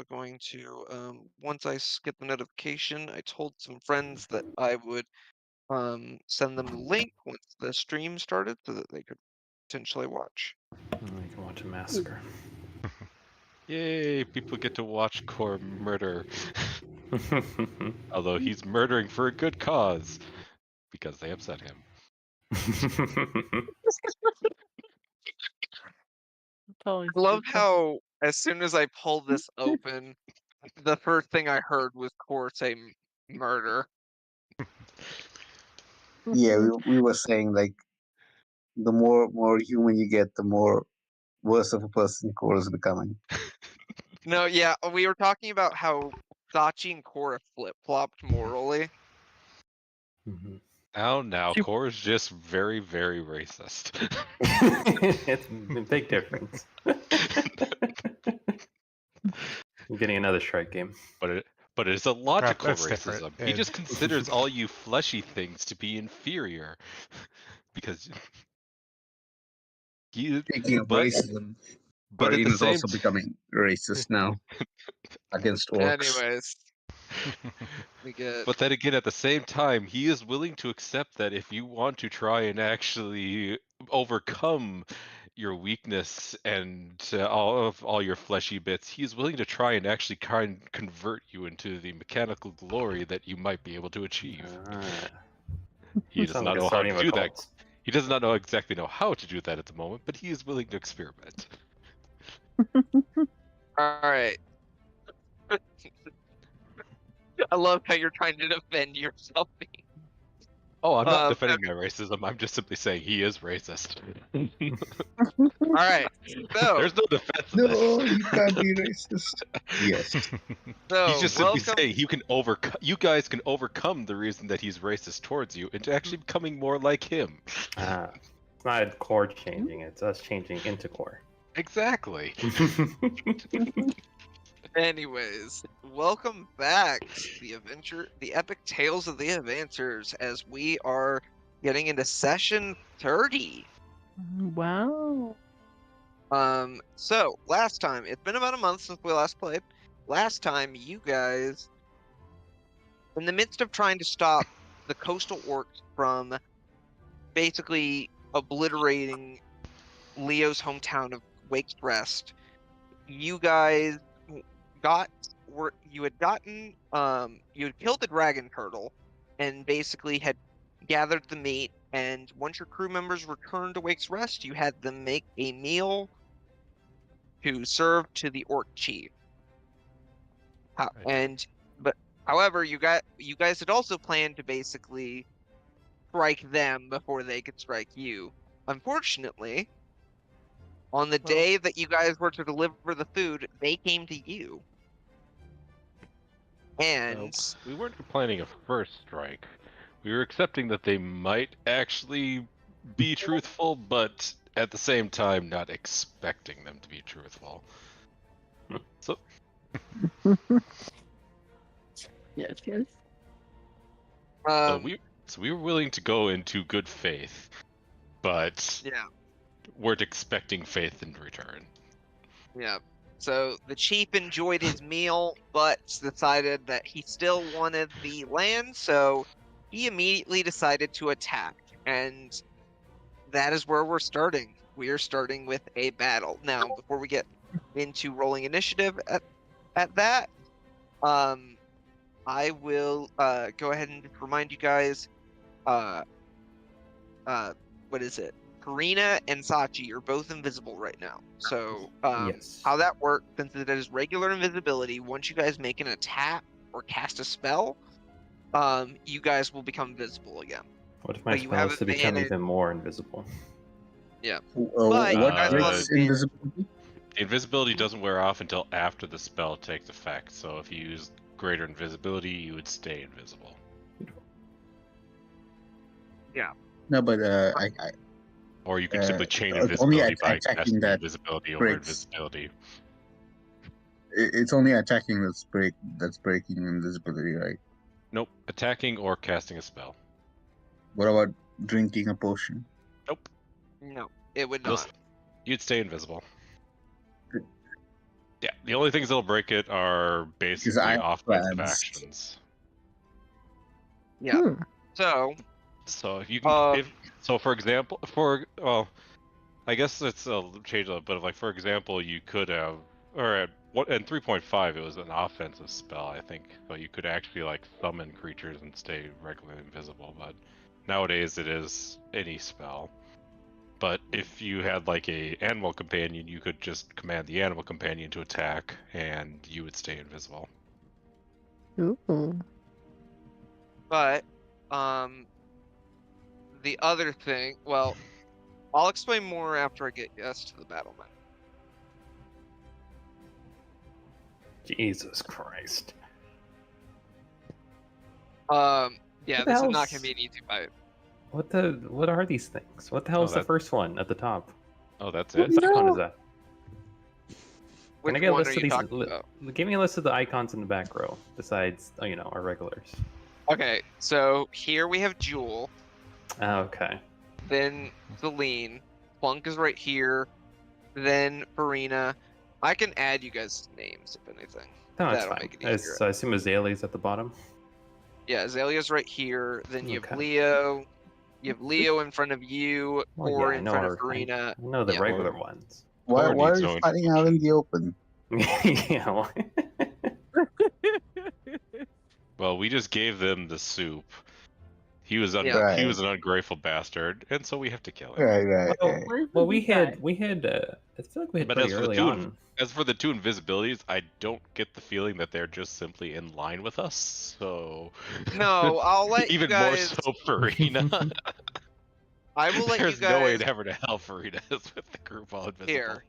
going to, once I get the notification, I told some friends that I would send them the link once the stream started so that they could potentially watch. You can watch a massacre. Yay! People get to watch Core murder. Although he's murdering for a good cause. Because they upset him. I love how, as soon as I pulled this open, the first thing I heard was Core say murder. Yeah, we were saying like the more human you get, the more worse of a person Core is becoming. No, yeah, we were talking about how Sachi and Core flip-flopped morally. Mhm. Now, Core is just very, very racist. It's a big difference. I'm getting another strike game. But it is a logical That's different. racism. He just considers all you fleshy things to be inferior. Because he Speaking of but racism, but at Marine the is same also becoming racist now against orcs. Anyways, we get But then again, at the same time, he is willing to accept that if you want to try and actually overcome your weakness and all your fleshy bits, he is willing to try and actually convert you into the mechanical glory that you might be able to achieve. He does Sounds not like a know how starting to of a do that. cult. He does not know exactly how to do that at the moment, but he is willing to experiment. alright. I love how you're trying to defend yourself. Oh, I'm not defending my racism. I'm just simply saying he is racist. Alright, so There's no defense of No, this. you can't be racist. Yes. He's just simply welcome. saying you guys can overcome the reason that he's racist towards you into actually becoming more like him. It's not core changing, it's us changing into core. Exactly. Anyways, welcome back to the epic tales of the adventures, as we are getting into session 30. Wow. So last time, it's been about a month since we last played. Last time, you guys, in the midst of trying to stop the coastal orcs from basically obliterating Leo's hometown of Wake's Rest, you guys you had killed the dragon turtle and basically had gathered the meat, and once your crew members returned to Wake's Rest, you had them make a meal to serve to the orc chief. However, you guys had also planned to basically strike them before they could strike you. Unfortunately, on the day that you guys were to deliver the food, they came to you. And we weren't planning a first strike. We were accepting that they might actually be truthful, but at the same time not expecting them to be truthful. So Yes. So we were willing to go into good faith, but yeah, weren't expecting faith in return. yeah. So the chief enjoyed his meal, but decided that he still wanted the land, so he immediately decided to attack. And that is where we're starting. We are starting with a battle. Now, before we get into rolling initiative at that, I will go ahead and remind you guys, what is it? Karina and Sachi are both invisible right now. So, Yes. how that works, since it is regular invisibility, once you guys make an attack or cast a spell, you guys will become visible again. What if my But you spell have is to become advantage- even more invisible? Yeah. What you guys will have breaks advantage. invisibility? The invisibility doesn't wear off until after the spell takes effect, so if you use greater invisibility, you would stay invisible. Yeah. No, but Or you can simply chain it's only invisibility by attacking casting that invisibility over breaks. invisibility. It's only attacking that's breaking invisibility, right? Nope, attacking or casting a spell. What about drinking a potion? Nope. No, it would You'll not. You'd stay invisible. Yeah, the only things that'll break it are basically I have offensive plans. actions. Yeah. Hmm. So if you can, Um, so for example, I guess it's a change a little bit. Like for example, you could have, or at 3.5, it was an offensive spell, I think. So you could actually like summon creatures and stay regularly invisible. But nowadays it is any spell. But if you had like a animal companion, you could just command the animal companion to attack, and you would stay invisible. Ooh. but the other thing, well, I'll explain more after I get us to the battle map. Jesus Christ. Yeah, What the this is not hell's- gonna be an easy fight. What are these things? What the hell is the that- first one at the top? Oh, that's What it. icon is that? Which I get a one list are of you these? talking about? Give me a list of the icons in the back row, besides our regulars. Okay, so here we have Jewel, Okay. then Celine, Plunk is right here, then Farina. I can add you guys' names if anything. No, it's That'll fine. make it easier. So I assume Azalea's at the bottom. Yeah, Azalea's right here. Then you have Okay. Leo. You have Leo in front of you, Well, or yeah, I in know front of I Farina. know the Yeah. regular ones. Why Core are needs you no fighting out in the open? Yeah. well, Well, we just gave them the soup. He was Yeah. he was an ungrateful bastard, and so we have to kill him. Right. Where's the well, we big guy? had. I feel like we had But pretty as for the early two, on. as for the two invisibilities, I don't get the feeling that they're just simply in line with us. So No, I'll let you even guys. more so Farina. I will let There's you no way guys. in ever to hell Farina is with the group all invisible. Here.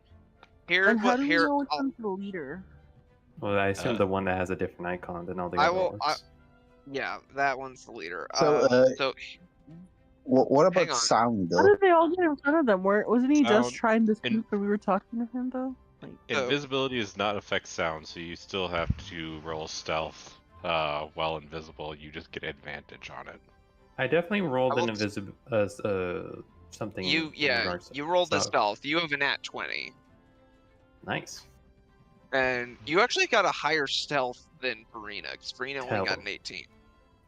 Here's And how what. do we Here. know which one's the leader? Well, I assume Uh, the one that has a different icon than all the I other will- ones. Yeah, that one's the leader. So, So What Hang about on. sound How though? did they all get in front of them? Wasn't he just Sound trying to speak and- when we were talking to him though? Like, So- Invisibility does not affect sound, so you still have to roll stealth while invisible. You just get advantage on it. I definitely rolled I an will- invisible something. you, in yeah, regards to you rolled the stealth. stealth. You have a nat 20, Nice. and you actually got a higher stealth than Farina, because Farina only got an 18.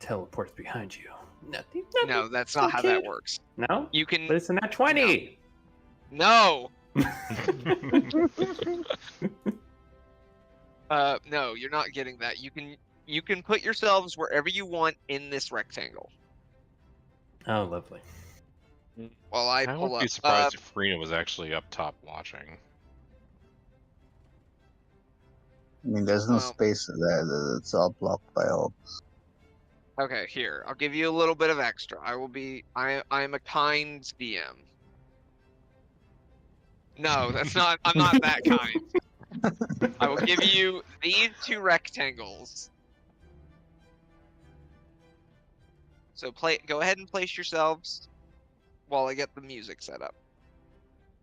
Teleports behind you. Nothing. No, that's not how that kid. works. No. You can But it's a nat 20. no. No, you're not getting that. You can put yourselves wherever you want in this rectangle. Oh, lovely. While I I pull wouldn't up. be surprised if Farina was actually up top watching. I mean, there's no Well- space there. It's all blocked by all. Okay, here. I'll give you a little bit of extra. I am a kind DM. No, that's not. I'm not that kind. I will give you these two rectangles. So go ahead and place yourselves while I get the music set up.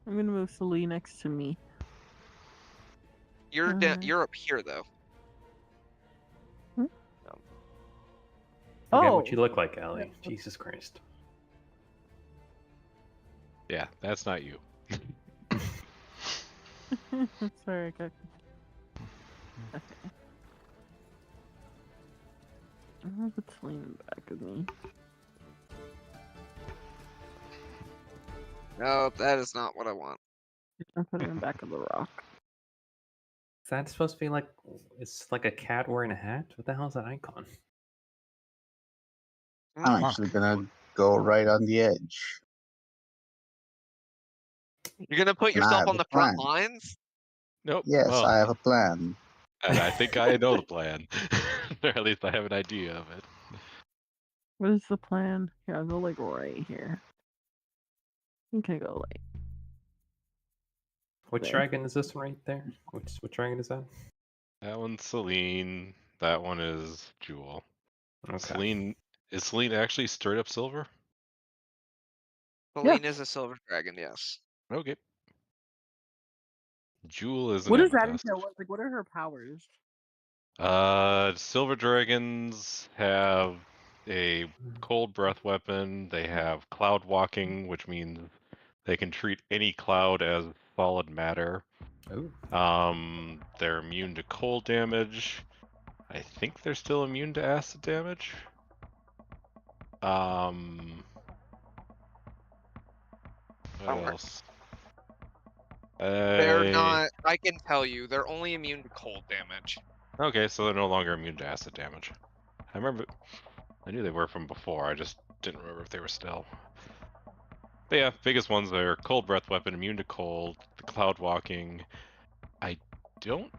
I'm gonna move Celine next to me. You're you're up here though. Forget Oh, what you look like, Allie. Jesus Christ. Yeah, that's not you. sorry, I got. Okay. I'm gonna put Celine in the back of me. No, that is not what I want. I'll put her in the back of the rock. Is that supposed to be like? It's like a cat wearing a hat. What the hell is that icon? I'm actually gonna go right on the edge. You're gonna put And I yourself have on a the front plan. lines? Nope. Yes, well, I have a plan. and I think I know the plan, or at least I have an idea of it. What is the plan? Here, I'll go like right here. I think I go like. Which There. dragon is this one right there? What dragon is that? That one's Celine. That one is Jewel. Okay. Celine is Celine actually straight up silver? Celine is a silver dragon, yes. Okay. Jewel is an What does that amethyst. entail? Like, what are her powers? Silver dragons have a cold breath weapon. They have cloud walking, which means they can treat any cloud as solid matter. Ooh. They're immune to cold damage. I think they're still immune to acid damage. What Okay. else? They're not. I can tell you, they're only immune to cold damage. Okay, so they're no longer immune to acid damage. I remember. I knew they were from before. I just didn't remember if they were still. But yeah, biggest ones are cold breath weapon, immune to cold, the cloud walking. I don't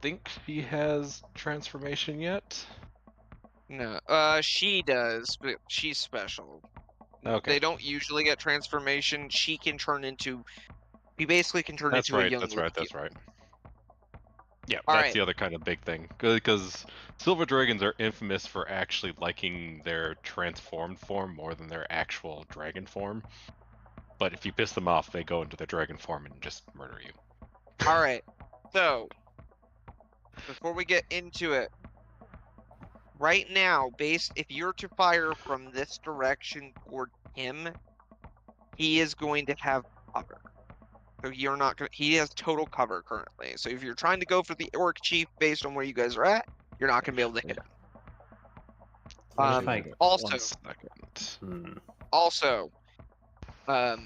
think she has transformation yet. No, she does, but she's special. Okay. They don't usually get transformation. She can turn into. He basically can turn That's into a right. young That's Luke. right. That's right. Yeah, All that's right. the other kind of big thing. Because silver dragons are infamous for actually liking their transformed form more than their actual dragon form. But if you piss them off, they go into their dragon form and just murder you. All right. So, before we get into it, right now, if you're to fire from this direction toward him, he is going to have cover. So you're not going. He has total cover currently. So if you're trying to go for the orc chief based on where you guys are at, you're not going to be able to hit him. What if I- Also, 1 second. also, but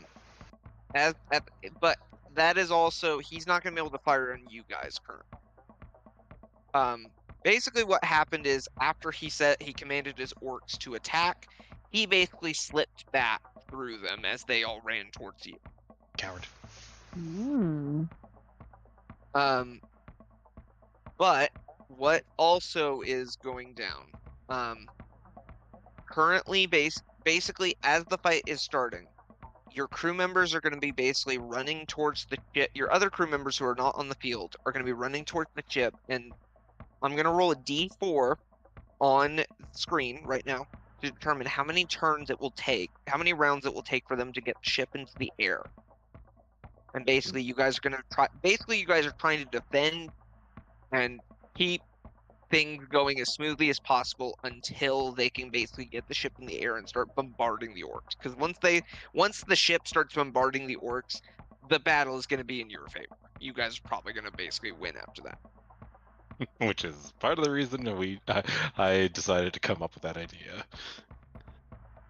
that is also he's not going to be able to fire on you guys currently. Basically what happened is after he commanded his orcs to attack, he basically slipped back through them as they all ran towards you. Coward. But what also is going down? Currently, basically as the fight is starting, your crew members are going to be basically running towards the ship. Your other crew members who are not on the field are going to be running towards the ship, and I'm going to roll a d4 on screen right now to determine how many turns it will take, how many rounds it will take for them to get the ship into the air. And basically, you guys are going to try. Basically, you guys are trying to defend and keep things going as smoothly as possible until they can basically get the ship in the air and start bombarding the orcs. Because once the ship starts bombarding the orcs, the battle is going to be in your favor. You guys are probably going to basically win after that. Which is part of the reason I decided to come up with that idea.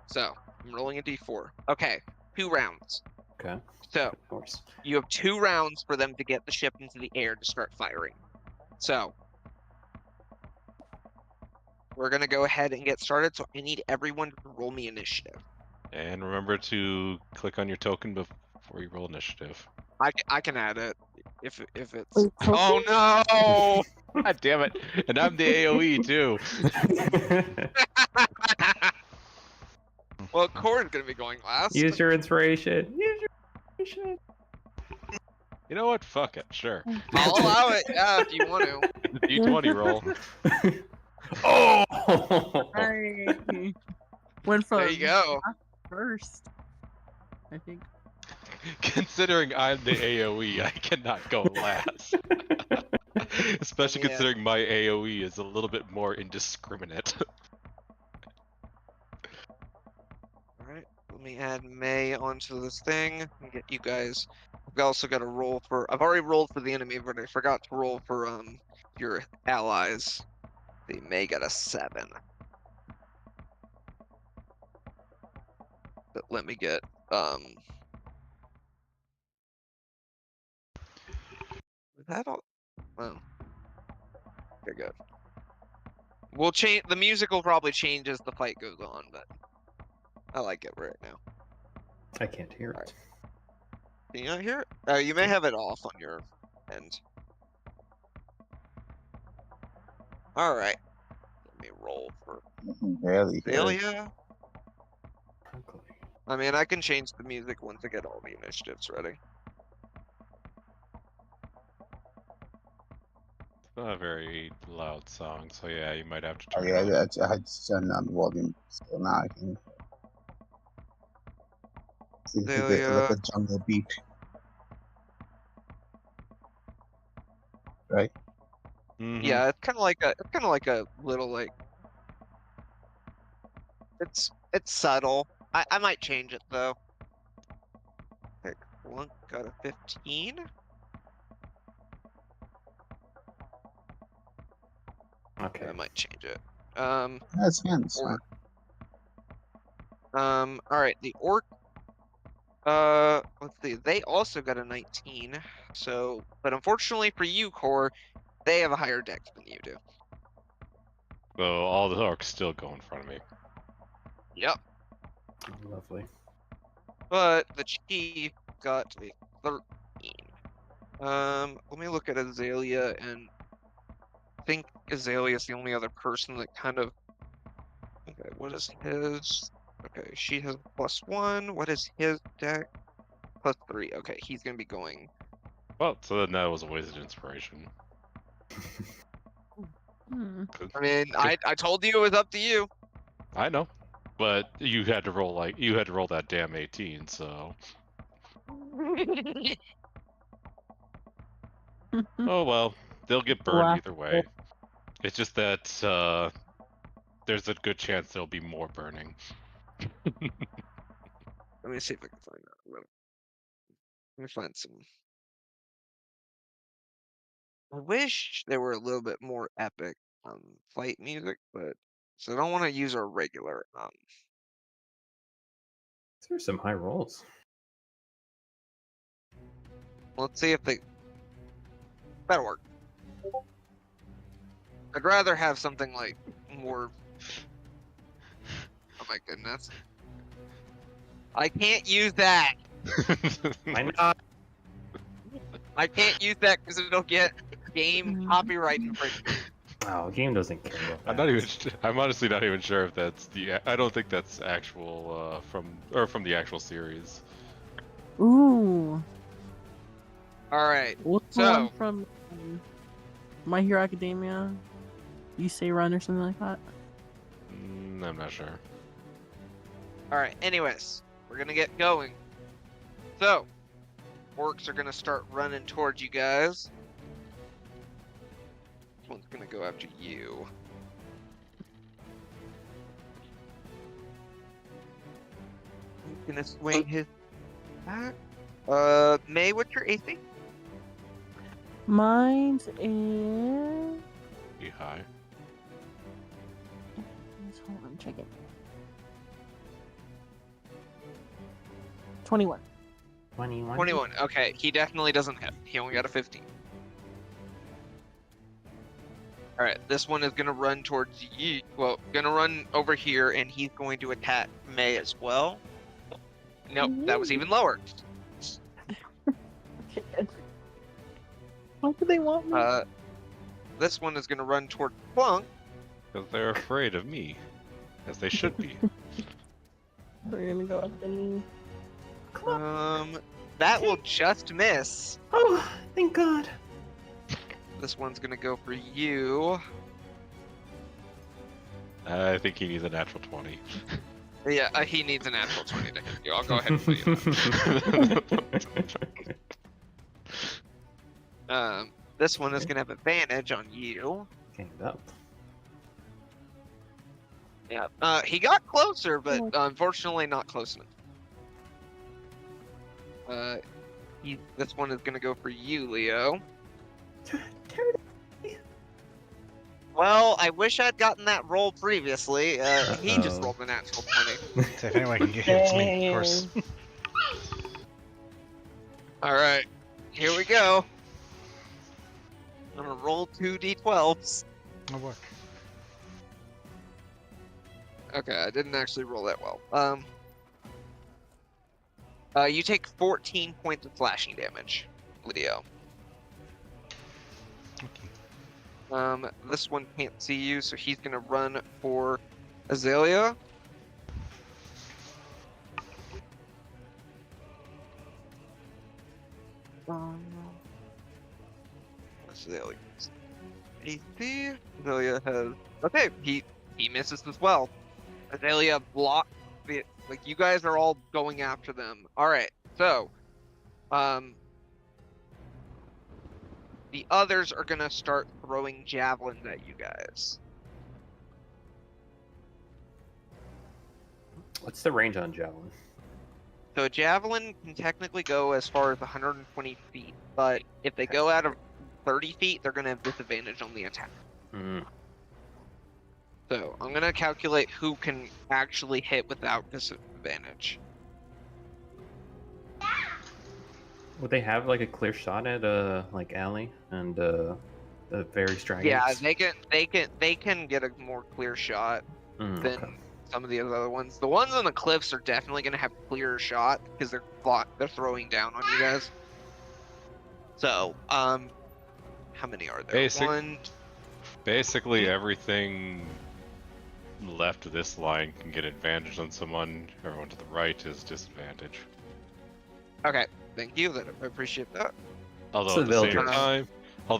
So I'm rolling a d4. Okay, 2 rounds. Okay. So Of course. you have 2 rounds for them to get the ship into the air to start firing. So we're going to go ahead and get started. So I need everyone to roll me initiative. And remember to click on your token before you roll initiative. I can add it if it's. Wait, Oh no! God damn it! And I'm the AOE too. Well, Core's gonna be going last. Use your inspiration. Use your inspiration. You know what? Fuck it. Sure. I'll allow it. Yeah, if you want to. D20 roll. Oh! Alright. Went from There you go. first. I think. Considering I'm the AOE, I cannot go last. Especially Yeah. considering my AOE is a little bit more indiscriminate. All right. Let me add May onto this thing and get you guys. I've also got to roll for. I've already rolled for the enemy, but I forgot to roll for your allies. The May got a 7. But let me get Is that all? Oh. Okay, good. We'll change. The music will probably change as the fight goes on, but I like it right now. I can't hear it. Alright. Can you not hear it? You may have it off on your end. All right. Let me roll for Barely hear it. Celia. I mean, I can change the music once I get all the initiatives ready. It's not a very loud song, so yeah, you might have to Oh turn yeah, it up. I had to turn down the volume, so now I can see if we get like a jungle beat. Right? Mhm. Yeah, it's kind of like a little like. It's subtle. I might change it though. Plunk got a 15. Okay. I might change it. That's fine. That's fine. Orc. All right, the orc. Let's see. They also got a 19. So, but unfortunately for you, Core, they have a higher dex than you do. So all the orcs still go in front of me. Yep. Lovely. But the chief got a 13. Let me look at Azalea, and I think Azalea is the only other person that kind of. Okay, what is his? Okay, she has +1. What is his dex? +3. Okay, he's gonna be going. Well, so then that was a wasted inspiration. Hmm. I mean, I told you it was up to you. I know, but you had to roll that damn 18. So oh well, they'll get burned Laugh. either way. It's just that there's a good chance there'll be more burning. Let me see if I can find that. Let me find some. I wish there were a little bit more epic fight music, but so I don't want to use our regular. These are some high rolls. Let's see if that'll work. I'd rather have something like more. Oh my goodness! I can't use that. Why not? I can't use that because it'll get game copyright infringement. Oh, game doesn't care about that. I'm not even. I'm honestly not even sure if that's the. I don't think that's actual from the actual series. Ooh. All right. What's the one from My Hero Academia? You say run or something like that? I'm not sure. All right. Anyways, we're gonna get going. So, orcs are gonna start running towards you guys. This one's gonna go after you. He's gonna swing his back. May, what's your AC? Mine's is. Be high. Hold on, check it. 21. 21. 21. Okay, he definitely doesn't hit. He only got a 15. Alright, this one is gonna run towards you. Well, gonna run over here, and he's going to attack May as well. Nope, that was even lower. Why do they want me? This one is gonna run toward Plunk. Because they're afraid of me, as they should be. They're gonna go after me. That will just miss. Oh, thank God. This one's gonna go for you. I think he needs a natural 20. Yeah, he needs a natural 20 to hit you. I'll go ahead and put you. This one is gonna have advantage on you. Ganged up. Yeah. He got closer, but unfortunately not close enough. This one is gonna go for you, Leo. Well, I wish I'd gotten that roll previously. He just rolled a natural 20. So if anyone can get it, it's me, of course. Alright, here we go. I'm gonna roll 2d12s. Oh boy. Okay, I didn't actually roll that well. You take 14 points of slashing damage, Leo. This one can't see you, so he's gonna run for Azalea. Azalea's AC. Azalea has. Okay, he misses as well. Azalea blocks the. Like, you guys are all going after them. Alright, so. The others are gonna start throwing javelins at you guys. What's the range on javelin? So a javelin can technically go as far as 120 feet, but if they go out of 30 feet, they're gonna have disadvantage on the attack. Mm. So I'm gonna calculate who can actually hit without disadvantage. Would they have like a clear shot at like Allie and the various dragons? Yeah, they can get a more clear shot than Okay. some of the other ones. The ones on the cliffs are definitely gonna have clearer shot because they're throwing down on you guys. So how many are there? Basically, everything left of this line can get advantage on someone. Everyone to the right is disadvantage. Okay, thank you. I appreciate that. Although So at the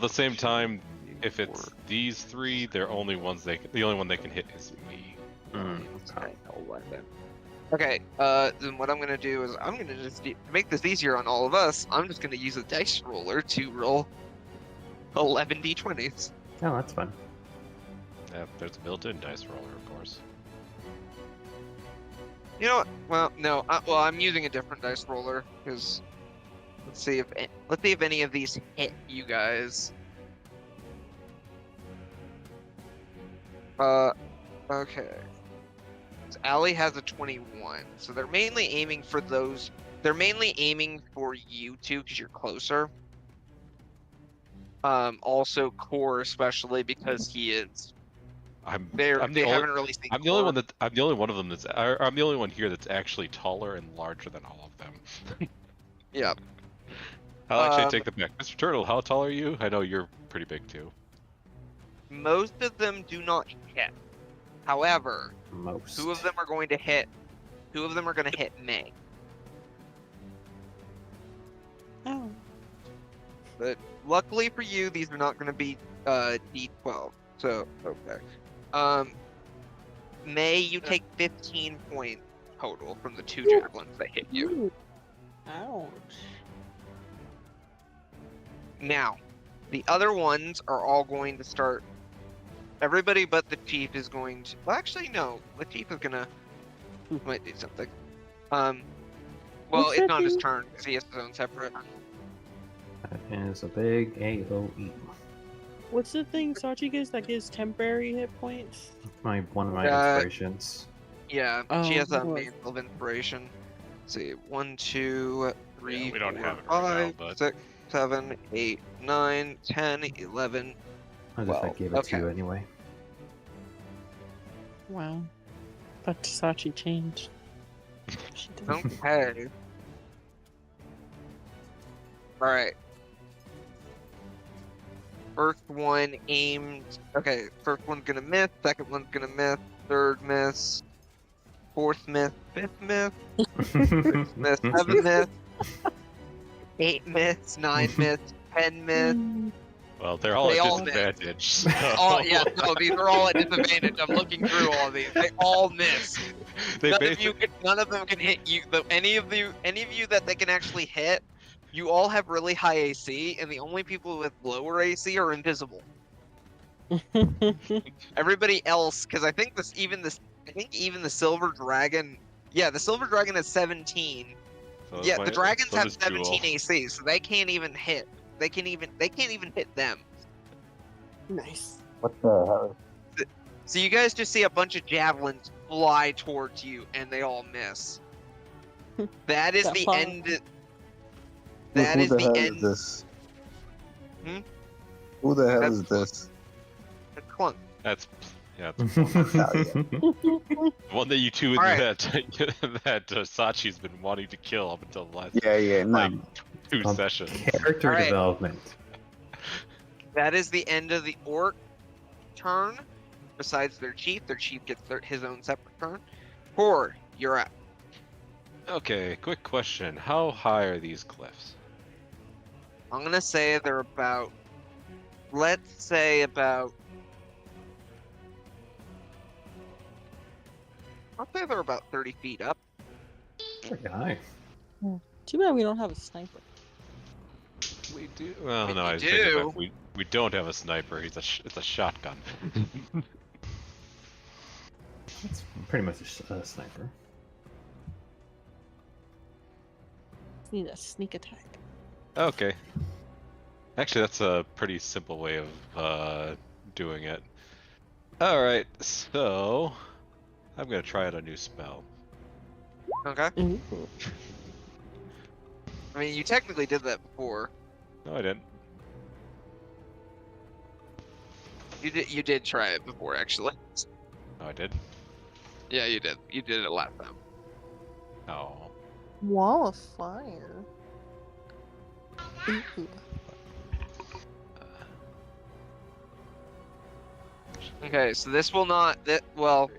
same they'll time, if it's these three, they're only ones the only one they can hit is me. Okay, Okay, then what I'm gonna do is I'm gonna just to make this easier on all of us. I'm just gonna use a dice roller to roll 11 d20s. Oh, that's fun. Yeah, there's a built-in dice roller, of course. You know what? Well, no. Well, I'm using a different dice roller because let's see if any of these hit you guys. Okay. So Allie has a 21, so they're mainly aiming for those. They're mainly aiming for you two because you're closer. Also Core, especially because he is. They haven't really seen. I'm the only one that I'm the only one of them that's I'm the only one here that's actually taller and larger than all of them. Yeah. I'll actually take the back. Mr. Turtle, how tall are you? I know you're pretty big too. Most of them do not hit. However, Most. 2 of them are going to hit. 2 of them are going to hit May. Oh. But luckily for you, these are not going to be D12. So okay. May, you take 15 points total from the 2 javelins that hit you. Ooh. Ouch. Now, the other ones are all going to start. Everybody but the chief is going to. Well, actually, no. The chief is gonna. Might do something. Well, What's it's that not his thing? turn because he has his own separate. That is a big AOE. What's the thing Sachi gets that gives temporary hit points? One of my inspirations. Yeah, she Oh, has a what? mantle of inspiration. Let's see, 1, 2, 3, Yeah, we don't 4, have it right now, 5, but 6, 7, 8, 9, 10, 11. I just Well, gave it okay. to you anyway. Wow. But Sachi changed. She did. Okay. Alright. First one aimed. Okay, first one's gonna miss, second one's gonna miss, third miss, fourth miss, fifth miss, sixth miss, seventh miss, 8 miss, 9 miss, 10 miss. well, they're all They at all disadvantage. So. Oh yeah, no, these are all at disadvantage. I'm looking through all these. They all miss. They None of them can hit you. Any of you that they can actually hit, you all have really high AC, and the only people with lower AC are invisible. Everybody else, because I think even the silver dragon. Yeah, the silver dragon has 17. So Yeah, the dragons have does Jewel. 17 AC, so they can't even hit. They can't even hit them. Nice. What the hell? So you guys just see a bunch of javelins fly towards you, and they all miss. That is That the fun. end. That Who is the the hell end. is this? Hmm? Who the hell That's is this? The clunk. That's yeah, Oh, yeah. the one that you two All right. that Sachi's been wanting to kill up until the last Yeah, no. like 2 Um, sessions. Character Alright. development. That is the end of the orc turn. Besides their chief gets his own separate turn. Core, you're up. Okay, quick question: how high are these cliffs? I'm gonna say they're about. Let's say about. I'll say they're about 30 feet up. Pretty high. Too bad we don't have a sniper. We do. Well, We no, I take it do. back. We don't have a sniper. It's a shotgun. It's pretty much a sniper. Need a sneak attack. Okay. Actually, that's a pretty simple way of doing it. All right, so I'm gonna try out a new spell. Okay. Ooh. I mean, you technically did that before. No, I didn't. You did try it before, actually. No, I did. Yeah, you did. You did it last time. Oh. Wall of fire. Ooh. Okay, so this will not. Well,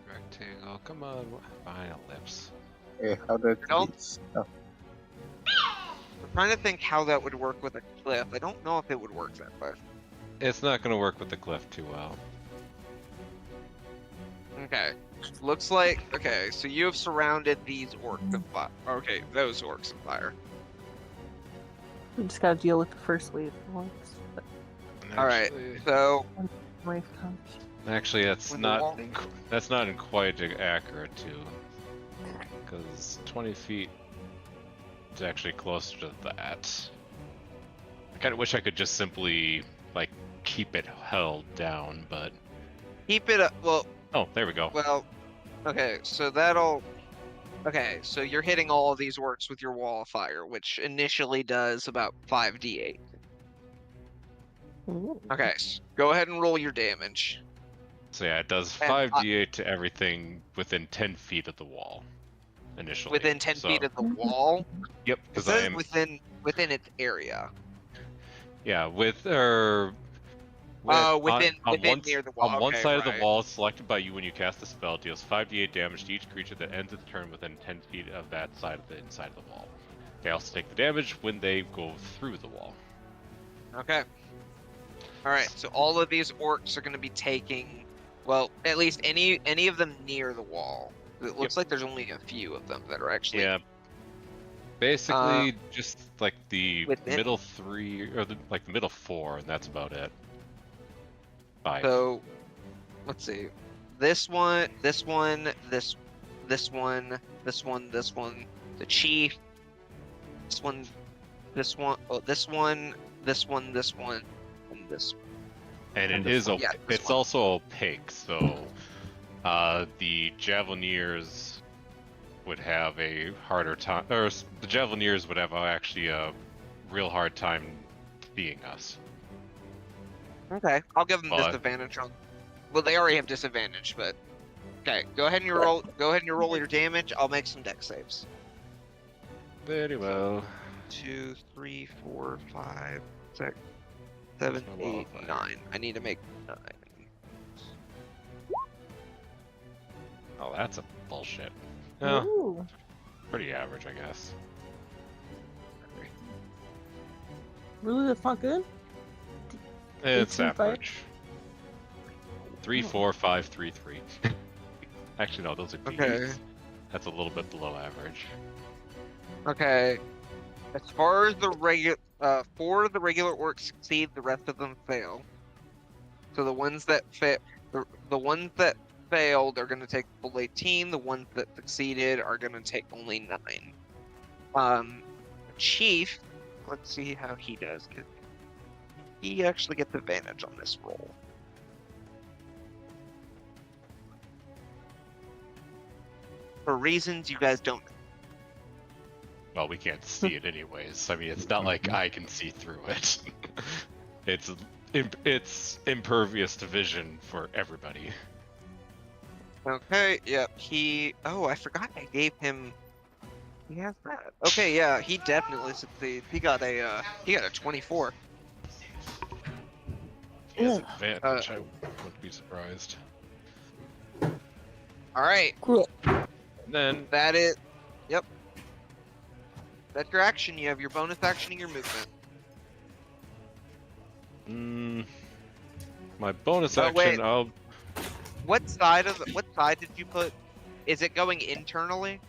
Rectangle. Come on, behind ellipse. Okay, how do I Don't- delete stuff? I'm trying to think how that would work with a cliff. I don't know if it would work that way. It's not gonna work with the glyph too well. Okay. Looks like. Okay, so you have surrounded these orcs of fire. Okay, those orcs of fire. We just gotta deal with the first wave once. But Alright, Actually- so. wave comes. Actually, that's With the not wall? that's not quite accurate too, because 20 feet is actually closer to that. I kind of wish I could just simply like keep it held down, but Keep it up. Well, oh, there we go. well. Okay, so that'll. Okay, so you're hitting all of these orcs with your wall of fire, which initially does about 5d8. Ooh. Okay, so go ahead and roll your damage. So yeah, it does And 5d8 to everything within 10 feet of the wall. Initially, Within 10 So- feet of the wall. Yep, It because I says am. within its area. Yeah, with or. Oh, on within one, near the wall. On one Okay, side of right. the wall selected by you when you cast the spell deals 5d8 damage to each creature that ends its turn within 10 feet of that side of the inside of the wall. They also take the damage when they go through the wall. Okay. Alright, so all of these orcs are going to be taking, well, at least any of them near the wall. It looks like there's only a few of them that are actually. Yeah. Basically, just like the within- middle three or the middle four, and that's about it. 5. So, let's see. This one, this one, this one, this one, this one, the chief, this one, this one, oh, this one, this one, this one, and this. And And it the is front. Yeah, this it's one. also opaque, so the Javelineers would have a harder time, or the Javelineers would have actually a real hard time beating us. Okay, I'll give them But- disadvantage on. Well, they already have disadvantage, but okay. Go ahead and you roll. Go ahead and you roll your damage. I'll make some dex saves. Very well. 2, 3, 4, 5, 6, 7, My 8, wildfire. 9. I need to make 9. Oh, that's a bullshit. Oh, Ooh. pretty average, I guess. Really, that's not good. It's 18, 5? average. 3, 4, 5, 3, 3. Actually, no, those are D8s. Okay. That's a little bit below average. Okay. As far as the regular, 4 of the regular orcs succeed, the rest of them fail. So the ones that the ones that failed are going to take full 18. The ones that succeeded are going to take only 9. Chief, let's see how he does. 'Cause he actually gets advantage on this roll. For reasons you guys don't know. Well, we can't see it anyways. I mean, it's not like I can see through it. It's impervious to vision for everybody. Okay, yep, he... Oh, I forgot I gave him... He has that. Okay, yeah, he definitely succeeds. He got a 24. He has Ugh. advantage. I wouldn't be surprised. Alright, Cool. Then that is... Yep. That's your action. You have your bonus action and your movement. my bonus Oh, action. wait. I'll. What side did you put? Is it going internally?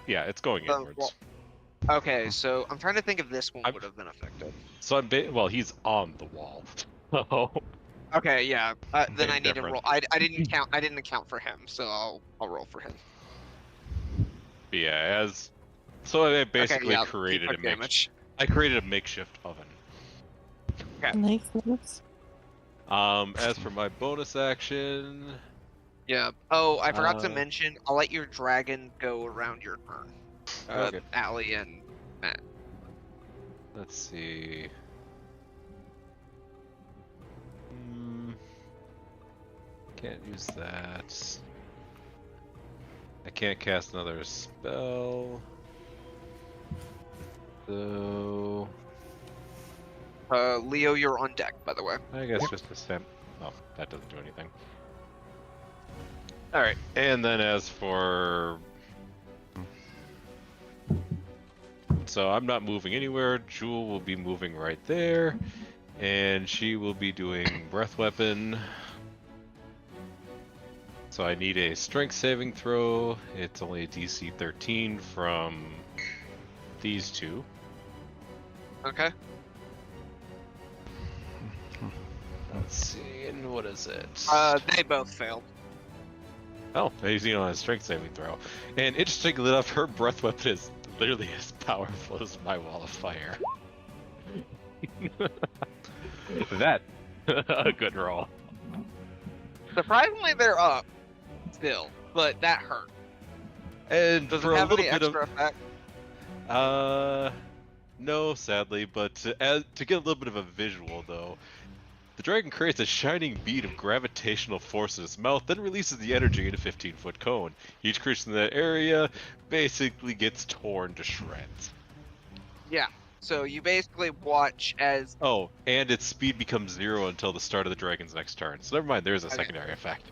Yeah, it's going Oh, inwards. well- Okay, so I'm trying to think if this one I'm- would have been affected. So well, he's on the wall. So Okay, yeah. Then Big I need to difference. roll. I didn't count. I didn't account for him, so I'll roll for him. But yeah, So I basically yeah, created took damage. I created a makeshift oven. Nice. As for my bonus action, Yeah. Oh, I forgot to Uh, mention. I'll let your dragon go around your turn. Okay. Allie and Matt. let's see. Can't use that. I can't cast another spell. So Leo, you're on deck, by the way. I guess just the stamp. Oh, that doesn't do anything. Alright, and then as for... So I'm not moving anywhere. Jewel will be moving right there. And she will be doing Breath Weapon. So I need a Strength saving throw. It's only a DC 13 from these two. Okay. Let's see, and what is it? They both failed. Oh, he's on a strength saving throw. And interestingly enough, her breath weapon is literally as powerful as my wall of fire. That a good roll. Surprisingly, they're up still, but that hurt. And Does for it a have little any bit extra effect? no, sadly, but to get a little bit of a visual though, the dragon creates a shining bead of gravitational force in its mouth, then releases the energy in a 15-foot cone. Each creature in that area basically gets torn to shreds. Yeah. So you basically watch as Oh, and its speed becomes 0 until the start of the dragon's next turn. So never mind, there's a Okay. secondary effect.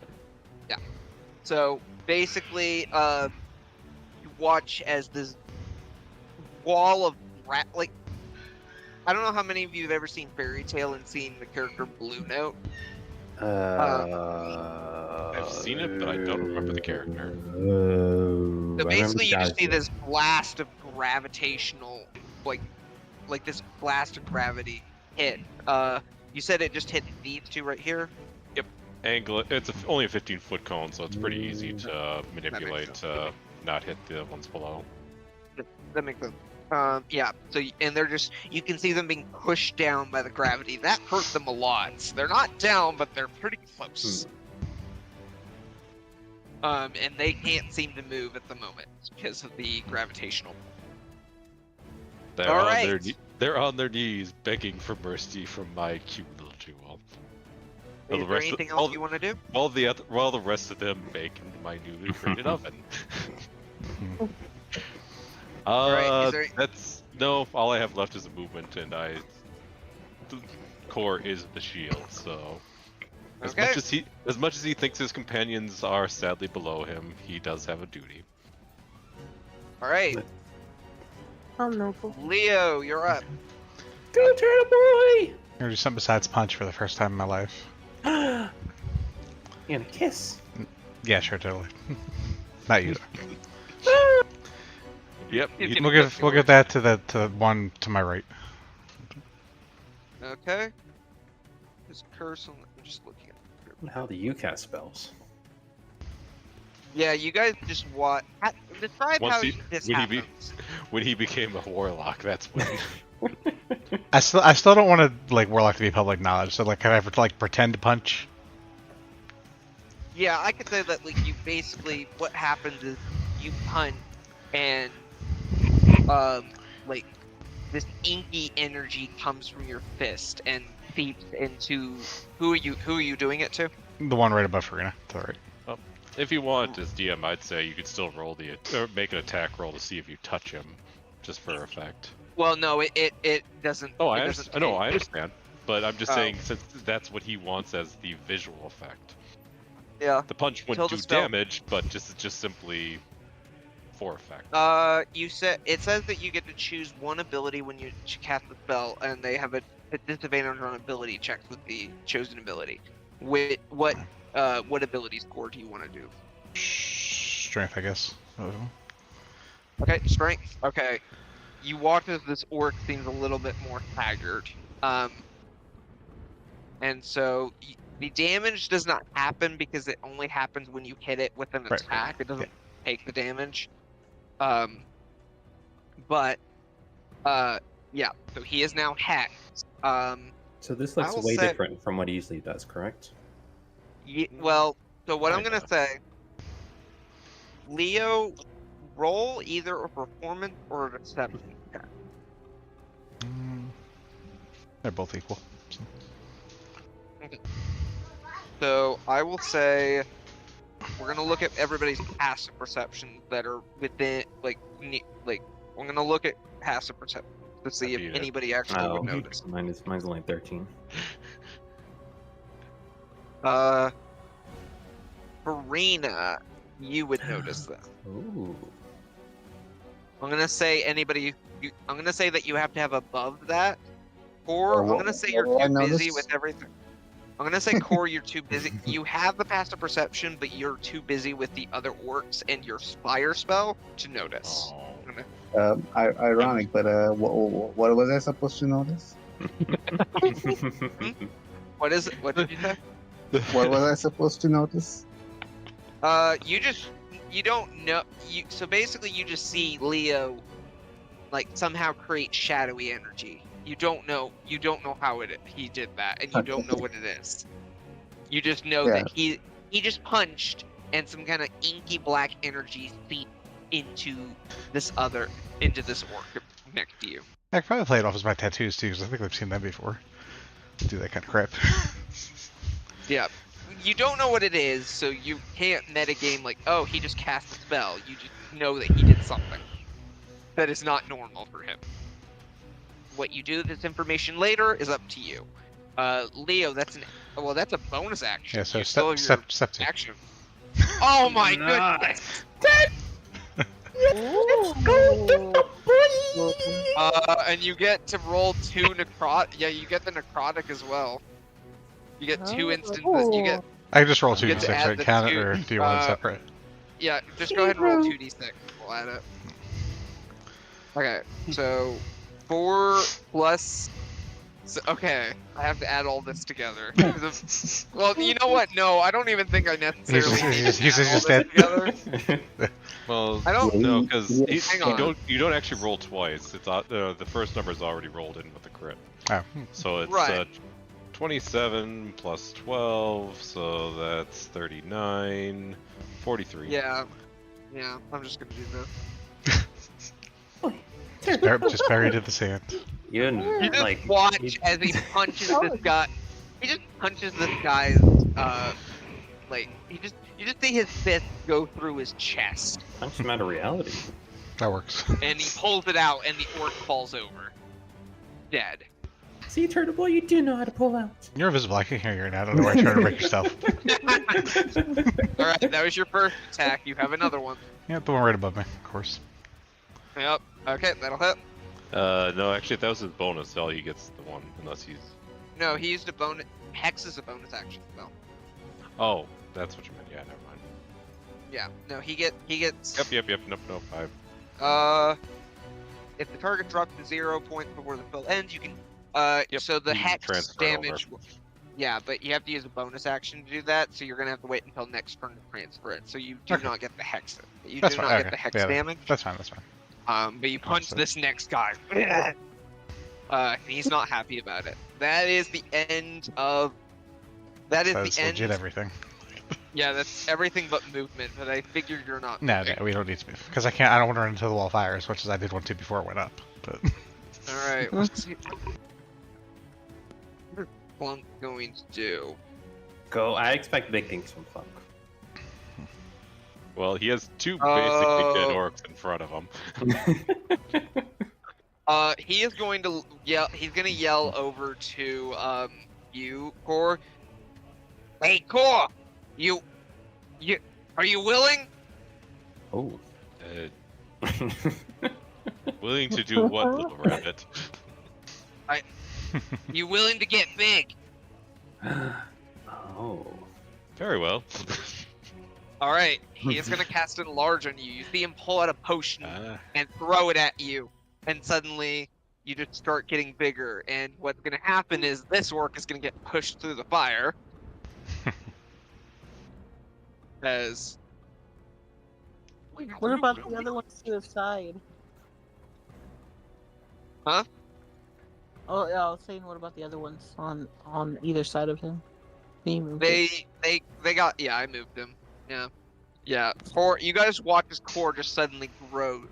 So basically, you watch as this wall of like, I don't know how many of you have ever seen Fairy Tail and seen the character Blue Note. I've seen it, but I don't remember the character. So basically, you just see this blast of gravitational, like this blast of gravity hit. You said it just hit these two right here. Angle. It's only a 15-foot cone, so it's pretty easy to manipulate. Not hit the ones below. That makes sense. Yeah. So and they're just, you can see them being pushed down by the gravity. That hurt them a lot. They're not down, but they're pretty close. And they can't seem to move at the moment because of the gravitational. They're on their knees begging for mercy from my cute little jewel. Is there anything else you want to do? While the rest of them bake in my newly created oven. Alright, no. All I have left is a movement, and the core is the shield. So, as much as he thinks his companions are sadly below him, he does have a duty. All right, Oh no. Leo, you're up. Go turtle boy! I'm gonna do something besides punch for the first time in my life. And a kiss. Yeah, sure, totally. Not you. Yep. We'll give that to the one to my right. Okay. This curse on. I'm just looking at. How do you cast spells? Yeah, you guys just watch. Describe Once how he- this when he happens. When he became a warlock, that's when. I still don't want to warlock to be public knowledge. So can I ever pretend to punch? Yeah, I could say that you basically, what happens is you punch and this inky energy comes from your fist and seeps into who are you doing it to? The one right above Farina, to the right. If you want, as DM, I'd say you could still roll or make an attack roll to see if you touch him, just for effect. Well, no, it doesn't. Oh, it I doesn't know, I change. understand. But I'm just saying, since that's what he wants as the visual effect. Yeah. The punch Until wouldn't the do spell- damage, but just simply for effect. It says that you get to choose one ability when you cast the spell, and they have a disadvantage on ability checks with the chosen ability. What ability score do you want to do? Strength, I guess. Okay, strength. Okay, you watch as this orc seems a little bit more haggard. And so the damage does not happen because it only happens when you hit it with an Right. attack. It doesn't take the damage. But yeah, so he is now hacked. So this I looks will way say- different from what he usually does, correct? Well, so what I'm Kinda. gonna say, Leo, roll either a performance or a deception check. They're both equal. So I will say we're gonna look at everybody's passive perceptions that are within like we're gonna look at passive perception to see if beat it. anybody actually would notice. Mine's only 13. Farina, you would notice that. Ooh. I'm gonna say I'm gonna say that you have to have above that, or I'm gonna say you're I too busy noticed. with everything. I'm gonna say Core, you're too busy. You have the passive perception, but you're too busy with the other orcs and your fire spell to notice. Oh. Ironic, but what was I supposed to notice? What is it? What did you say? What was I supposed to notice? You don't know. So basically, you just see Leo, like somehow create shadowy energy. You don't know how he did that, and you don't know what it is. You just know that he just punched, and some kind of inky black energy seeped into this orc next to you. I could probably play it off as my tattoos too, because I think I've seen them before. Do that kind of crap. Yeah. You don't know what it is, so you can't metagame like, oh, he just cast a spell. You just know that he did something that is not normal for him. What you do with this information later is up to you. Leo, that's a bonus action. Yeah, so You still have step your two. action. Oh my Nice. goodness! And you get to roll 2 necrotic. Yeah, you get the necrotic as well. You get 2 instances. You get. I can just roll You get to 2d6, add right? the Count it, two, or do you want it separate? Yeah, just go ahead and roll 2d6. We'll add it. Okay, so 4 plus. Okay, I have to add all this together. Well, you know what? No, I don't even think I necessarily need to he's add all just this dead. together. Well, I don't no, because Hang on. you don't actually roll twice. It's the first number is already rolled in with the crit. Oh. So it's Right. 27 plus 12, so that's 39, 43. Yeah, I'm just gonna do this. Just buried in the sand. You You just like watch as he punches this guy. He just punches this guy's like you just see his fist go through his chest, punch him out of reality. That works. and he pulls it out, and the orc falls over, dead. See, Turtle Boy, you do know how to pull out. You're invisible. I can hear you right now. I don't know why you're trying to break yourself. All right, that was your first attack. You have another one. Yeah, the one right above me, of course. Yep. Okay, that'll hit. No, actually, that was his bonus. All he gets the one, unless he's. No, he used a bonus. Hex is a bonus action spell. Oh, that's what you meant. Yeah, never mind. Yeah. No, he gets. Yep. Nope. If the target drops to 0 points before the spell ends, you can. Yep, So the you can hex transfer it over. damage. Yeah, but you have to use a bonus action to do that, so you're gonna have to wait until next turn to transfer it. So you do Okay. not get the hex. You That's do fine. not Okay. get the hex Yeah, damage. That's fine. That's fine. But you punch Awesome. this next guy. He's not happy about it. That is the end of. That is That's the end. legit everything. Yeah, that's everything but movement. But I figured you're not. No, moving. we don't need to move because I can't. I don't want to run into the wall of fire as much as I did want to before it went up. But All right. What's Plunk going to do? Go. I expect big things from Plunk. Well, he has 2 basically dead Oh. orcs in front of him. He is going to yell. He's going to yell over to you, Core. Hey, Core, you, are you willing? Oh. Willing to do what, little rabbit? You willing to get big? Oh. Very well. All right. He is going to cast Enlarge on you. You see him pull out a potion Ah. and throw it at you, and suddenly you just start getting bigger. And what's going to happen is this orc is going to get pushed through the fire. As What about the other ones to the side? Huh? Oh yeah, I was saying, what about the other ones on either side of him? He moved it. They got, yeah, I moved him. Yeah. Yeah. Core, you guys watch his core just suddenly grow.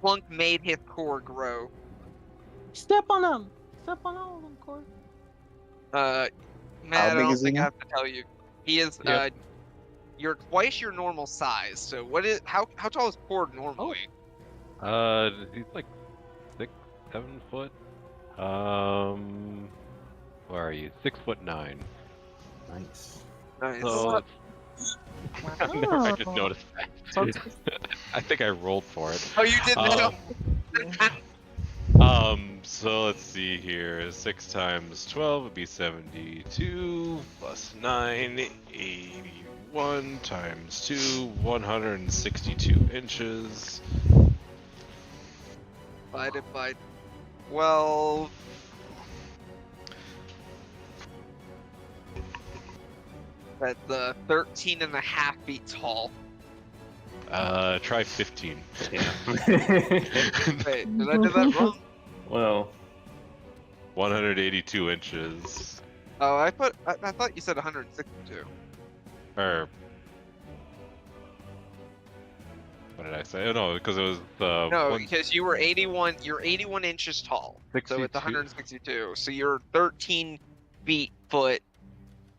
Plunk made his core grow. Step on him. Step on all of them, Corey. Matt, I big don't is he think I now? have to tell you. He is Yep. you're twice your normal size. So what is how tall is Cord normally? He's like 6, 7 foot. Where are you? 6'9". Nice. Nice. So I never I just Wow. noticed that. I think I rolled for it. Oh, you did know. So let's see here. 6 times 12 would be 72 plus 9, 81 times 2, 162 inches. Divided by 12. That's 13 and a half feet tall. Try 15. Yeah. Wait, did I do that wrong? Well, 182 inches. Oh, I thought you said 162. Or what did I say? Oh, no, because it was No, because you were 81. You're 81 inches tall. So it's 62. 162. So you're 13 foot.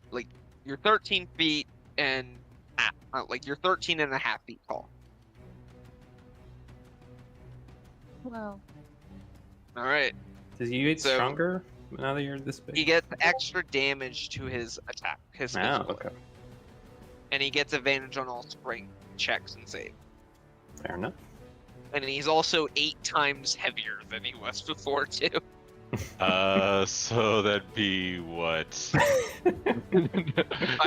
Like you're 13 feet and like you're 13 and a half feet tall. Wow. All right. does he get So- stronger now that you're this big? He gets extra damage to his attack, his Oh, physical, okay. and he gets advantage on all strength checks and saves. Fair enough. And he's also 8 times heavier than he was before too. So that'd be what? I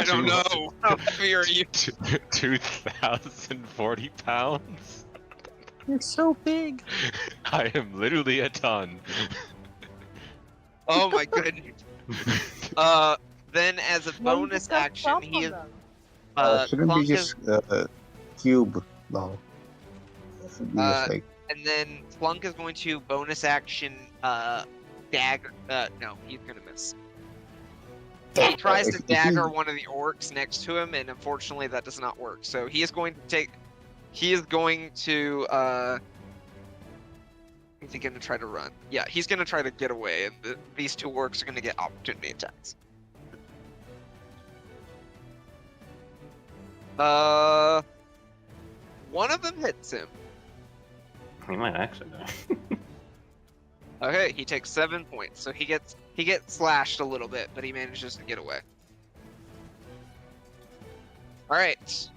don't know. How heavy are you? 2,040 pounds? You're so big. I am literally a ton. Oh my goodness. Then as a Well, you bonus just got action, stomp he on is them. Shouldn't be Plunk just cube now. Should be just like and then Plunk is going to bonus action dagger. No, he's gonna miss. He tries to If dagger one of the orcs next to him, and unfortunately that does not work. So he is going to take. He is going to. Is he going to try to run? Yeah, he's going to try to get away, and these two orcs are going to get opportunity attacks. One of them hits him. He might actually die. Okay, he takes 7 points, so he gets slashed a little bit, but he manages to get away. All right.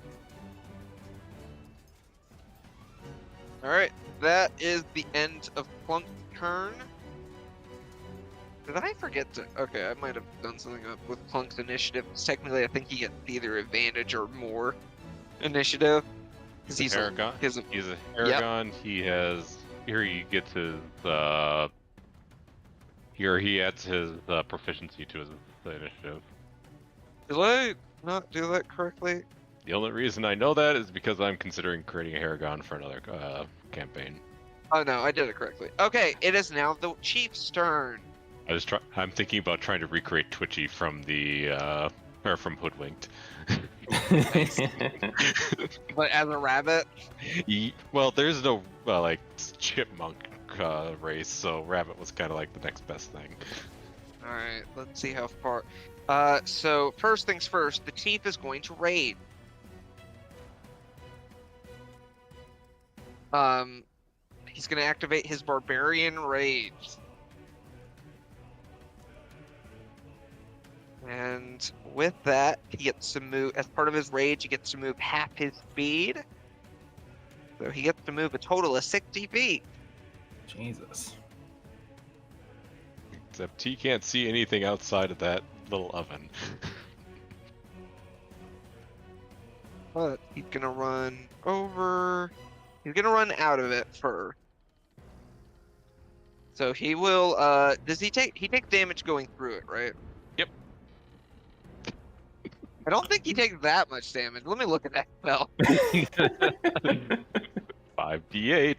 All right, that is the end of Plunk's turn. Did I forget to? Okay, I might have done something up with Plunk's initiative. Technically, I think he gets either advantage or more initiative. He's a Paragon. He's a Paragon. He has here. He gets his here he adds his proficiency to his initiative. Did I not do that correctly? The only reason I know that is because I'm considering creating a Paragon for another campaign. Oh no, I did it correctly. Okay, it is now the chief's turn. I'm thinking about trying to recreate Twitchy from the or from Hoodwinked. But as a rabbit? Well, there's no like chipmunk race, so rabbit was kind of like the next best thing. All right, let's see how far. So first things first, the chief is going to raid. He's going to activate his barbarian rage. And with that, he gets to move, as part of his rage, he gets to move half his speed. So he gets to move a total of 60 feet. Jesus. Except he can't see anything outside of that little oven. But he's going to run over. He's going to run out of it first. So he will, does he takes damage going through it, right? Yep. I don't think he takes that much damage. Let me look at that spell. 5d8.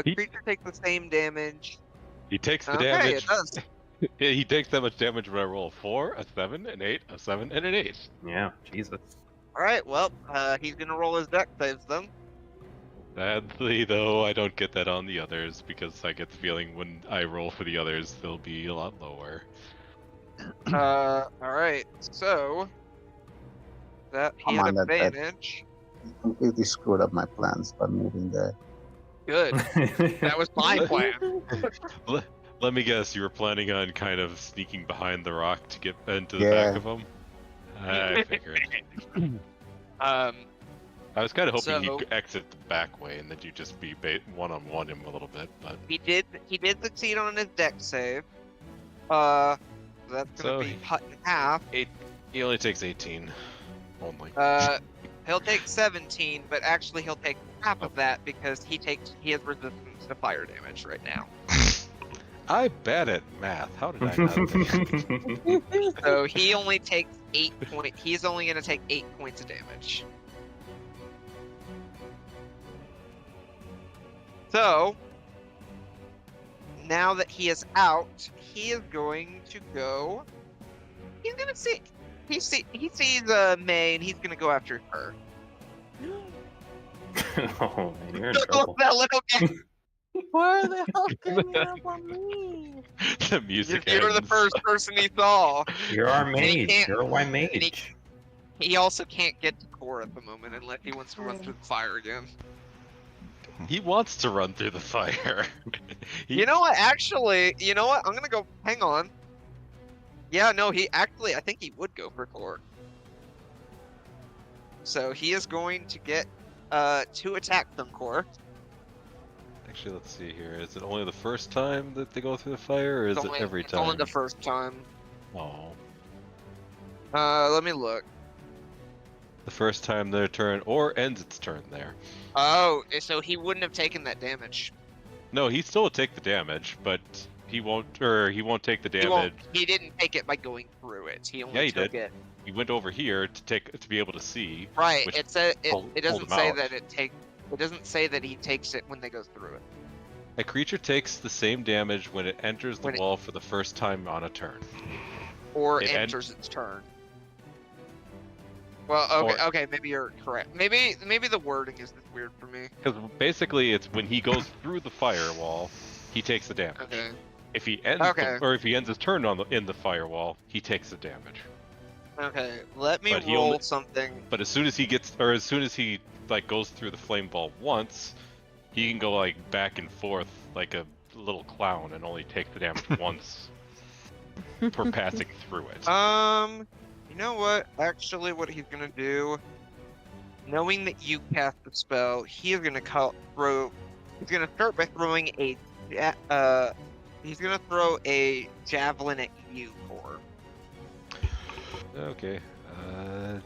He- Creature takes the same damage. He takes the Okay, damage. it does. He takes that much damage when I roll a 4, a 7, an 8, a 7, and an 8. Yeah, Jesus. All right, well, he's gonna roll his deck saves then. Sadly, though, I don't get that on the others because I get the feeling when I roll for the others, they'll be a lot lower. All right, so that he Come had on, that- advantage. You completely screwed up my plans by moving there. Good. That was my plan. Let me guess, you were planning on kind of sneaking behind the rock to get into the Yeah. back of him? I figured. Um, I was kind of hoping So- he'd exit the back way and that you'd just be one-on-one him a little bit, but... he did succeed on his deck save. That's gonna So be he- cut in half. He only takes 18. Only. He'll take 17, but actually he'll take half of that because he has resistance to fire damage right now. I'm bad at math. How did I not know that? So he only takes 8 points. He's only gonna take 8 points of damage. So now that he is out, he is going to go. He's gonna see. He sees May, and he's gonna go after her. Oh man, you're in Look trouble. that little guy. Why are they all ganging up on me? The music You're the ends. first person he saw. You're our And he mage. can't- You're a white and he- mage. He also can't get to core at the moment unless he wants to run through the fire again. He wants to run through the fire. You know what? Actually, you know what? I'm gonna go. Hang on. Yeah, no. I think he would go for core. So he is going to get 2 attacks from core. Actually, let's see here. Is it only the first time that they go through the fire, or is it every It's time? only the first time. Oh. Let me look. The first time their turn, or ends its turn there. Oh, so he wouldn't have taken that damage. No, he still will take the damage, but he won't take the damage. He didn't take it by going through it. He only Yeah, he took did. it. He went over here to be able to see. Right. which It pulled doesn't him say out. that It doesn't say that he takes it when they go through it. A creature takes the same damage when it enters the When it- wall for the first time on a turn. Or It enters its turn. Well, okay, maybe you're correct. Maybe the wording is just weird for me. Because basically, it's when he goes through the firewall, he takes the damage. Okay. If he ends Okay. if he ends his turn in the firewall, he takes the damage. Okay. Let me But he roll only- something. But as soon as he like goes through the flame ball once, he can go like back and forth like a little clown and only take the damage once for passing through it. You know what? Actually, what he's gonna do, knowing that you cast the spell, he's gonna throw. He's gonna start by throwing he's gonna throw a javelin at you, Core. Okay.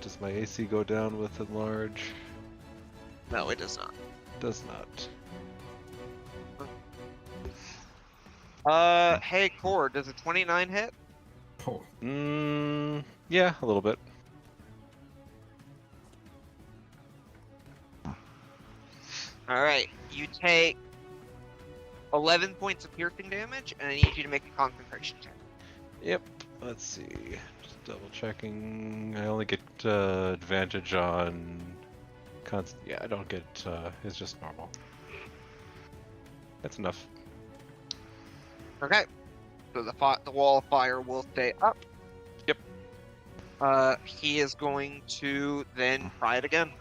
Does my AC go down with enlarge? No, it does not. Does not. Hey, Core, does a 29 hit? Oh, Yeah, a little bit. All right, you take 11 points of piercing damage, and I need you to make a concentration check. Yep. Let's see. Just double checking. I only get advantage on Yeah, I don't get. It's just normal. That's enough. Okay. So the wall of fire will stay up. Yep. He is going to then try it again.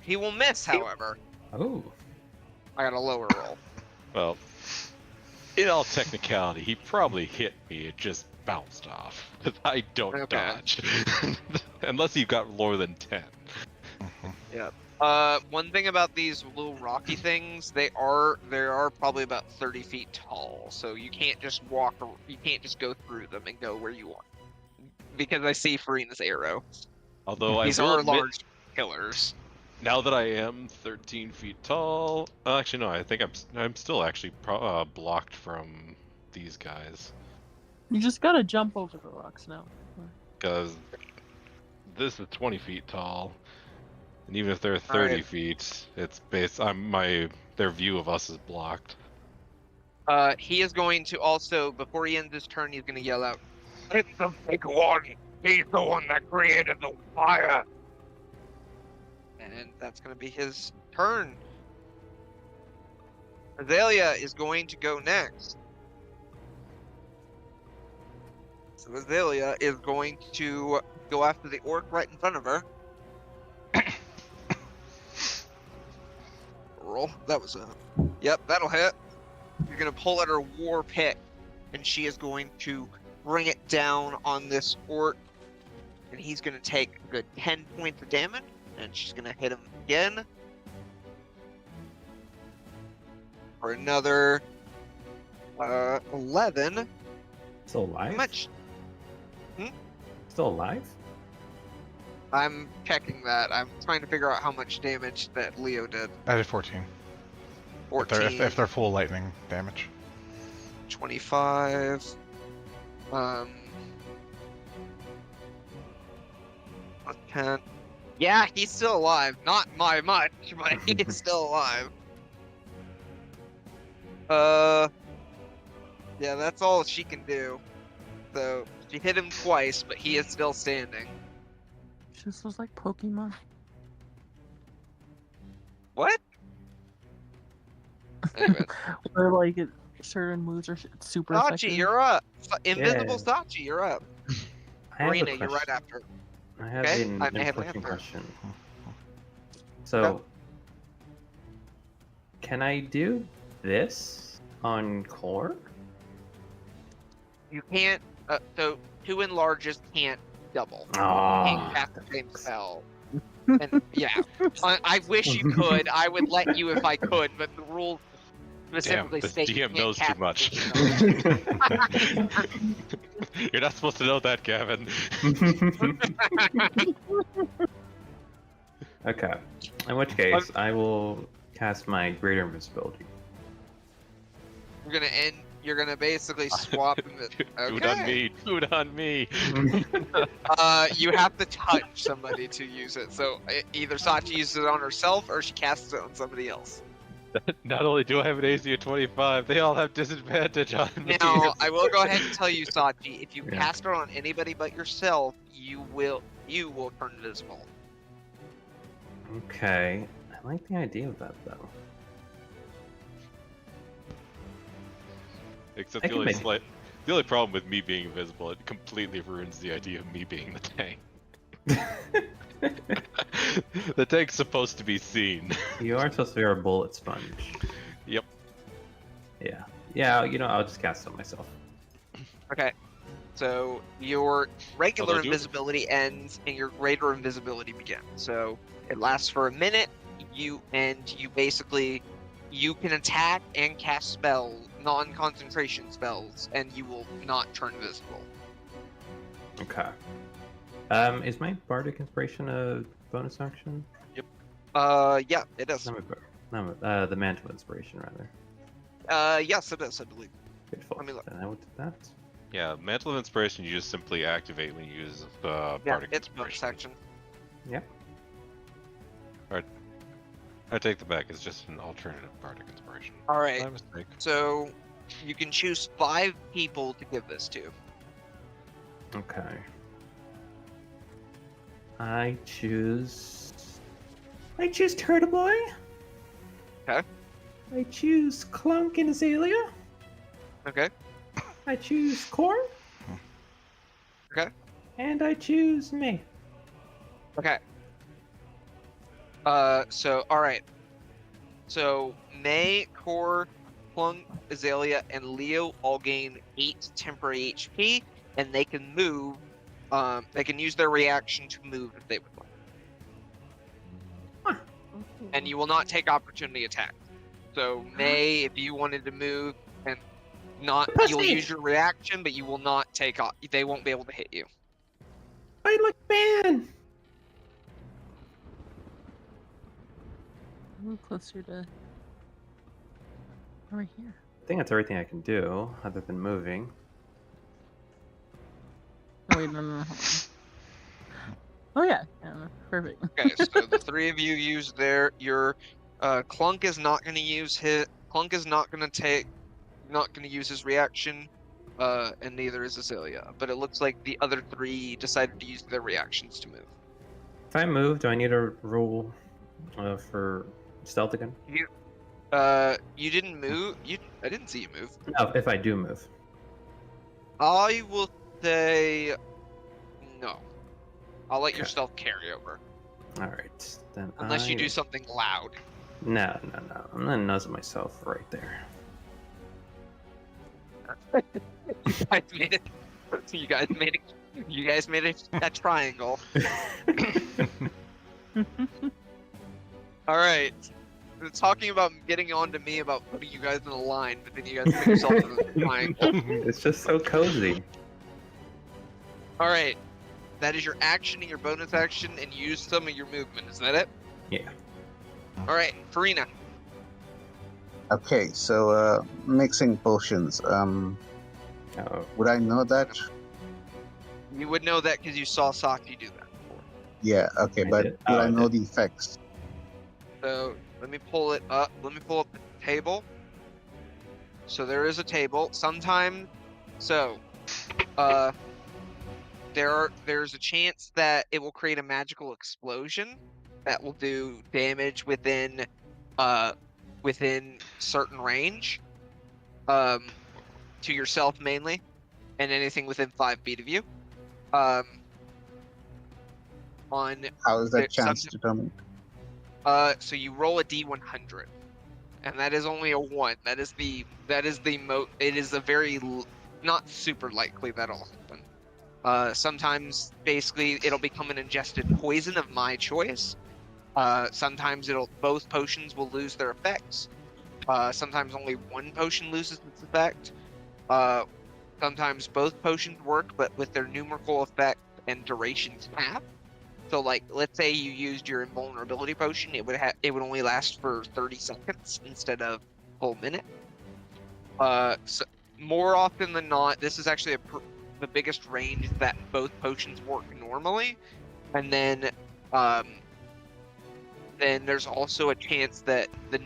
He will miss, however. oh. I got a lower roll. Well, in all technicality, he probably hit me. It just bounced off because I don't Okay. dodge unless you got lower than 10. One thing about these little rocky things, they are probably about 30 feet tall, so you can't just you can't just go through them and go where you want. Because I see Farina's arrow. Although These I will are admit, large killers. now that I am 13 feet tall, actually no, I think I'm still actually blocked from these guys You just gotta jump over the rocks now. because this is 20 feet tall, and even if they're 30 Alright. feet, it's based. Their view of us is blocked. He is going to also, before he ends his turn, he's going to yell out, "It's the big one! He's the one that created the fire!" And that's going to be his turn. Azalea is going to go next. So Azalea is going to go after the orc right in front of her. Roll. That was a... Yep, that'll hit. You're going to pull at her war pick, and she is going to bring it down on this orc, and he's going to take a good 10 points of damage, and she's going to hit him again for another 11. Still alive? How much? Still alive? I'm checking that. I'm trying to figure out how much damage that Leo did. I did 14. 14, If they're full lightning damage. 25. 10. Yeah, he's still alive. Not by much, but he's still alive. Yeah, that's all she can do. So she hit him twice, but he is still standing. This was like Pokemon. What? Anyway. Where like certain moves are super Sachi, effective. you're up. Invisible Yeah. Sachi, you're up. I have a Marina, you're right question. after. I have Okay, an I may have an important answer. question. So, can I do this on core? You can't. So 2 enlarges can't double. You Oh, can't cast the same spell. And yeah, I wish you could. I would let you if I could, but the rules Damn, specifically the state you DM can't knows too cast much. the same You're not supposed to know that, Gavin. okay. In which case, I will cast my greater invisibility. You're gonna end. You're gonna basically swap. Do it on Okay. me. Do it on me. You have to touch somebody to use it. So either Sachi uses it on herself or she casts it on somebody else. Not only do I have an AC of 25, they all have disadvantage on me. Now, I will go ahead and tell you, Sachi, if you Yeah. cast it on anybody but yourself, you will turn invisible. Okay. I like the idea of that, though. Except I the can only make- the only problem with me being invisible, it completely ruins the idea of me being the tank. The tank's supposed to be seen. You are supposed to be our bullet sponge. Yep. Yeah. Yeah, you know, I'll just cast it myself. Okay. So your regular Although do- invisibility ends and your greater invisibility begins. So it lasts for a minute. You basically can attack and cast spells, non-concentration spells, and you will not turn invisible. Okay. Is my bardic inspiration a bonus action? Yeah, it is. No, the mantle inspiration rather. Yes, it is, I believe. Beautiful. Let me look. Then I will do that. Yeah, Mantle of Inspiration you just simply activate when you use Yeah, Bardic it's bonus Inspiration. action. Yep. I take the back, it's just an alternative Bardic Inspiration. All right. My mistake. So you can choose 5 people to give this to. Okay. I choose Turtle Boy. Okay. I choose Clunk and Azalea. Okay. I choose Core. Okay. And I choose me. Okay. So all right. So May, Core, Plunk, Azalea, and Leo all gain 8 temporary HP, and they can move. They can use their reaction to move if they would like. And you will not take opportunity attack. So May, if you wanted to move and not, you'll use your reaction, but you will not take. They won't be able to hit you. I look bad. Move closer to right here. I think that's everything I can do, other than moving. Oh, wait, no. Oh yeah, perfect. Okay, so the three of you use your Clunk is not going to use Clunk is not going to use his reaction, and neither is Azalea. But it looks like the other three decided to use their reactions to move. If I move, do I need a roll for stealth again? You didn't move. I didn't see you move. No, if I do move. I will say no. I'll let your Okay. stealth carry over, All right, then. unless you do something loud. No. I'm gonna nuzzle myself right there. You guys made a triangle. All right. We're talking about getting on to me about putting you guys in a line, but then you guys put yourself in a triangle. It's just so cozy. All right. That is your action and your bonus action, and use some of your movement. Is that it? Yeah. All right, Farina. Okay, so mixing potions. Oh, Would I know that? You would know that because you saw Saki do that before. Yeah. Okay, I but did. would Oh, I I know did. the effects? So let me pull it up. Let me pull up the table. So there is a table. Sometimes, there's a chance that it will create a magical explosion that will do damage within certain range, to yourself mainly, and anything within 5 feet of you. On How is There- that chance some- determined? so you roll a d100, and that is only a 1. It is a very not super likely that'll happen. Sometimes basically it'll become an ingested poison of my choice. Sometimes both potions will lose their effects. Sometimes only one potion loses its effect. Sometimes both potions work, but with their numerical effect and durations half. So, like, let's say you used your invulnerability potion, it would only last for 30 seconds instead of a full minute. So more often than not, this is actually the biggest range that both potions work normally, and then there's also a chance that the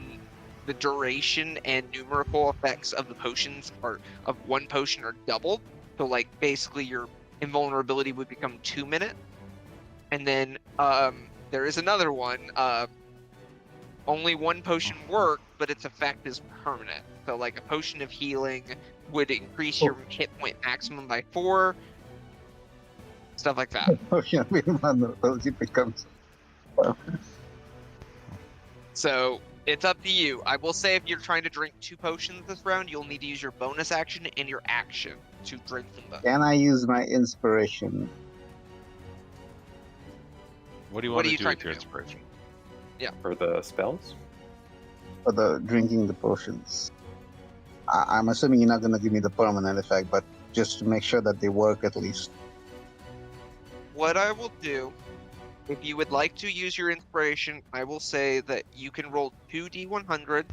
duration and numerical effects of of one potion are doubled. So, like, basically your invulnerability would become 2 minutes. And then there is another one. Only one potion works, but its effect is permanent. So, like, a potion of healing would increase your hit point maximum by 4. Stuff like that. Potion of invulnerability becomes. So it's up to you. I will say if you're trying to drink 2 potions this round, you'll need to use your bonus action and your action to drink them both. Can I use my inspiration? What do you What want are to you do trying with to your do? inspiration? for the spells? For the drinking the potions? I'm assuming you're not going to give me the permanent effect, but just to make sure that they work at least. What I will do, if you would like to use your inspiration, I will say that you can roll 2 d100.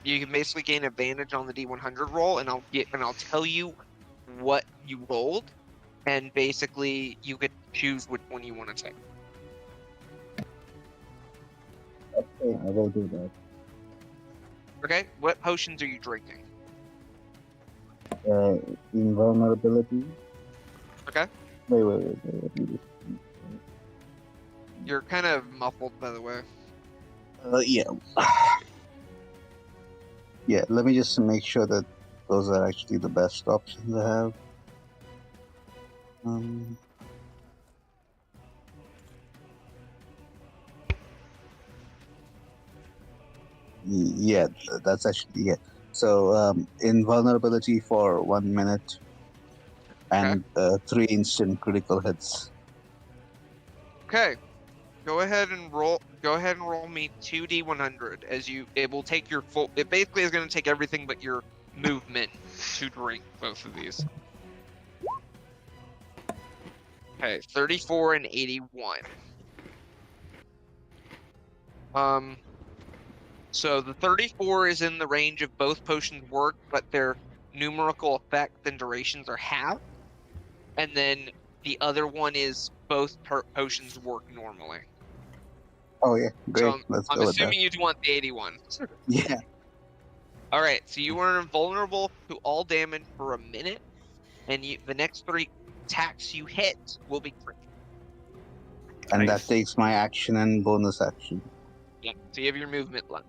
You can basically gain advantage on the d100 roll, and I'll tell you what you rolled, and basically you could choose which one you want to take. Okay, I will do that. Okay, what potions are you drinking? Invulnerability. Okay, Wait. Let me you're kind of muffled, by the way. yeah. Yeah, let me just make sure that those are actually the best options I have. Yeah, that's actually it. So, invulnerability for 1 minute and 3 instant critical hits. Okay, go ahead and roll me 2 d100 as it will take your full. It basically is going to take everything but your movement to drink both of these. Okay, 34 and 81. So the 34 is in the range of both potions work, but their numerical effects and durations are half. And then The other one is both potions work normally. Oh yeah, great. So Let's I'm go with assuming you'd want the 81. that. Yeah, All right, so you are invulnerable to all damage for a minute, and the next 3 attacks you hit will be crit. and Nice. that takes my action and bonus action. Yeah, so you have your movement left.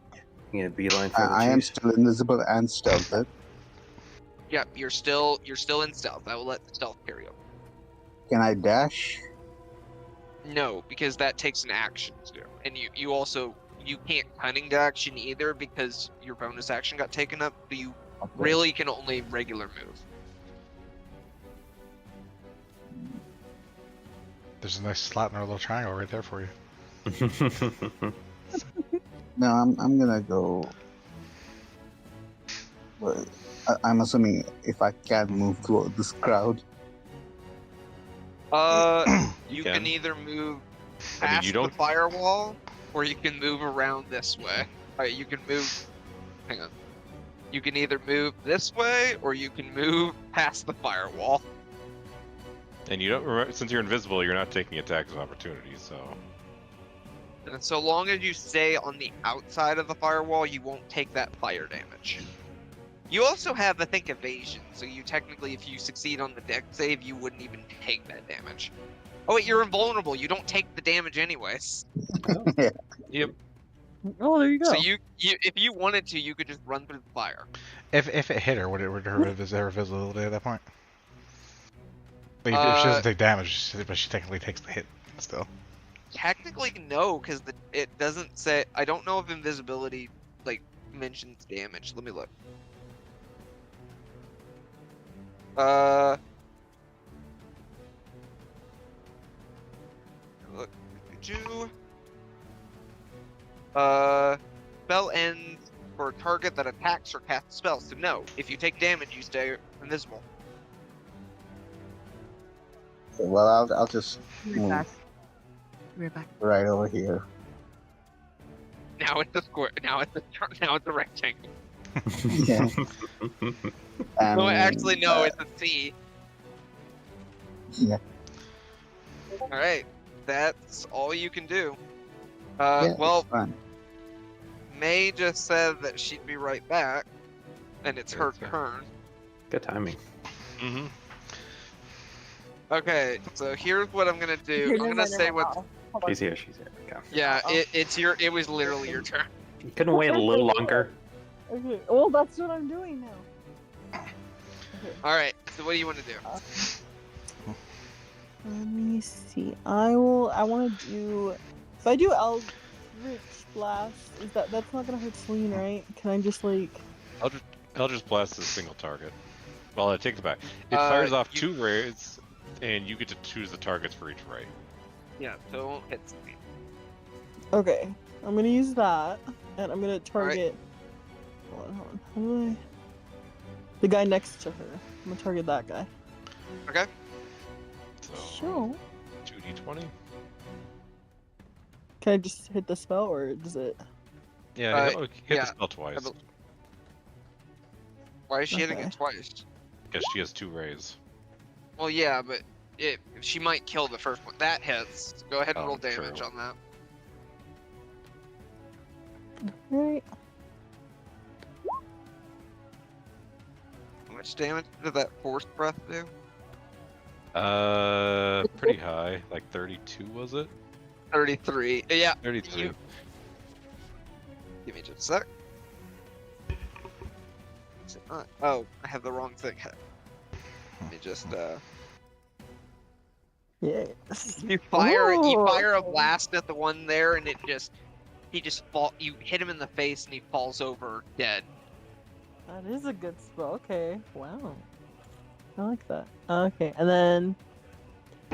Yeah, beeline for the I am cheese. still invisible and stealthed. Yeah, you're still in stealth. I will let the stealth carry over. Can I dash? No, because that takes an action to do, and you also can't cunning to action either because your bonus action got taken up. So you Okay. really can only regular move. There's a nice slot in our little triangle right there for you. No, I'm gonna go. Well, I'm assuming if I can move through this crowd. You can. can either move I mean, past you the don't. firewall, or you can move around this way. Alright, you can move. Hang on. You can either move this way, or you can move past the firewall. And you don't remember, since you're invisible, you're not taking attacks of opportunity. So And so long as you stay on the outside of the firewall, you won't take that fire damage. You also have, I think, evasion, so you technically, if you succeed on the deck save, you wouldn't even take that damage. Oh wait, you're invulnerable. You don't take the damage anyways. Yeah. yep. Oh, there you go. So you, if you wanted to, you could just run through the fire. If it hit her, would her visibility at that point? Like, if she doesn't take damage, but she technically takes the hit still. Technically, no, because it doesn't say. I don't know if invisibility mentions damage. Let me look. Look. Spell ends for a target that attacks or casts spells. So no, if you take damage, you stay invisible. Okay, well, I'll just Be right back. Be right back. right over here. Now it's a square. Now it's a rectangle. Yeah. And, No, actually, no, it's a C. Yeah. All right, that's all you can do. Yeah, Well, it's fine. May just said that she'd be right back, and it's her Okay. turn. Good timing. Mm-hmm. Okay, so here's what I'm gonna do. Here, I'm gonna say what. Hold on. She's here. She's here. Okay. Yeah, Oh. it was literally your turn. You couldn't wait a little longer. Okay. Well, that's what I'm doing now. Okay. All right. So what do you want to do? Let me see. I want to do. If I do Eldritch Blast, that's not gonna hurt Celine, right? Can I just Eldritch Blast is a single target. Well, I take it back. It fires off you- 2 rays, and you get to choose the targets for each ray. Yeah. So it won't hit me. Okay, I'm gonna use that, and I'm gonna Alright. target. Hold on. How do I? The guy next to her. I'm gonna target that guy. Okay. So Sure. 2d20. Can I just hit the spell, or does it? Yeah, hit yeah, the spell twice Why is she hitting Okay. it twice? because she has 2 rays. Well, yeah, but she might kill the first one. That hits. Go ahead and Oh, roll damage true. on that. Right. How much damage did that force breath do? Pretty high, like 32 was it? 33. Yeah. 33. Give me just a sec. Is it not? Oh, I have the wrong thing. Let me just Yes. You fire a Ooh. blast at the one there, and he just fall. You hit him in the face, and he falls over dead. That is a good spell. Okay. Wow. I like that. Okay, and then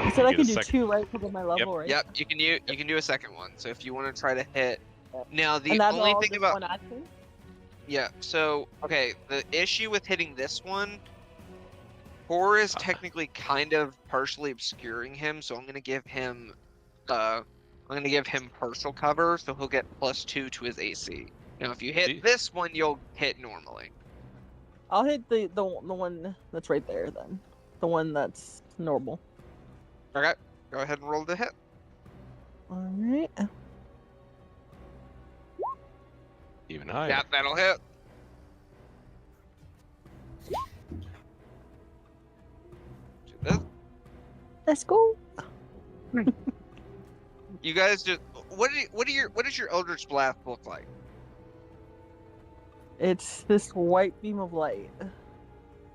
you said I get can a do second. 2, right? Because of my level, right? Yep, you can do a second one. So if you want to try to hit, now the And that's only all thing just about one action? yeah. So okay, the issue with hitting this one, Horror is Uh-huh. technically kind of partially obscuring him, so I'm gonna give him partial cover, so he'll get +2 to his AC. Now if you hit See? this one, you'll hit normally. I'll hit the one that's right there then. The one that's normal. Okay, go ahead and roll the hit. Alright. Even higher. Yeah, that'll hit. Do this. Let's go. You guys just what does your Eldritch Blast look like? It's this white beam of light.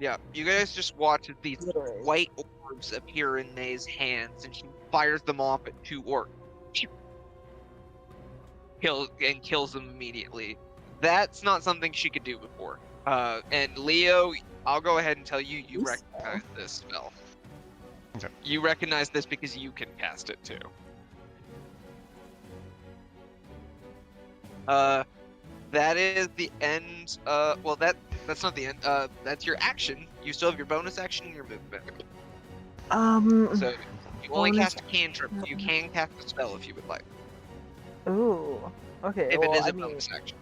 Yeah, you guys just watch as these Literally. white orbs appear in May's hands, and she fires them off at 2 orcs. Kills them immediately. That's not something she could do before. And Leo, I'll go ahead and tell you, you This recognize this spell. Okay. You recognize this because you can cast it too. That is the end. Well, that's not the end. That's your action. You still have your bonus action and your movement. So you only bonus cast a cantrip. You can cast a spell if you would like. Ooh. Okay. If well, it is I a mean, bonus action.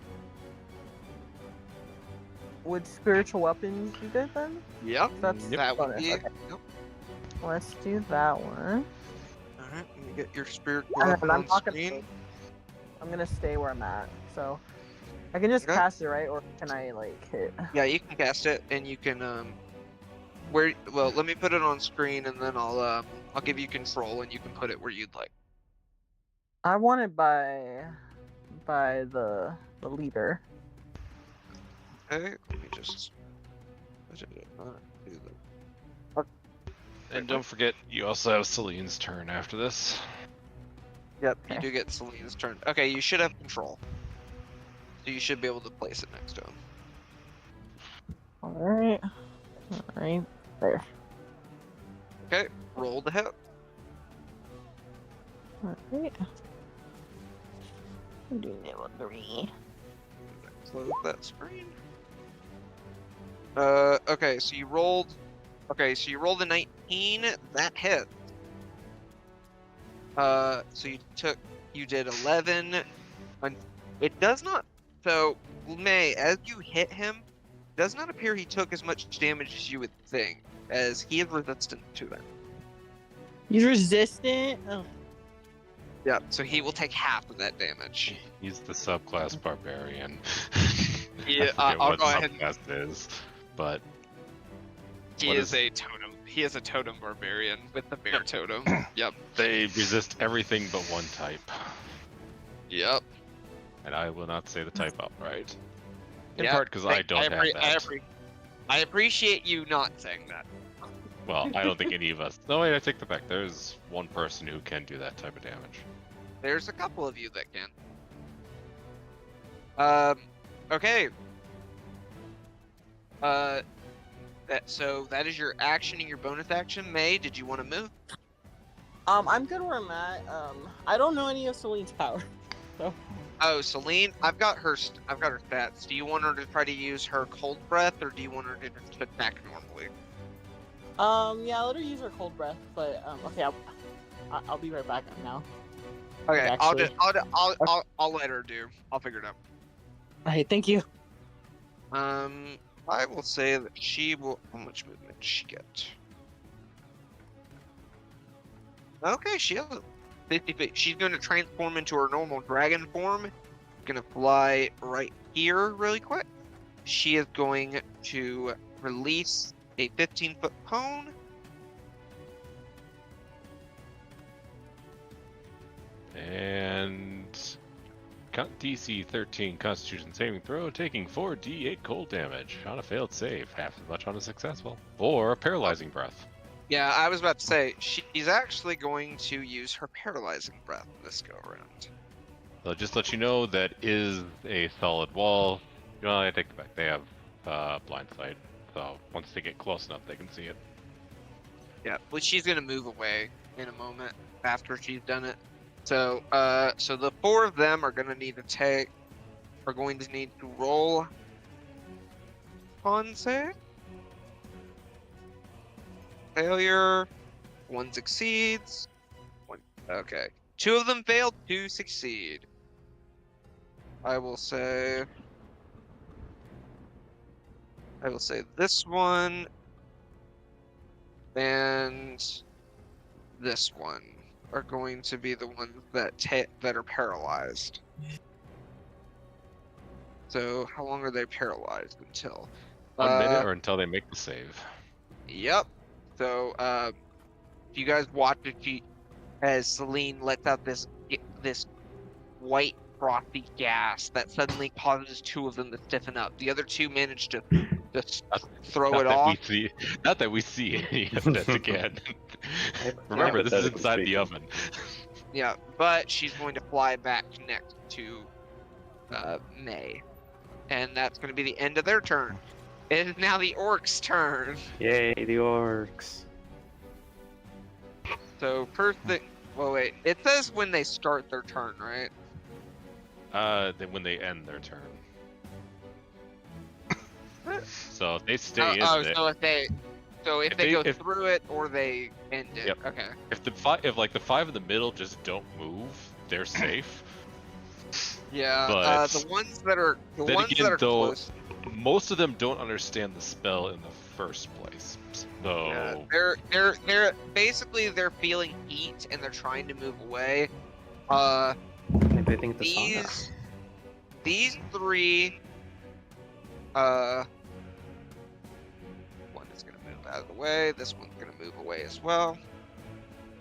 would spiritual weapons be good then? Yep. That's That would bonus. be. Okay. Yep. Let's do that one. All right. Let me get your spirit And weapon I'm on not gonna. screen. I'm gonna stay where I'm at. So I can just Okay. cast it, right? Or can I like hit? Yeah, you can cast it, and you can Well, let me put it on screen, and then I'll give you control, and you can put it where you'd like. I want it by the leader. Okay. Let me just. Do the. And don't forget, you also have Celine's turn after this. Yep, you Okay. do get Celine's turn. Okay, you should have control. So you should be able to place it next to him. Alright. Alright. There. Okay, roll the hit. Alright. I'm doing level 3. Close that screen. Okay, so you rolled. Okay, so you rolled a 19. That hit. So you did 11. It does not. So May, as you hit him, it does not appear he took as much damage as you would think, as he is resistant to it. He's resistant? Oh. Yeah, so he will take half of that damage. He's the subclass barbarian. Yeah, I forget I'll what go ahead. subclass it is, but He what is is- a totem. He is a totem barbarian with the bear totem. Yep. they resist everything but one type. Yep. And I will not say the type outright. In Yep. part because I don't have that. I appreciate you not saying that. Well, I don't think any of us. No, wait, I take that back. There's one person who can do that type of damage. There's a couple of you that can. Okay. So that is your action and your bonus action. May, did you want to move? I'm good where I'm at. I don't know any of Celine's power. So Oh, Celine, I've got her stats. Do you want her to try to use her cold breath, or do you want her to just attack normally? yeah, let her use her cold breath, but okay, I'll be right back now. Okay, Actually. I'll let her do. I'll figure it out. Hey, thank you. I will say that she will. How much movement does she get? Okay, she has 50 feet. She's going to transform into her normal dragon form. Going to fly right here really quick. She is going to release a 15-foot cone. And DC 13 Constitution saving throw, taking 4d8 cold damage on a failed save, half as much on a successful, or a paralyzing breath. Yeah, I was about to say, she's actually going to use her paralyzing breath this go around. So just let you know that is a solid wall. Well, I take it back. They have blind sight, so once they get close enough, they can see it. Yeah, well, she's going to move away in a moment after she's done it. So, so the 4 of them are going to need to roll con save. Failure. 1 succeeds. 1. Okay. 2 of them failed. 2 succeed. I will say this one and this one are going to be the ones that are paralyzed. So how long are they paralyzed until? 1 minute or until they make the save. Yep. So if you guys watch it, as Celine lets out this white frothy gas that suddenly causes two of them to stiffen up. The other two manage to just throw it off. Not that we see any of this again. Remember, this is inside the oven. Yeah, but she's going to fly back next to May. And that's going to be the end of their turn. It is now the orcs' turn. Yay, the orcs. So first thing, well wait, it says when they start their turn, right? Then when they end their turn. So if they stay in there. So if they go through it or they end it. Yep. Okay. If like the 5 in the middle just don't move, they're safe. Yeah. But the ones that are close. Most of them don't understand the spell in the first place. So yeah, they're basically they're feeling heat and they're trying to move away. Maybe I think These three. One is gonna move out of the way. This one's gonna move away as well.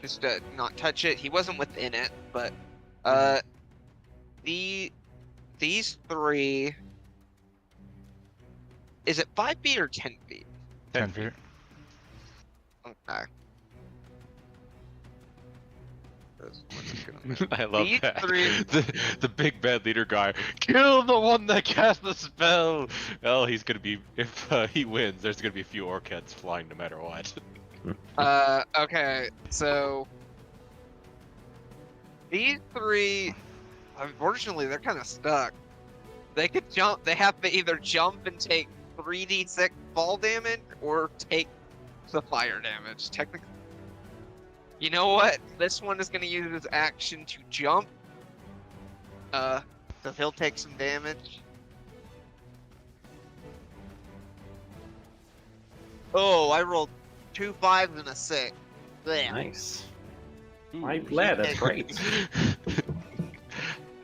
Just to not touch it. He wasn't within it, but these three. Is it 5 feet or 10 feet? 10 feet. Okay. I love These that. three- The big bad leader guy. Kill the one that cast the spell. Well, he's gonna be. If he wins, there's gonna be a few orchettes flying no matter what. Okay, so these three, unfortunately, they're kind of stuck. They could jump. They have to either jump and take 3d6 fall damage or take the fire damage. Technically, you know what? This one is going to use his action to jump. So he'll take some damage. Oh, I rolled 2 5s and a 6. Blech. Nice. Ooh, My lad, that's great.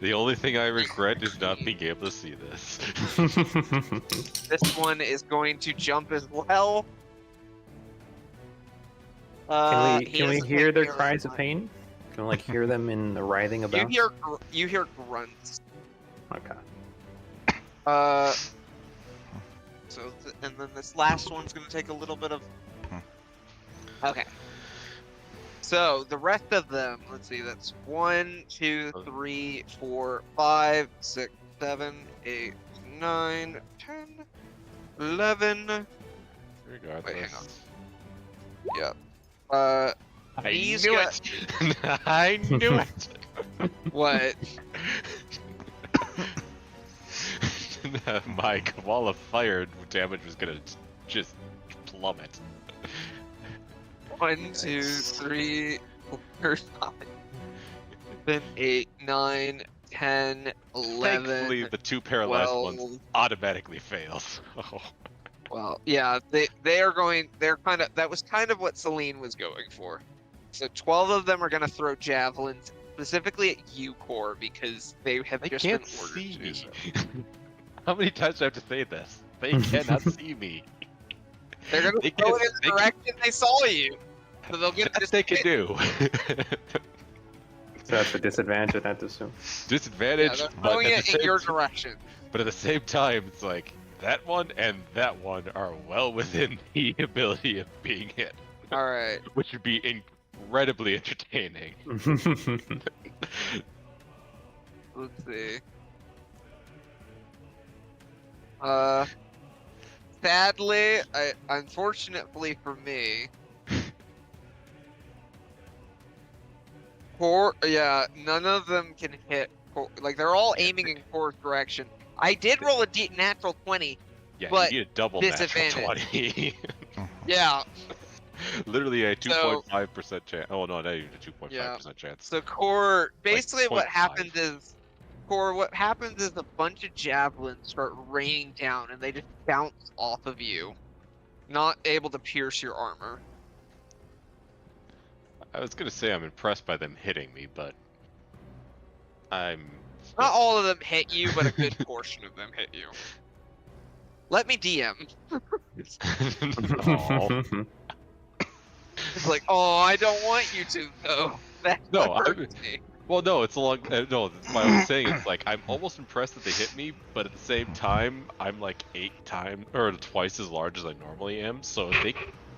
The only thing I regret is not being able to see this. This one is going to jump as well. Can he we has hear their hit cries of pain? Can we like hear them in the writhing about? You hear grunts. Okay. And then this last one's gonna take a little bit of. Okay. So the rest of them, let's see, that's 1, 2, 3, 4, 5, 6, 7, 8, 9, 10, 11. Regardless. Wait, hang on. Yep. I knew it. I knew it. What? My wall of fire damage was gonna just plummet. 1, 2, 3, 4, 5, 7, 8, 9, 10, 11. Thankfully, the 2 paralyzed 12. ones automatically fail. So. Well, yeah, they are going. They're kind of. That was kind of what Celine was going for. So 12 of them are going to throw javelins specifically at you, Core, because they have They just can't been ordered see to me. do so. How many times do I have to say this? They cannot see me. They're going They to throw can't- it in the direction they saw you. So they'll get That this. they can do. So that's a disadvantage, I have to assume. Yeah, Disadvantage, they're but throwing at, it in your direction. but at the same time, it's like that one and that one are well within the ability of being hit, All right. which would be incredibly entertaining. Let's see. Sadly, unfortunately for me, none of them can hit. Like they're all aiming in Core's direction. I did roll a natural 20. Yeah, But you need a double natural disadvantage. 20. Yeah. Literally a 2.5% chance. Oh no, not even a 2.5% chance. So Core, basically what 0.5. happens is, what happens is a bunch of javelins start raining down and they just bounce off of you, not able to pierce your armor. I was gonna say I'm impressed by them hitting me, but I'm Not all of them hit you, but a good portion of them hit you. Let me DM. Aw. It's like, oh, I don't want you to, though. That No, hurts me. Well, no, it's along. No, what I was saying is like I'm almost impressed that they hit me, but at the same time, I'm like 8 times or twice as large as I normally am. So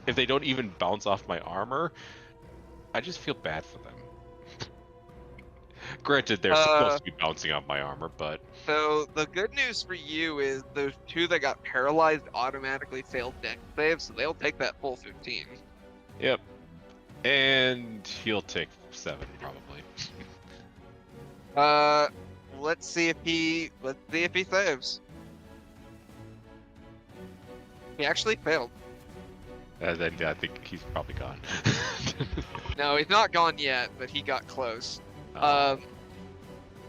if they don't even bounce off my armor, I just feel bad for them. Granted, they're supposed to be bouncing off my armor, but So the good news for you is those 2 that got paralyzed automatically failed dex saves, so they'll take that full 15. yep. And he'll take 7 probably. Let's see if he saves. He actually failed. Then I think he's probably gone. No, he's not gone yet, but he got close.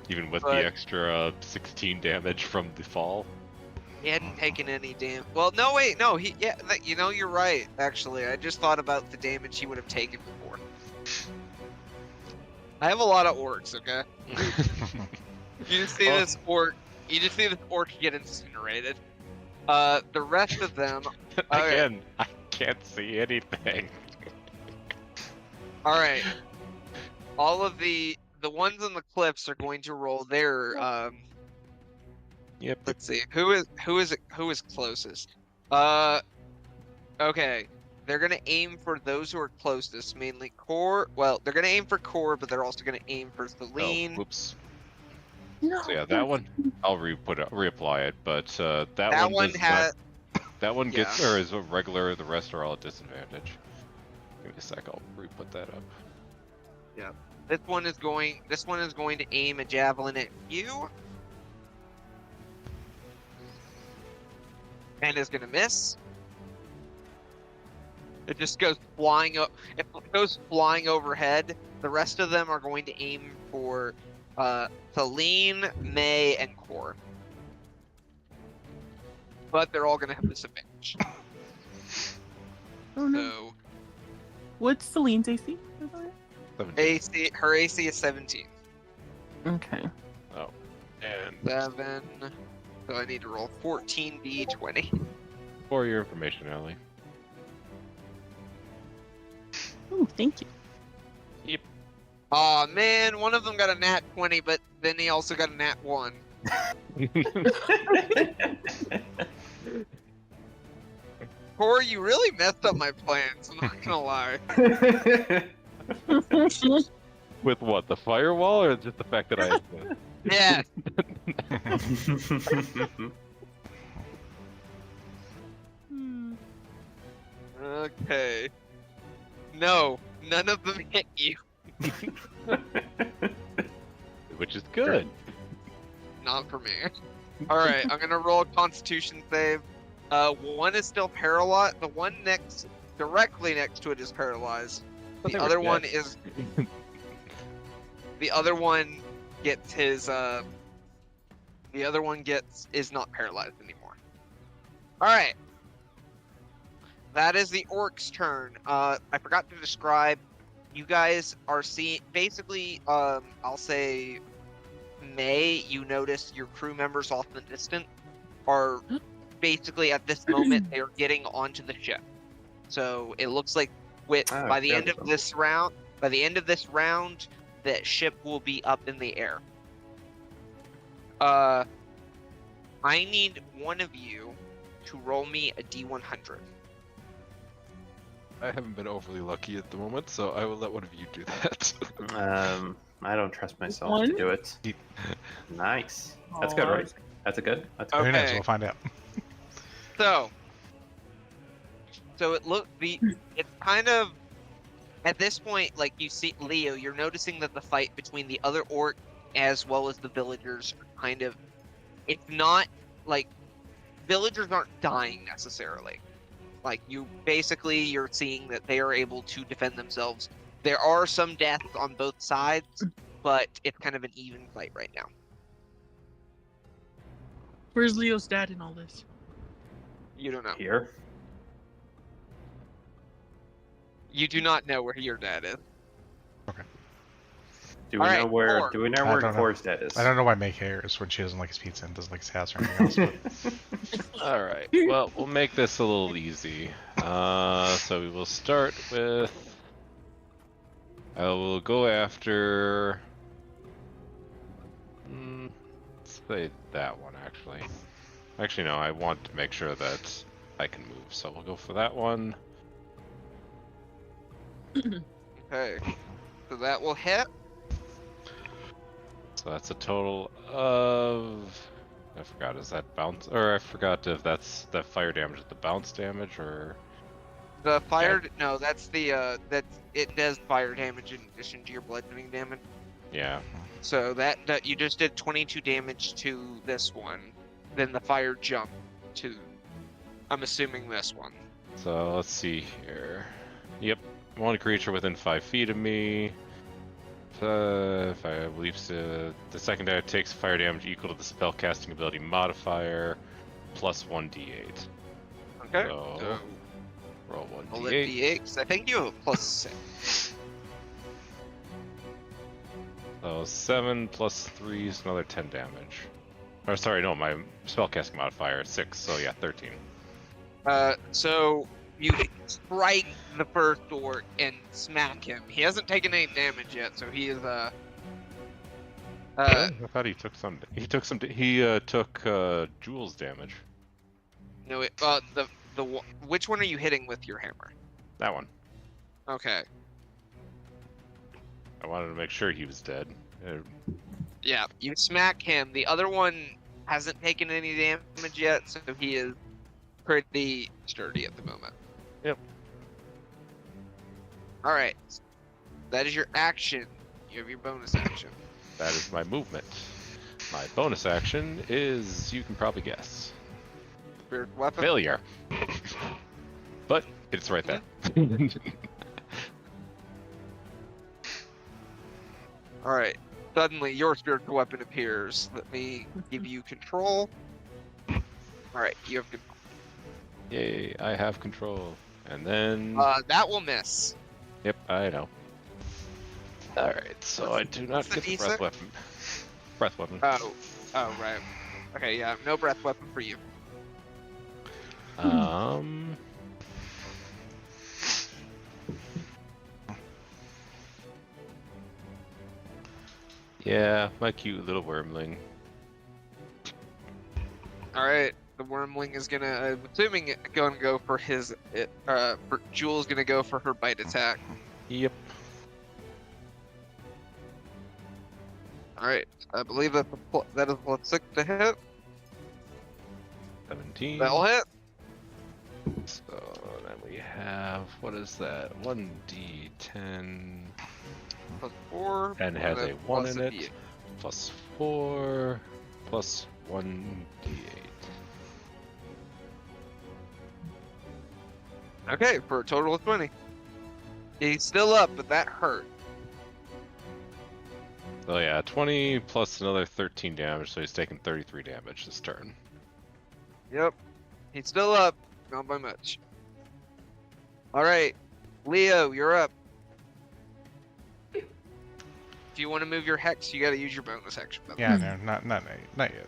Even with but- the extra 16 damage from the fall. He hadn't taken any damage. Well, no, wait, no, you know, you're right. Actually, I just thought about the damage he would have taken before. I have a lot of orcs. Okay, you just see this orc. You just see this orc get incinerated. The rest of them. Okay. Again, I can't see anything. All right. All of the ones on the cliffs are going to roll their Yep. Let's see. Who is closest? Okay. They're gonna aim for those who are closest, mainly Core. Well, they're gonna aim for Core, but they're also gonna aim for Celine. Oh, whoops. No. So yeah, that one I'll reapply it, but that That one one does has. not, that one gets or is a regular. The rest are all at disadvantage. Give me a sec. I'll re-put that up. This one is going to aim a javelin at you, and is gonna miss. It just goes flying up. It goes flying overhead. The rest of them are going to aim for Celine, May, and Core. But they're all gonna have disadvantage. Oh no. So What's Celine's AC? 17. her AC is 17. Okay. Oh, and 7. So I need to roll 14d20. for your information, Ellie. Oh, thank you. Aw, man, one of them got a nat 20, but then he also got a nat 1. Corey, you really messed up my plans, I'm not gonna lie. With what? The firewall, or just the fact that I? Yeah. Hmm. Okay. No, none of them hit you. Which is good. Not for me. Alright, I'm gonna roll a constitution save. One is still paralyzed. The one directly next to it is paralyzed. But The they were other dead. one is... The other one gets his, The other one is not paralyzed anymore. Alright. That is the orc's turn. I forgot to describe. You guys are seeing... Basically, I'll say... May, you notice your crew members off in the distance are... Basically, at this moment, they are getting onto the ship. So, it looks like by the end of this round, that ship will be up in the air. I need one of you to roll me a D100. I haven't been overly lucky at the moment, so I will let one of you do that. I don't trust myself One? to do it. Nice. That's good, right? That's a good. That's good. Who knows? Okay. We'll find out. So it's kind of at this point, like you see, Leo, you're noticing that the fight between the other orc as well as the villagers are kind of, it's not like villagers aren't dying necessarily. Like you're seeing that they are able to defend themselves. There are some deaths on both sides, but it's kind of an even fight right now. Where's Leo's dad in all this? You don't know. Here. You do not know where your dad is. Do we know Alright, where? Core. Do we know I where don't know. Core's dead is? I don't know why May cares when she doesn't like his pizza and doesn't like his house or anything else. But All right. Well, we'll make this a little easy. So we will start with. I will go after. Let's say that one actually. Actually, no. I want to make sure that I can move, so we'll go for that one. Okay. So that will hit. So that's a total of. I forgot. Is that bounce? Or I forgot if that's the fire damage. Is the bounce damage or? The fire, no, that's the, it does fire damage in addition to your bludgeoning damage. Yeah. So that you just did 22 damage to this one. Then the fire jumped to, I'm assuming this one. So let's see here. Yep. One creature within 5 feet of me. If I believe so, the second die takes fire damage equal to the spellcasting ability modifier plus 1d8. Okay. So, roll I'll let 1d8. D8, because I think you have a +6. So 7 plus 3 is another 10 damage. Or sorry, no, my spellcasting modifier is 6, so yeah, 13. So you strike the first orc and smack him. He hasn't taken any damage yet, so he is I thought he took some. He took some. He took Jules damage. no, which one are you hitting with your hammer? That one. Okay. I wanted to make sure he was dead. Yeah, you smack him. The other one hasn't taken any damage yet, so he is pretty sturdy at the moment. Yep. Alright. That is your action. You have your bonus action. That is my movement. My bonus action is, you can probably guess, Spirit weapon. failure. But it's right there. Alright. Suddenly, your spiritual weapon appears. Let me give you control. Alright, you have control. Yay, I have control. And then... That will miss. Yep, I know. Alright, so I do not what's the get the D6? breath weapon. Breath weapon. Oh, right. Okay, yeah, no breath weapon for you. Yeah, my cute little wormling. Alright, the wormling is gonna, I'm assuming gonna go for his, for Jules gonna go for her bite attack. Yep. Alright, I believe that that is +6 to hit. 17. That'll hit. So then we have, what is that? 1d10. +4. And has a then 1 plus in a it. D8. Plus 4. Plus 1d8. Okay, for a total of 20. He's still up, but that hurt. So yeah, 20 plus another 13 damage, so he's taking 33 damage this turn. Yep. He's still up, not by much. Alright, Leo, you're up. If you want to move your hex, you gotta use your bonus action. yeah, no, not yet.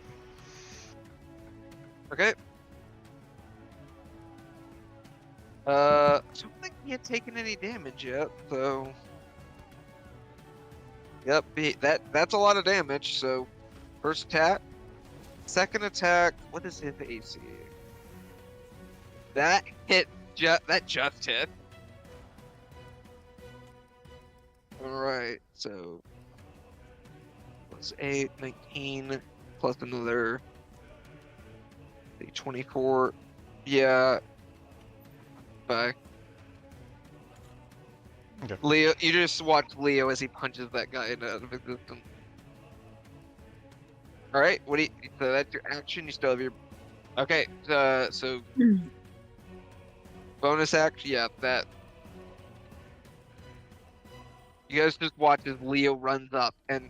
Okay. I don't think he had taken any damage yet, so. Yep, that's a lot of damage. So, first attack, second attack. What is his AC? That hit. That just hit. All right, so plus 8, 19, plus another 24. Yeah. Bye. Okay. Leo, you just watch Leo as he punches that guy out of existence. All right, what do you? So that's your action. You still have your. Okay, so bonus action. Yeah, that. You guys just watch as Leo runs up, and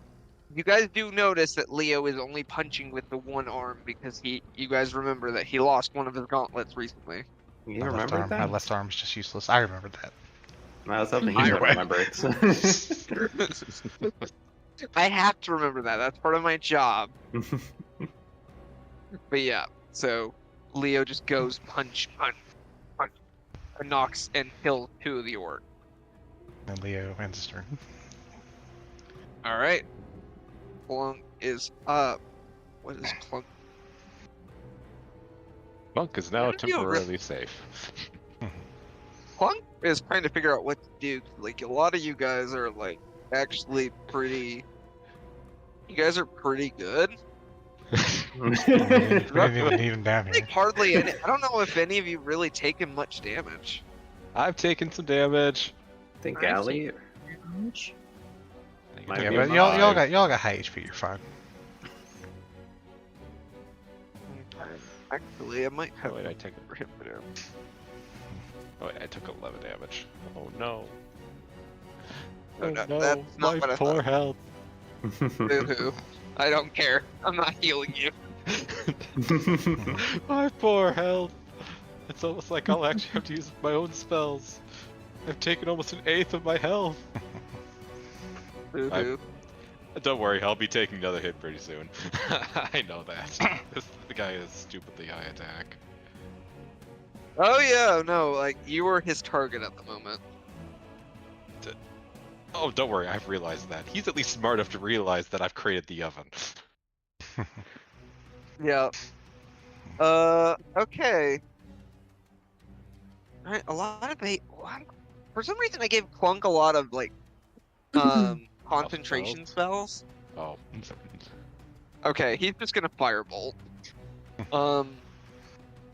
you guys do notice that Leo is only punching with the one arm because you guys remember that he lost one of his gauntlets recently. You My left remember arm, that? my left arm's just useless. I remembered that. No, I was hoping he Either would way. remember it. I have to remember that. That's part of my job. But yeah, so Leo just goes punch, punch, punch, and knocks and kills 2 of the orcs. And Leo ends his turn. All right, Clunk is up. What is Clunk? Monk is now What did you temporarily safe. Clunk is trying to figure out what to do. Like a lot of you guys are like actually pretty. You guys are pretty good. We didn't even need him down here. Like hardly any. I don't know if any of you really taken much damage. I've taken some damage. I think I've Allie. Might Yeah, be but alive. y'all got high HP. You're fine. Actually, I might have Oh wait, I took for him to do. Oh wait, I took 11 damage. Oh no. Oh, no, that's not my what I poor thought. health. Boo-hoo. I don't care. I'm not healing you. My poor health. It's almost like I'll actually have to use my own spells. I've taken almost 1/8 of my health. Boo-hoo. Don't worry, I'll be taking another hit pretty soon. I know that. The guy is stupidly high attack. Oh yeah, no, like you were his target at the moment. Oh, don't worry, I've realized that. He's at least smart enough to realize that I've created the oven. Yeah. Okay. Alright, a lot of for some reason I gave Clunk a lot of like concentration spells. Oh. Okay, he's just gonna firebolt.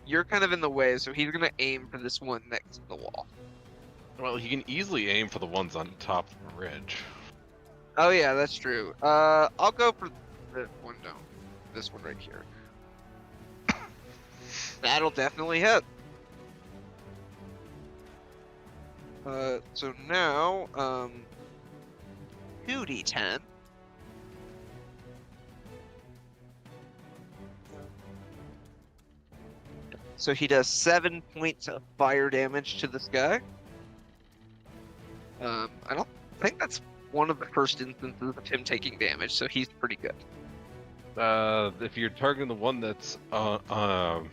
You're kind of in the way, so he's gonna aim for this one next to the wall. Well, he can easily aim for the ones on top of the ridge. Oh yeah, that's true. I'll go for this one down. This one right here. That'll definitely hit. So now, 2d10. So he does 7 points of fire damage to this guy. I don't think that's one of the first instances of him taking damage, so he's pretty good. If you're targeting the one that's on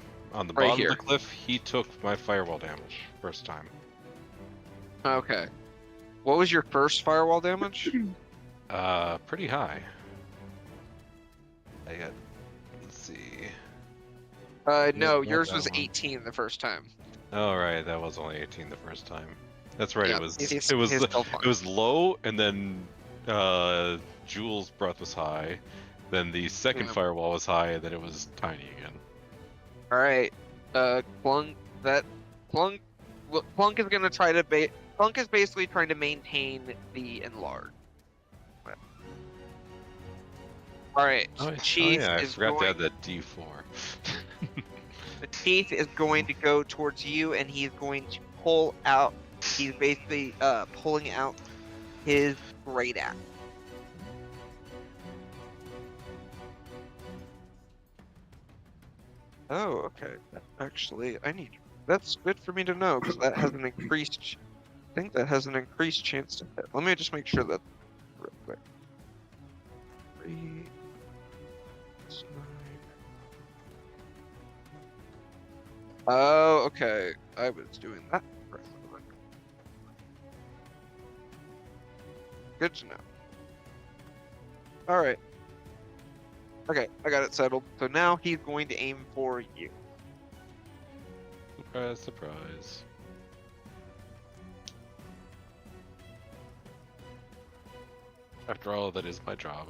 the Right bottom here. of the cliff, he took my firewall damage first time. Okay. What was your first firewall damage? Pretty high. I got. Let's see. No, not yours that was one. 18 the first time. Oh right, that was only 18 the first time. That's right. Yeah, it was. he's- It was. he's still It fine. was low, and then Jules' breath was high. Then the second Yeah. firewall was high, and then it was tiny again. All right. Clunk is gonna try to Clunk is basically trying to maintain the enlarge. All right. So Chief yeah, I is forgot to going. add that D4. The Chief is going to go towards you, and he's going to pull out. He's basically pulling out his great axe. Oh, okay. Actually, that's good for me to know because that has an increased. I think that has an increased chance to hit. Let me just make sure that real quick. 3, 9. Oh, okay. I was doing that. Good to know. All right. Okay, I got it settled. So now he's going to aim for you. Surprise, surprise. After all, that is my job.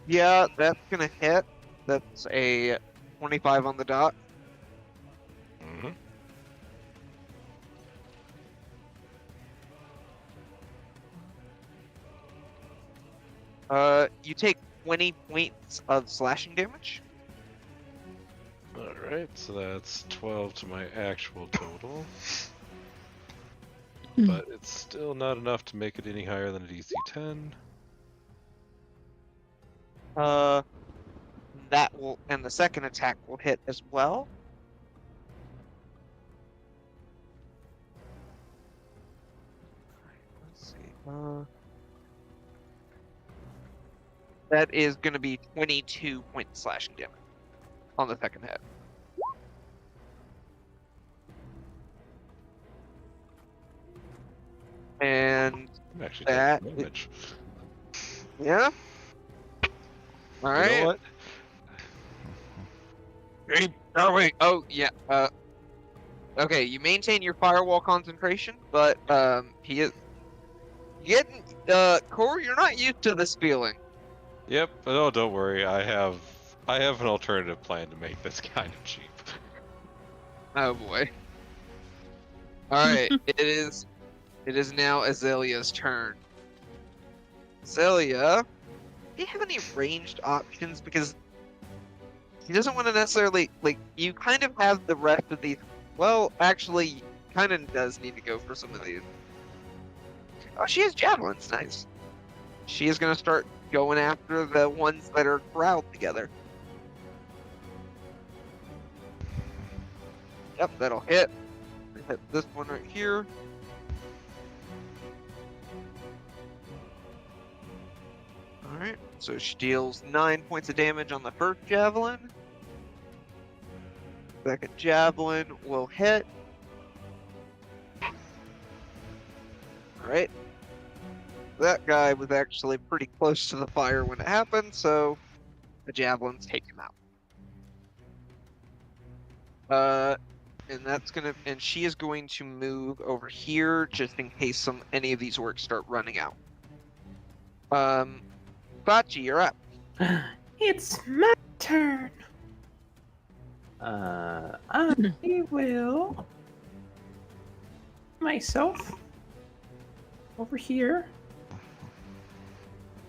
Yeah, that's gonna hit. That's a 25 on the dot. Mm-hmm. You take 20 points of slashing damage. Alright, so that's 12 to my actual total. Hmm. But it's still not enough to make it any higher than a DC 10. That will, and the second attack will hit as well. That is going to be 22 points slashing damage on the second hit. And I'm actually that taking damage. yeah. All right. You know what? Keep going. Oh yeah. Okay, you maintain your firewall concentration, but he is getting Core, you're not used to this feeling. Yep. Oh, don't worry. I have an alternative plan to make this kind of cheap. Oh boy. Alright, it is now Azalea's turn. Azalea, do you have any ranged options? Because he doesn't want to necessarily, like, you kind of have the rest of these. Well, actually, kind of does need to go for some of these. Oh, she has javelins, nice. She is going to start going after the ones that are corralled together. Yep, that'll hit. Hit this one right here. Alright, so she deals 9 points of damage on the first javelin. Second javelin will hit. Alright. That guy was actually pretty close to the fire when it happened, so the javelins take him out. And she is going to move over here just in case any of these orcs start running out. Bachi, you're up. It's my turn. I will myself over here.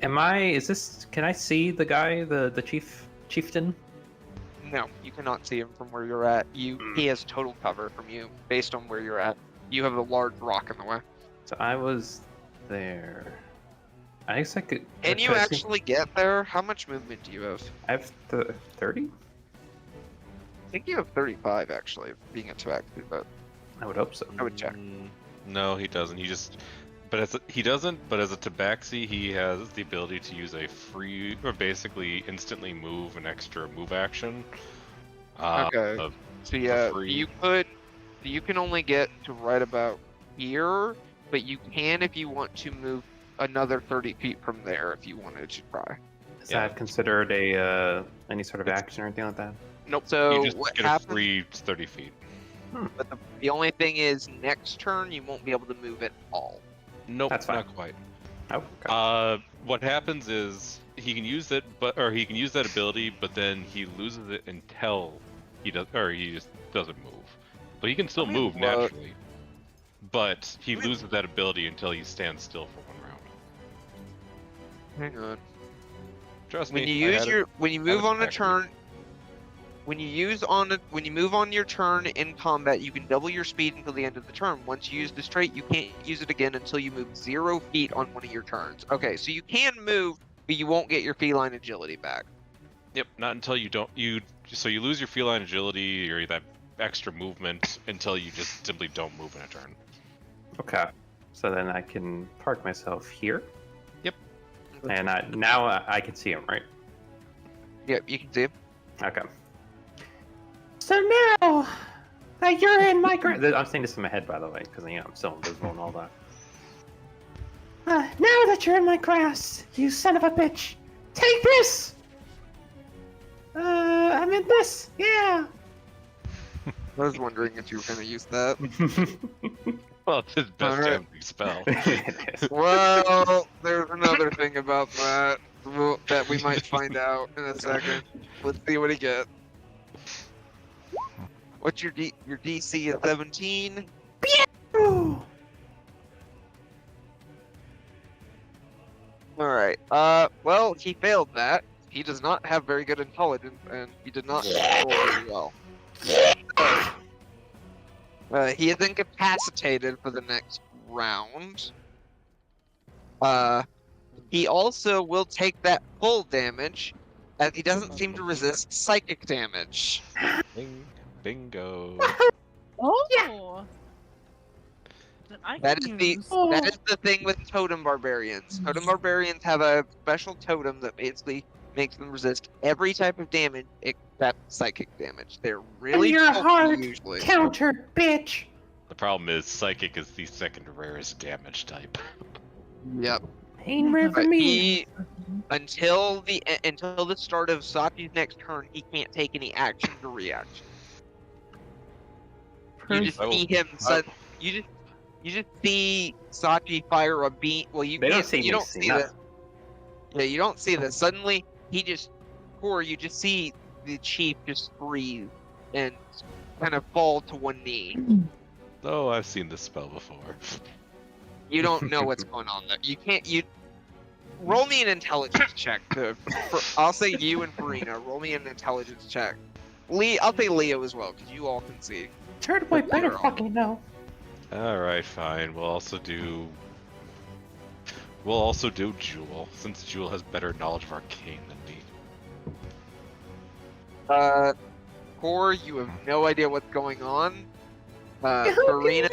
Can I see the guy, the chieftain? No, you cannot see him from where you're at. He has total cover from you based on where you're at. You have a large rock in the way. So I was there. I guess I could. Can you actually get there? How much movement do you have? I have 30. I think you have 35 actually, being a tabaxi, but I would hope so. I would check. No, he doesn't. But as a tabaxi, he has the ability to use a free, or basically instantly move an extra move action. Okay. So yeah, you can only get to right about here, but you can if you want to move another 30 feet from there if you wanted to try. Is that considered any sort of action or anything like that? Nope. So you just what get happens? a free 30 feet. But the only thing is, next turn you won't be able to move at all. Nope, That's fine. not quite. Oh, okay. What happens is he can use it, he can use that ability, but then he loses it until he just doesn't move. So he can still move naturally, but he loses that ability until he stands still for one round. Hang on. Trust When me. you move on a turn, when you move on your turn in combat, you can double your speed until the end of the turn. Once you use this trait, you can't use it again until you move 0 feet on one of your turns. Okay, so you can move, but you won't get your feline agility back. Yep, not until so you lose your feline agility or that extra movement until you just simply don't move in a turn. Okay. So then I can park myself here. Yep. And now I can see him, right? Yep, you can see him. Okay. So now that you're in my I'm saying this in my head, by the way, because I'm still invisible and all that. Now that you're in my grass, you son of a bitch, take this. I meant this. Yeah. I was wondering if you were going to use that. Well, it's his best Alright. damaging spell. It is. Well, there's another thing about that that we might find out in a second. Let's see what he gets. What's your DC is 17? Ooh. Alright, well, he failed that. He does not have very good intelligence, and he did not roll very well. He is incapacitated for the next round. He also will take that full damage, as he doesn't seem to resist psychic damage. Bingo. Oh. That is the thing with totem barbarians. Totem barbarians have a special totem that basically makes them resist every type of damage except psychic damage. They're really bulky usually. Counter, bitch. The problem is psychic is the second rarest damage type. Yep. Ain't rare for But me. until the start of Sachi's next turn, he can't take any actions or reactions. You just see him you just see Sachi fire a beam. Well, you don't see this. Yeah, you don't see this. Suddenly, you just see the chief just freeze and kind of fall to one knee. Oh, I've seen this spell before. You don't know what's going on there. You roll me an intelligence check. I'll say you and Farina. Roll me an intelligence check. I'll say Leo as well, because you all can see. Turd boy better fucking know. Alright, fine. We'll also do Jewel, since Jewel has better knowledge of arcane than me. Core, you have no idea what's going on. Farina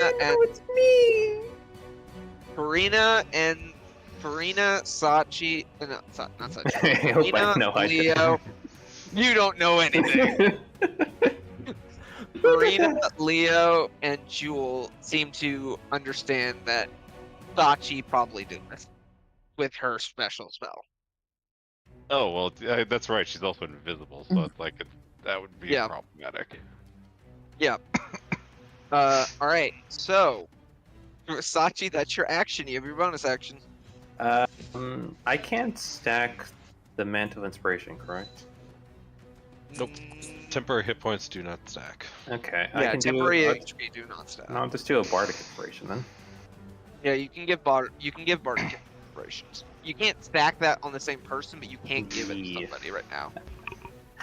and Sachi, not Sachi. Farina, Leo, you don't know anything. Farina, Leo, and Jewel seem to understand that Sachi probably did this with her special spell. Oh, well, that's right. She's also invisible, so it's like that would be problematic. Yeah. Alright, so Sachi, that's your action. You have your bonus action. I can't stack the Mantle of Inspiration, correct? Nope. Temporary hit points do not stack. Okay. Yeah, I can temporary HP do not stack. No, I'll just do a Bardic Inspiration then. Yeah, you can give Bardic Inspirations. You can't stack that on the same person, but you can give it to somebody right now.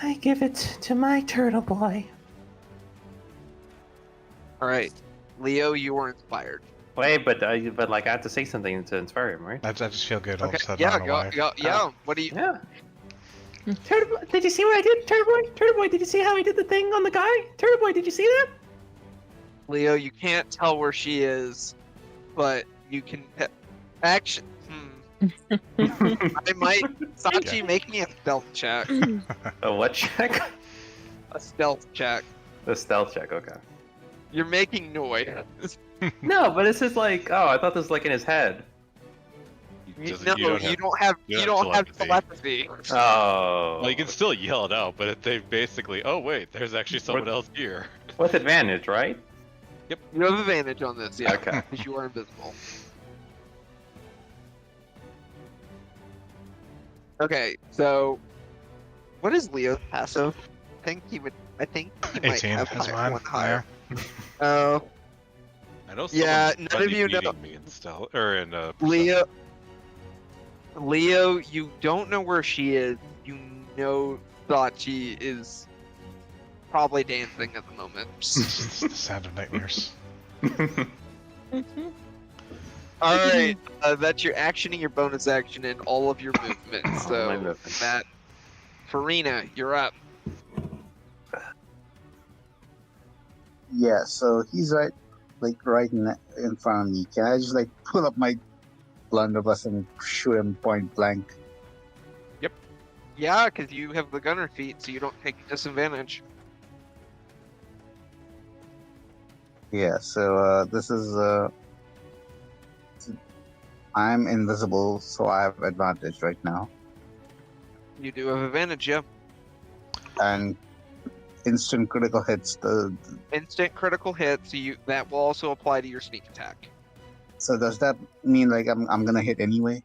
I give it to my turtle boy. Alright. Leo, you were inspired. Wait, but like I have to say something to inspire him, right? I just feel good all of a sudden. Yeah, I don't know why. yeah. What do you? Yeah. Turtle boy, did you see what I did? Turtle boy, did you see how I did the thing on the guy? Turtle boy, did you see that? Leo, you can't tell where she is, but you can action. I might. Sachi, make me a stealth check. A what check? A stealth check. A stealth check. Okay. You're making noise. No, but this is like, oh, I thought this was like in his head. You don't have telepathy. Oh. Well, you can still yell it out, but they basically, oh wait, there's actually someone else here. With advantage, right? Yep. You have advantage on this, yeah. Okay. Because you are invisible. Okay, so what is Leo's passive? I think he might 18 have is mine. one higher. Yeah. Oh. I know None of you know. Me in stealth, or in, Leo, you don't know where she is. You know Sachi is probably dancing at the moment. It's the sound of nightmares. Alright, that's your action and your bonus action and all of your movements. So, that. Farina, you're up. Yeah, so he's right in front of me. Can I just pull up my blunderbuss and shoot him point blank? Yep. Yeah, because you have the gunner feat, so you don't take disadvantage. Yeah, so this is I'm invisible, so I have advantage right now. You do have advantage, yeah. And instant critical hits. Instant critical hits. That will also apply to your sneak attack. So does that mean I'm gonna hit anyway?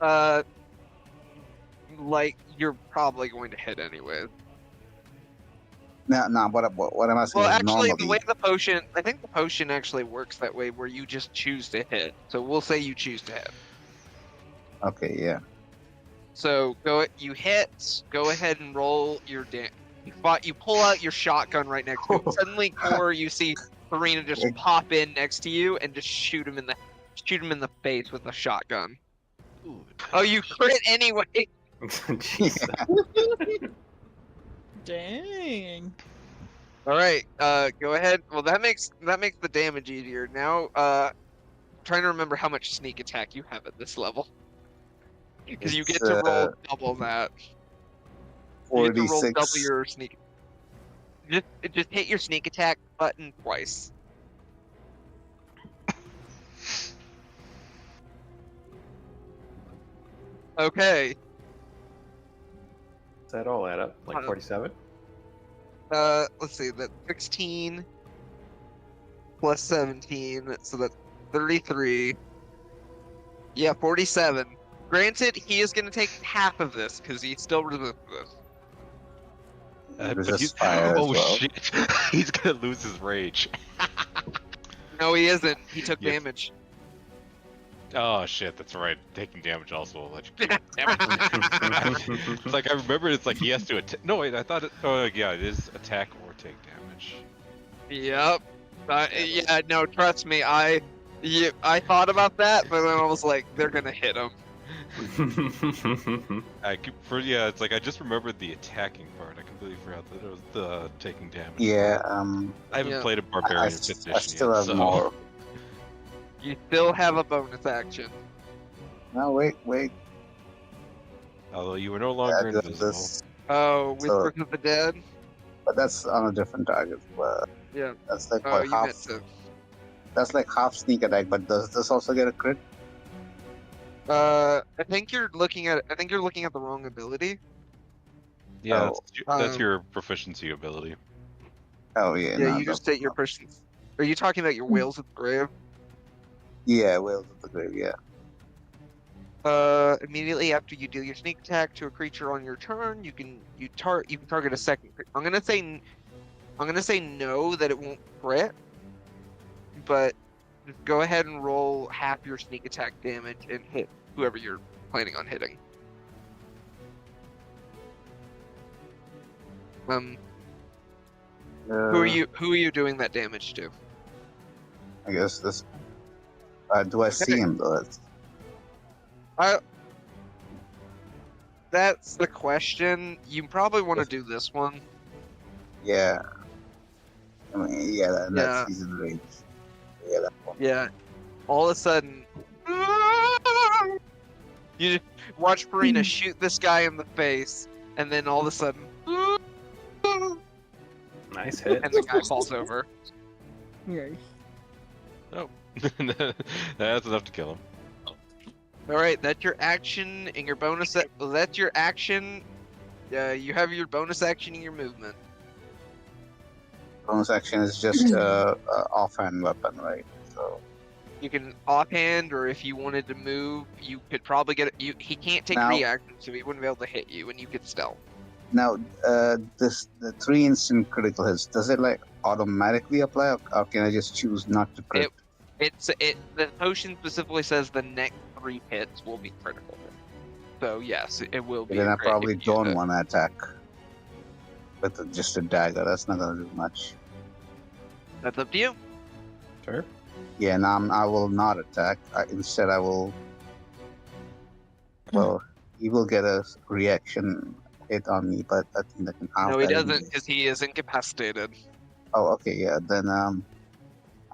You're probably going to hit anyway. No. What I'm asking. Well, is actually, normally, the way I think the potion actually works that way, where you just choose to hit. So we'll say you choose to hit. Okay, yeah. So you hit. Go ahead and roll your damage. You pull out your shotgun right next to him. Suddenly, Core, you see Farina just pop in next to you and just shoot him in the face with a shotgun. Ooh. Oh, you crit anyway. Jesus. Dang. All right. Go ahead. Well, that makes the damage easier. Now, trying to remember how much sneak attack you have at this level, because you get to roll double that. You get to roll 46. double your sneak. Just hit your sneak attack button twice. Okay. Does that all add up? Like 47? Let's see. That's 16 plus 17, so that's 33. Yeah, 47. Granted, he is going to take half of this because he still resists this. Resist fire as oh well. shit! He's gonna lose his rage. No, he isn't. He took Yes. damage. Oh shit, that's right. Taking damage also will let you keep damage. It's like I remember. It's like he has to attack. No wait, I thought it. Oh yeah, it is attack or take damage. Yep. Yeah, no, trust me. I thought about that, but then I was like, they're gonna hit him. It's like I just remembered the attacking part. I completely forgot that it was the taking damage. Yeah, I haven't Yeah. played a barbarian I edition still yet, have so more. You still have a bonus action. No, wait. although you were no I longer got invisible. this, Oh, Whispers of the Dead? but that's on a different target. Yeah. That's like Oh, what, you half. meant to. That's like half sneak attack. But does this also get a crit? I think you're looking at the wrong ability. Yeah, Oh, that's your proficiency ability. Oh yeah. Yeah, no, you just that's state your not- person. Are you talking about your Whales of the Grave? Yeah, Whales of the Grave. Yeah. Immediately after you deal your sneak attack to a creature on your turn, you can target a second. I'm gonna say no, that it won't crit, but just go ahead and roll half your sneak attack damage and hit whoever you're planning on hitting. Who are you doing that damage to? I guess this. Do I see him though? That's the question. You probably want to do this one. Yeah. I mean, yeah, Yeah. that's season range. Yeah, that one. Yeah. All of a sudden, you just watch Farina shoot this guy in the face, and then all of a sudden, Nice hit. and the guy falls over. Yes. That's enough to kill him. All right, that's your action and your bonus. That's your action. You have your bonus action and your movement. Bonus action is just offhand weapon, right? So You can offhand, or if you wanted to move, you could probably get it. He can't take Now- reaction, so he wouldn't be able to hit you, and you could stealth. now, the 3 instant critical hits. Does it like automatically apply, or can I just choose not to crit? The potion specifically says the next 3 hits will be critical. So yes, it will be. Then I a crit probably if you use don't it. want to attack with just a dagger. That's not gonna do much. That's up to you. Sure. Yeah, now I will not attack. Instead, I will. Well, he will get a reaction hit on me, but I think that can half No, he that doesn't, anyway. because he is incapacitated. Oh, okay, yeah. Then I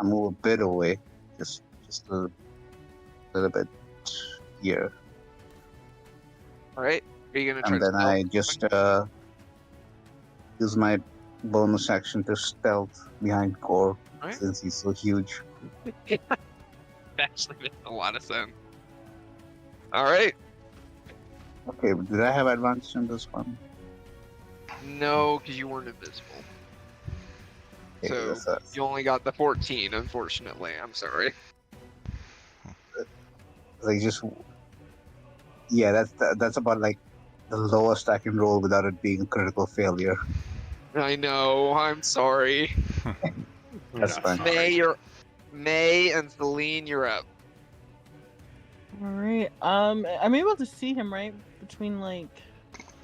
move a bit away, just a little bit here, All right. Are you gonna try? and to then I stealth? just use my bonus action to stealth behind Core Alright. since he's so huge. Actually makes a lot of sense. All right. Okay, but did I have advantage on this one? No, because you weren't invisible. Okay, So that's you only got the 14, unfortunately. I'm sorry. like just yeah, that's about like the lowest I can roll without it being a critical failure. I know. I'm sorry. That's fine. May and Celine, you're up. All right. I'm able to see him right between like,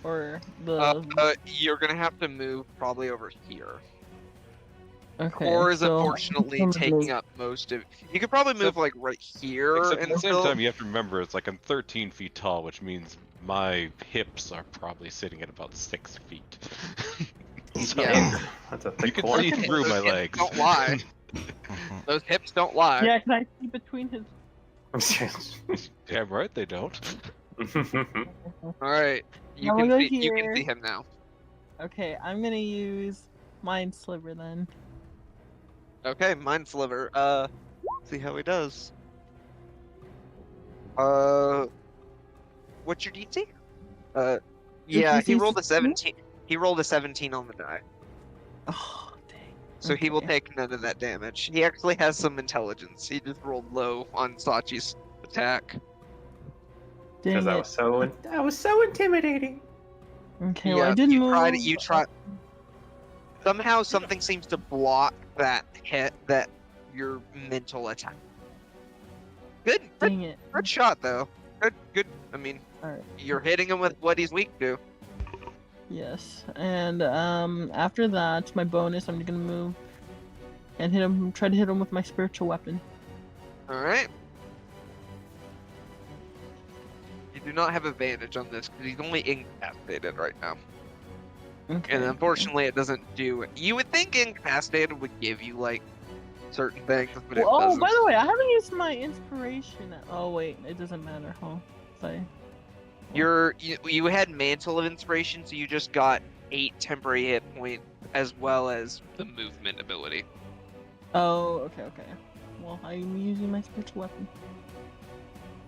or the. You're gonna have to move probably over here. Okay. Core is so- unfortunately taking up most of. You could probably move like right here. Except at and the same still- time, you have to remember it's like I'm 13 feet tall, which means my hips are probably sitting at about 6 feet. So, Yeah. That's a You thick can core. see through my Those hips legs. don't lie. Those hips don't lie. Yeah, can I see between his? Damn right they don't. All right, you Now can we'll go see. You can here. see him now. Okay, I'm gonna use Mind Sliver then. Okay, Mind Sliver. See how he does. What's your DC? Yeah, he DC rolled a 16? 17. He rolled a 17 on the die, Oh, dang. so he will Okay. take none of that damage. He actually has some intelligence. He just rolled low on Sachi's attack. Because Dang I it. was so intimidating. Okay, well I did you move. tried it. You tried. Somehow something seems to block that hit, that your mental attack. Good Dang it. shot though. Good. I mean, Alright. you're hitting him with what he's weak to. Yes, and after that, my bonus, I'm gonna move and hit him. Try to hit him with my spiritual weapon. All right. You do not have advantage on this because he's only incapacitated right now, Okay. and unfortunately, it doesn't do. You would think incapacitated would give you like certain things, but it Oh, doesn't. by the way, I haven't used my inspiration. Oh wait, it doesn't matter, huh? Sorry. You had Mantle of Inspiration, so you just got 8 temporary hit points as well as the movement ability. Oh, okay. Well, I'm using my spiritual weapon.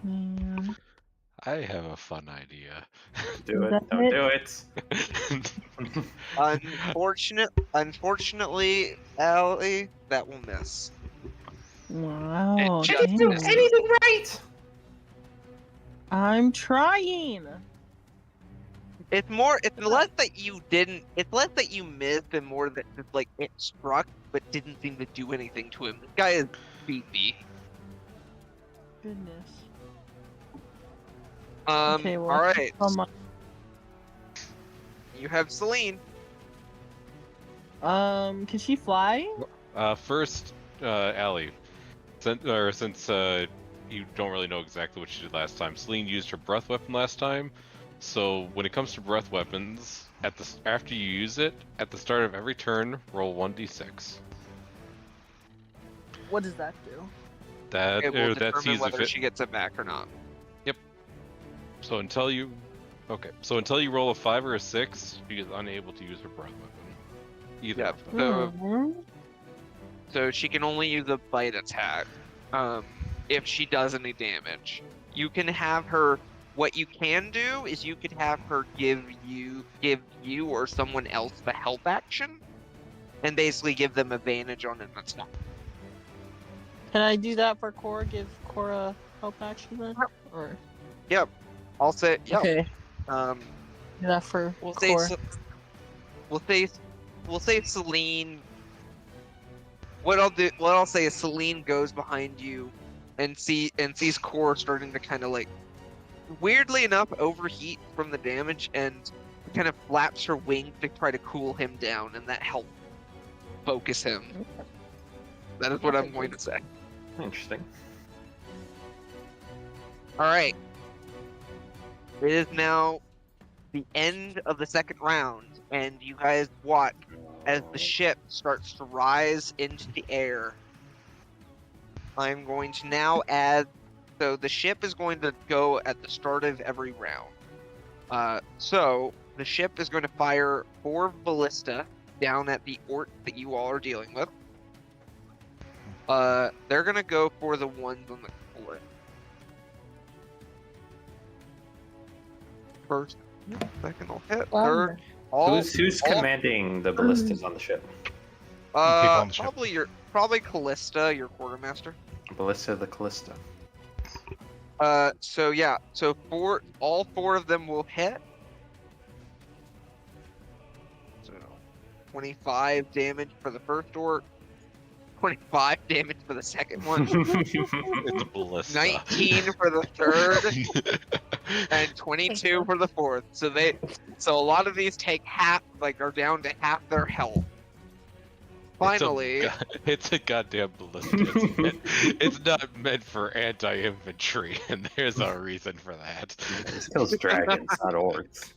Man. I have a fun idea. Do it. That Don't hit? do it. Unfortunately, Allie, that will miss. Wow. It just dang. misses. Anything right? I'm trying. It's less that you didn't. It's less that you missed, and more that just like it struck, but didn't seem to do anything to him. This guy is beefy. Goodness. All right. You have Celine. Can she fly? First, Allie, since you don't really know exactly what she did last time, Celine used her breath weapon last time. So when it comes to breath weapons, after you use it, at the start of every turn, roll 1d6. What does that do? That It will that determine sees whether if it. she gets it back or not. So until you roll a 5 or a 6, she is unable to use her breath weapon. Either Yep. of them. Hmm. So she can only use a bite attack. If she does any damage, you can have her. What you can do is you could have her give you or someone else the help action, and basically give them advantage on an attack. Can I do that for Cora? Give Cora help action then? Or I'll say, yeah. okay, Do that for we'll Cora. say, we'll say Celine. What I'll say is Celine goes behind you, and sees Cora starting to kind of like, weirdly enough, overheat from the damage, and kind of flaps her wings to try to cool him down, and that helps focus him. That is what I'm going to say. Interesting. All right. It is now the end of the second round, and you guys watch as the ship starts to rise into the air. I'm going to now add. So the ship is going to go at the start of every round. So the ship is going to fire 4 ballista down at the orc that you all are dealing with. They're going to go for the ones on the floor. First, second will hit. Third, all. Who's commanding the ballistas on the ship? on the ship. Probably Callista, your quartermaster. Ballista the Callista. So yeah, so all 4 of them will hit. So 25 damage for the first orc, 25 damage for the second one, It's a ballista. 19 for the third, and 22 for the fourth. So a lot of these take half, like are down to half their health. Finally, it's a goddamn ballista. It's not meant for anti-infantry, and there's a reason for that. This kills dragons, not orcs.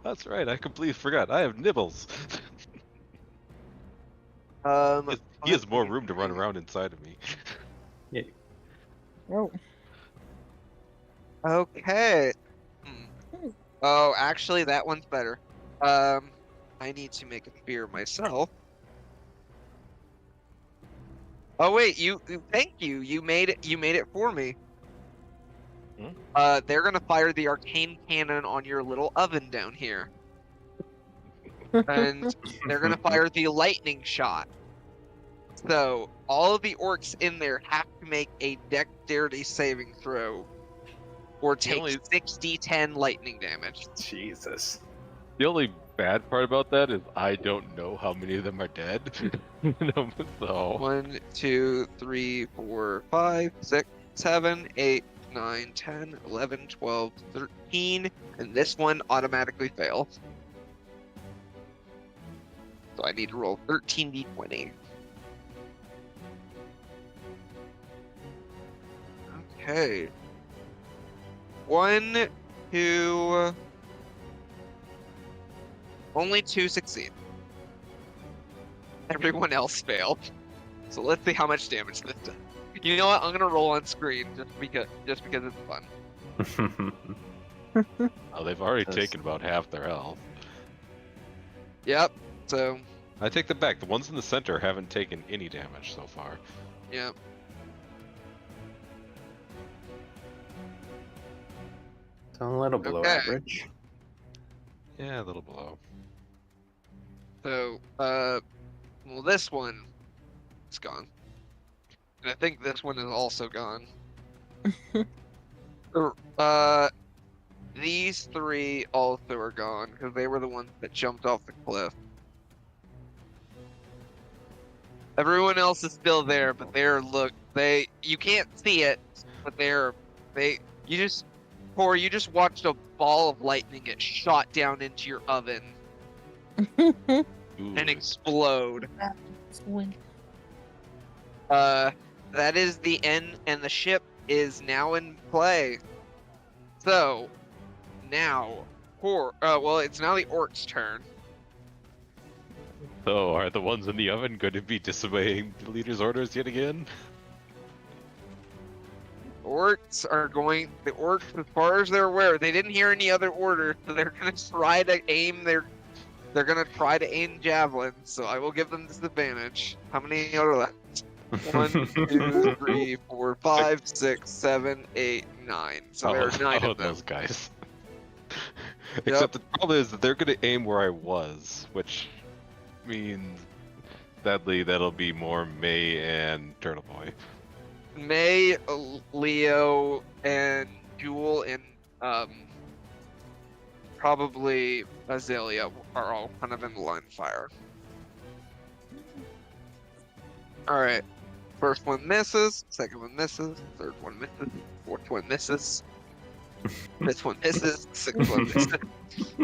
That's right, I completely forgot. I have nibbles. He has more room to run around inside of me. Oh. Okay. Oh, actually, that one's better. I need to make a spear myself. Oh wait, thank you. You made it for me. They're gonna fire the arcane cannon on your little oven down here. And they're gonna fire the lightning shot. So all of the orcs in there have to make a dexterity saving throw, or take 6d10 lightning damage. Jesus. The only bad part about that is I don't know how many of them are dead. So 1, 2, 3, 4, 5, 6, 7, 8, 9, 10, 11, 12, 13, and this one automatically fails. So I need to roll 13d20. Okay. 1, 2. Only 2 succeed. Everyone else failed. So let's see how much damage this does. You know what? I'm gonna roll on screen just because it's fun. Oh, they've already taken about half their health. Yep. So. I take that back. The ones in the center haven't taken any damage so far. Yep. It's a little below average. Yeah, a little below. So, well, this one is gone. And I think this one is also gone. These 3 also are gone, because they were the ones that jumped off the cliff. Everyone else is still there, but you can't see it, but you just watched a ball of lightning get shot down into your oven. And explode. That is the end, and the ship is now in play. So, now, it's now the orc's turn. So, are the ones in the oven going to be disobeying the leader's orders yet again? The orcs, as far as they're aware, they didn't hear any other orders, so they're gonna try to aim javelins, so I will give them disadvantage. How many are left? 1, 2, 3, 4, 5, 6, 7, 8, 9. So there are 9 of them. Those guys. Except the problem is that they're going to aim where I was, which means, sadly, that'll be more May and Turtle Boy. May, Leo, and Jewel, and probably Azalea are all kind of in the line of fire. Alright. First one misses, second one misses, third one misses, fourth one misses. Fifth one misses, sixth one misses.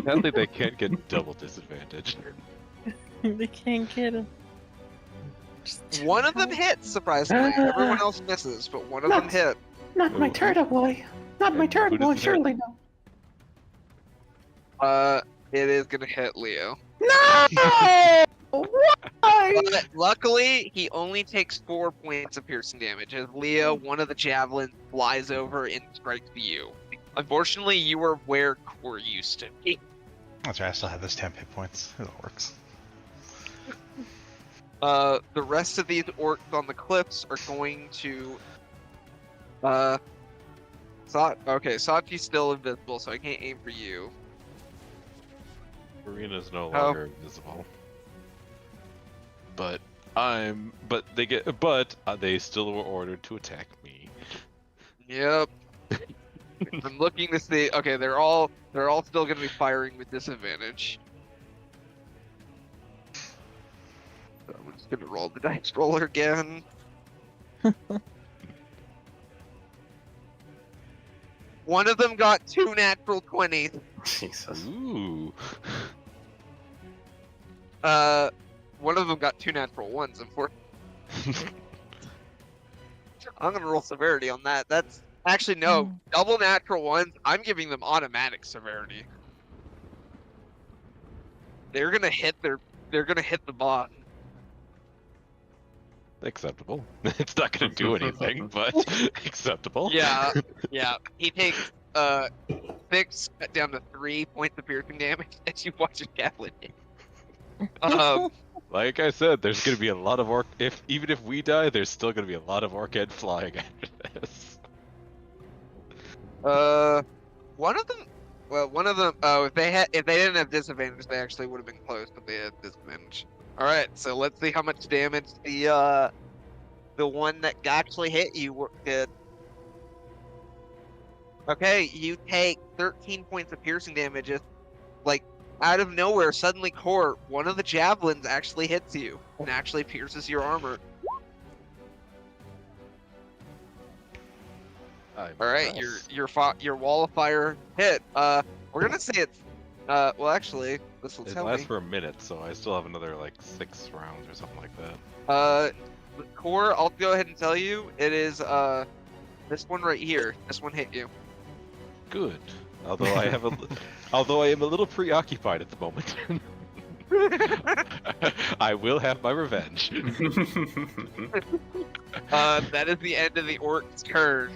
Sadly, they can't get double disadvantage. They can't get him. One of them hits, surprisingly. Everyone else misses, but one of them hit. Not my turtle boy. Not my turtle boy, surely no. It is gonna hit Leo. No! Why? But luckily, he only takes 4 points of piercing damage, as Leo, one of the javelins, flies over and strikes you. Unfortunately, you are where Core used to be. That's right, I still have those 10 hit points. It works. The rest of these orcs on the cliffs are going to... Sachi's still invisible, so I can't aim for you. Marina's no longer invisible. But they still were ordered to attack me. Yep. I'm looking to see. Okay, they're all still going to be firing with disadvantage. So I'm just going to roll the dice roller again. One of them got 2 natural 20s. Jesus. Ooh. One of them got 2 natural 1s, unfortunately. I'm gonna roll severity on that. That's actually no double natural 1s. I'm giving them automatic severity. They're gonna hit the boss. Acceptable. It's not going to do anything, but acceptable. Yeah, yeah. He takes 6 cut down to 3 points of piercing damage as you watch a javelin hit. Like I said, there's going to be a lot of orc. Even if we die, there's still going to be a lot of orc head flying after this. One of them. Well, one of them. Oh, if they didn't have disadvantage, they actually would have been close, but they had disadvantage. All right, so let's see how much damage the one that actually hit you did. Okay, you take 13 points of piercing damage. Like out of nowhere, suddenly, Core, one of the javelins actually hits you and actually pierces your armor. All right, your wall of fire hit. We're gonna say it's. Well, actually, this will It tell lasts me. for a minute, so I still have another like 6 rounds or something like that. Core, I'll go ahead and tell you, it is this one right here. This one hit you. Good. Although although I am a little preoccupied at the moment. I will have my revenge. That is the end of the orc's turn.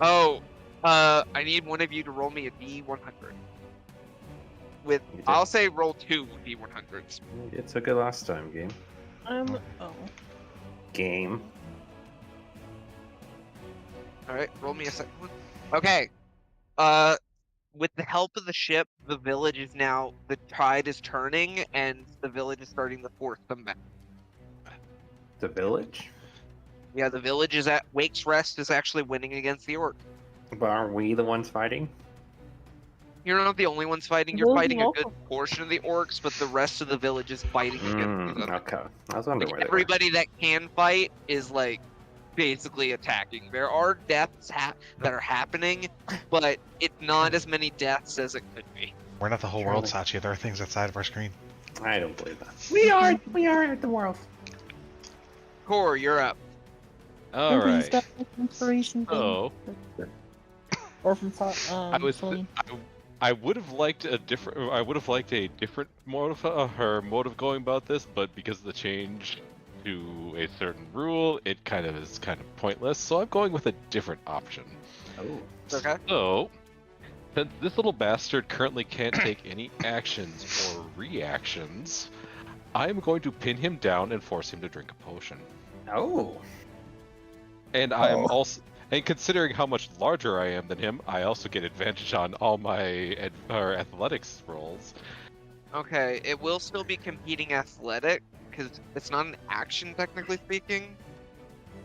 Oh, I need one of you to roll me a D100. I'll say roll 2 D100s. It took it last time, game. Game. All right, roll me a second one. Okay. With the help of the ship, the tide is turning, and the village is starting to force them back. The village? Yeah, the village is at Wake's Rest is actually winning against the orc. But aren't we the ones fighting? You're not the only ones fighting. You're fighting a good portion of the orcs, but the rest of the village is fighting against them. Okay. I was wondering where they were. Everybody that can fight is like basically attacking. There are deaths that are happening, but it's not as many deaths as it could be. We're not the whole world, Sachi. There are things outside of our screen. I don't believe that. We are the world. Core, you're up. All right. Inspiration thing. So Or from Celine. I would have liked a different mode of going about this, but because of the change to a certain rule, it is kind of pointless. So I'm going with a different option. Oh. Okay. So, since this little bastard currently can't take any actions or reactions, I'm going to pin him down and force him to drink a potion. Oh. And and considering how much larger I am than him, I also get advantage on all my athletics rolls. Okay, it will still be competing athletic, because it's not an action, technically speaking.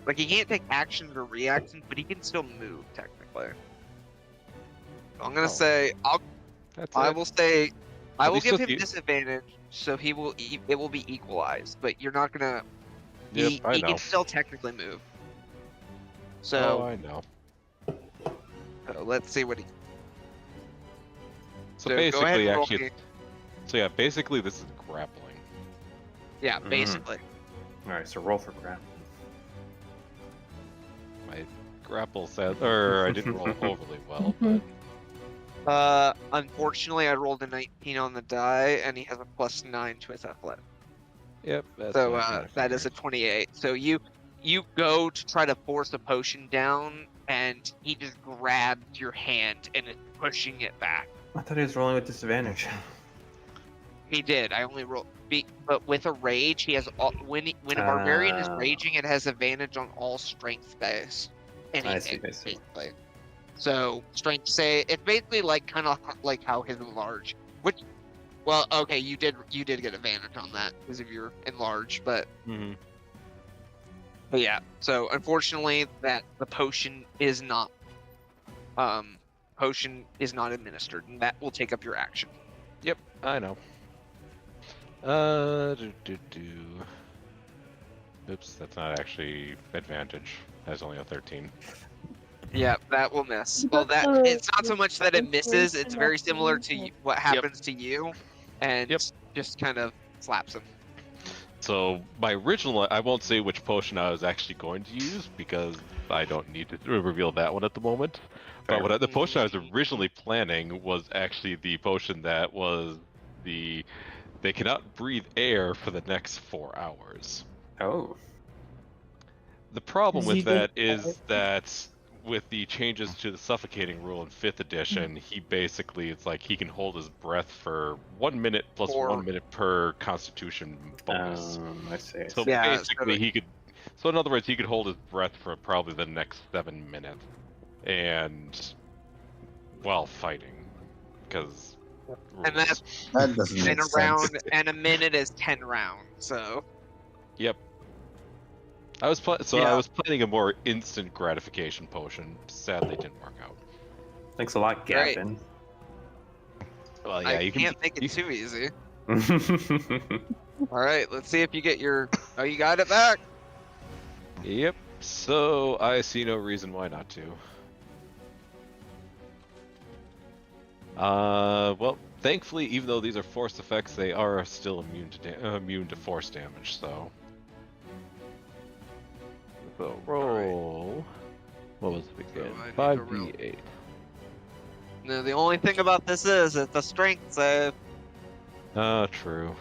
Like, he can't take actions or reactions, but he can still move, technically. So I'm gonna say, I will give him disadvantage, so it will be equalized, but you're not gonna... He can still technically move. So, I know. Let's see what he... So go basically, ahead and roll actually, me. basically this is grappling. Yeah, basically. Alright, so roll for grab. My grapple said, I didn't roll overly well, but Unfortunately, I rolled a 19 on the die, and he has a +9 to his athletic. yep. That's So what I that is a 28. So you go to try to force a potion down, and he just grabs your hand and is pushing it back. I thought he was rolling with disadvantage. He did. I only rolled, but with a rage, he has when a barbarian is raging, it has advantage on all strength based anything. I see. Basically. So strength say it's basically like kind of like how his enlarge. Which, well, okay, you did get advantage on that because of your enlarge, but. Mm-hmm. But yeah, so unfortunately that the potion is not administered, and that will take up your action. Yep, I know. Oops, that's not actually advantage. That's only a 13. Yeah, that will miss. Well, it's not so much that it misses, it's very similar to what happens to you, and just kind of slaps him. So my original, I won't say which potion I was actually going to use because I don't need to reveal that one at the moment. But the potion I was originally planning was actually the potion that was they cannot breathe air for the next 4 hours. Oh. The problem Is he with that being is that with the changes to the suffocating rule in 5th edition, he basically, it's like he can hold his breath for 1 minute plus Or- 1 minute per constitution bonus. I see. So Yeah, basically he could, so in other words, he could hold his breath for probably the next 7 minutes. And, while fighting. Because... And that's That doesn't make in a sense. round, and a minute is 10 rounds. So Yep. I was Yeah. I was planning a more instant gratification potion. Sadly, it didn't work out. Thanks a lot, Great. Gavin. Well, yeah, I you can't can. make it too easy. All All right, let's see if you get your. Oh, you got it back. Yep. So I see no reason why not to. Well, thankfully, even though these are force effects, they are still immune to force damage. So roll. What was it again? So I need to roll. 5d8. No, the only thing about this is it's a strength save. True.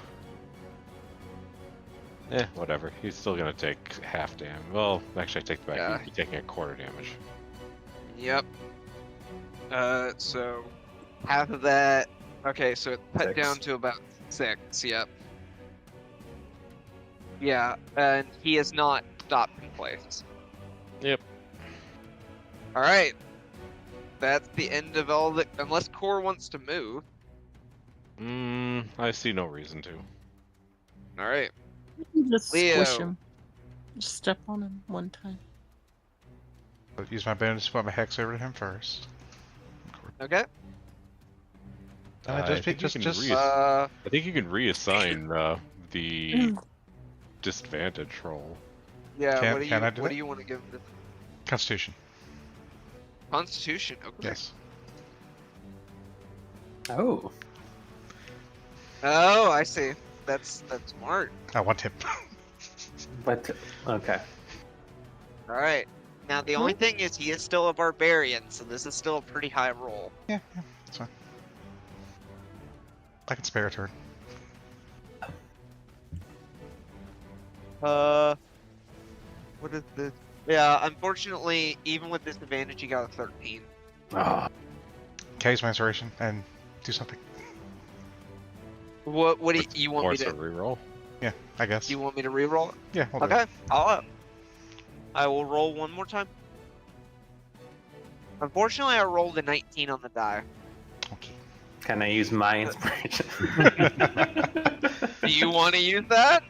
Whatever. He's still gonna take half damage. Well, actually, I take it back. Yeah. He'd be taking a quarter damage. Yep. So half of that. Okay, so it's cut 6. down to about 6. Yep. Yeah, and he is not stopped in place. Yep. All right. That's the end of all the. Unless Core wants to move. I see no reason to. All right. Just Leo. squish him. Just step on him one time. I'll use my bonus to put my hex over to him first. Okay. And I think you can I think you can reassign the disadvantage roll. Yeah. Can- what do you? can I do What that? do you want to give him? Constitution. Constitution. Okay. Yes. Oh. Oh, I see. That's smart. I want him. But okay. All right. Now the only thing is he is still a barbarian, so this is still a pretty high roll. Yeah, that's fine. I can spare a turn. What is this? Yeah, unfortunately, even with disadvantage, he got a 13. Oh, Case my inspiration and do something. What do you want me Force a to? reroll. Yeah, I guess. Do you want me to re-roll it? Yeah, we'll do Okay, it. I will roll one more time. Unfortunately, I rolled a 19 on the die. Okay. can I use my inspiration? Do you want to use that?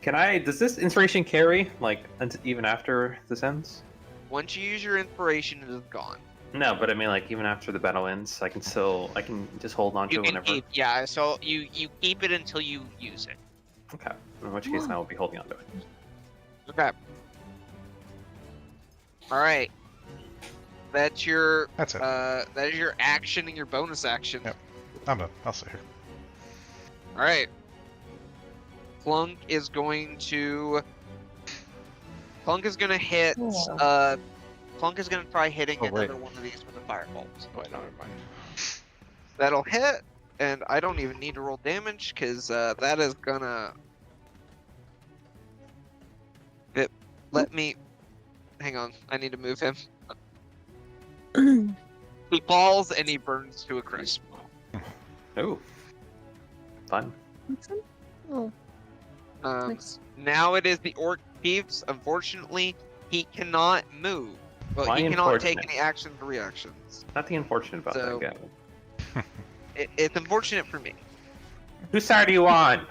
Can I? Does this inspiration carry like even after this ends? Once you use your inspiration, it is gone. No, but I mean like even after the battle ends, I can just hold on to You it can whenever. keep, yeah. So you keep it until you use it. Okay. In which case, I will be holding on to it. Okay. All right. That's your. That's it. That is your action and your bonus action. Yep. I'm done. I'll sit here. All right. Plunk is going to. Plunk is going to hit. Plunk is going to try hitting Oh, wait. another one of these with a firebolt. Oh, wait, no, never mind. That'll hit, and I don't even need to roll damage because that is gonna. Let me. Hang on, I need to move him. He falls and he burns to a crisp. Oh. Fun. Oh, Nice. Now it is the orc chief's. Unfortunately, he cannot move. Well, Why he cannot take unfortunate? any actions or reactions. Nothing unfortunate about So- that, Gavin. It's unfortunate for me. Whose side are you on?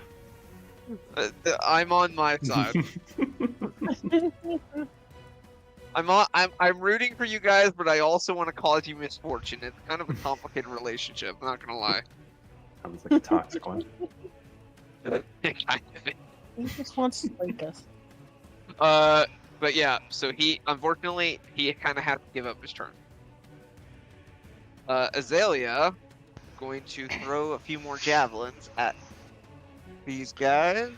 I'm on my side. I'm rooting for you guys, but I also want to cause you misfortune. It's kind of a complicated relationship. I'm not gonna lie. Sounds like a toxic one. he just wants to like us. But yeah. So he unfortunately he kind of has to give up his turn. Azalea going to throw a few more javelins at these guys.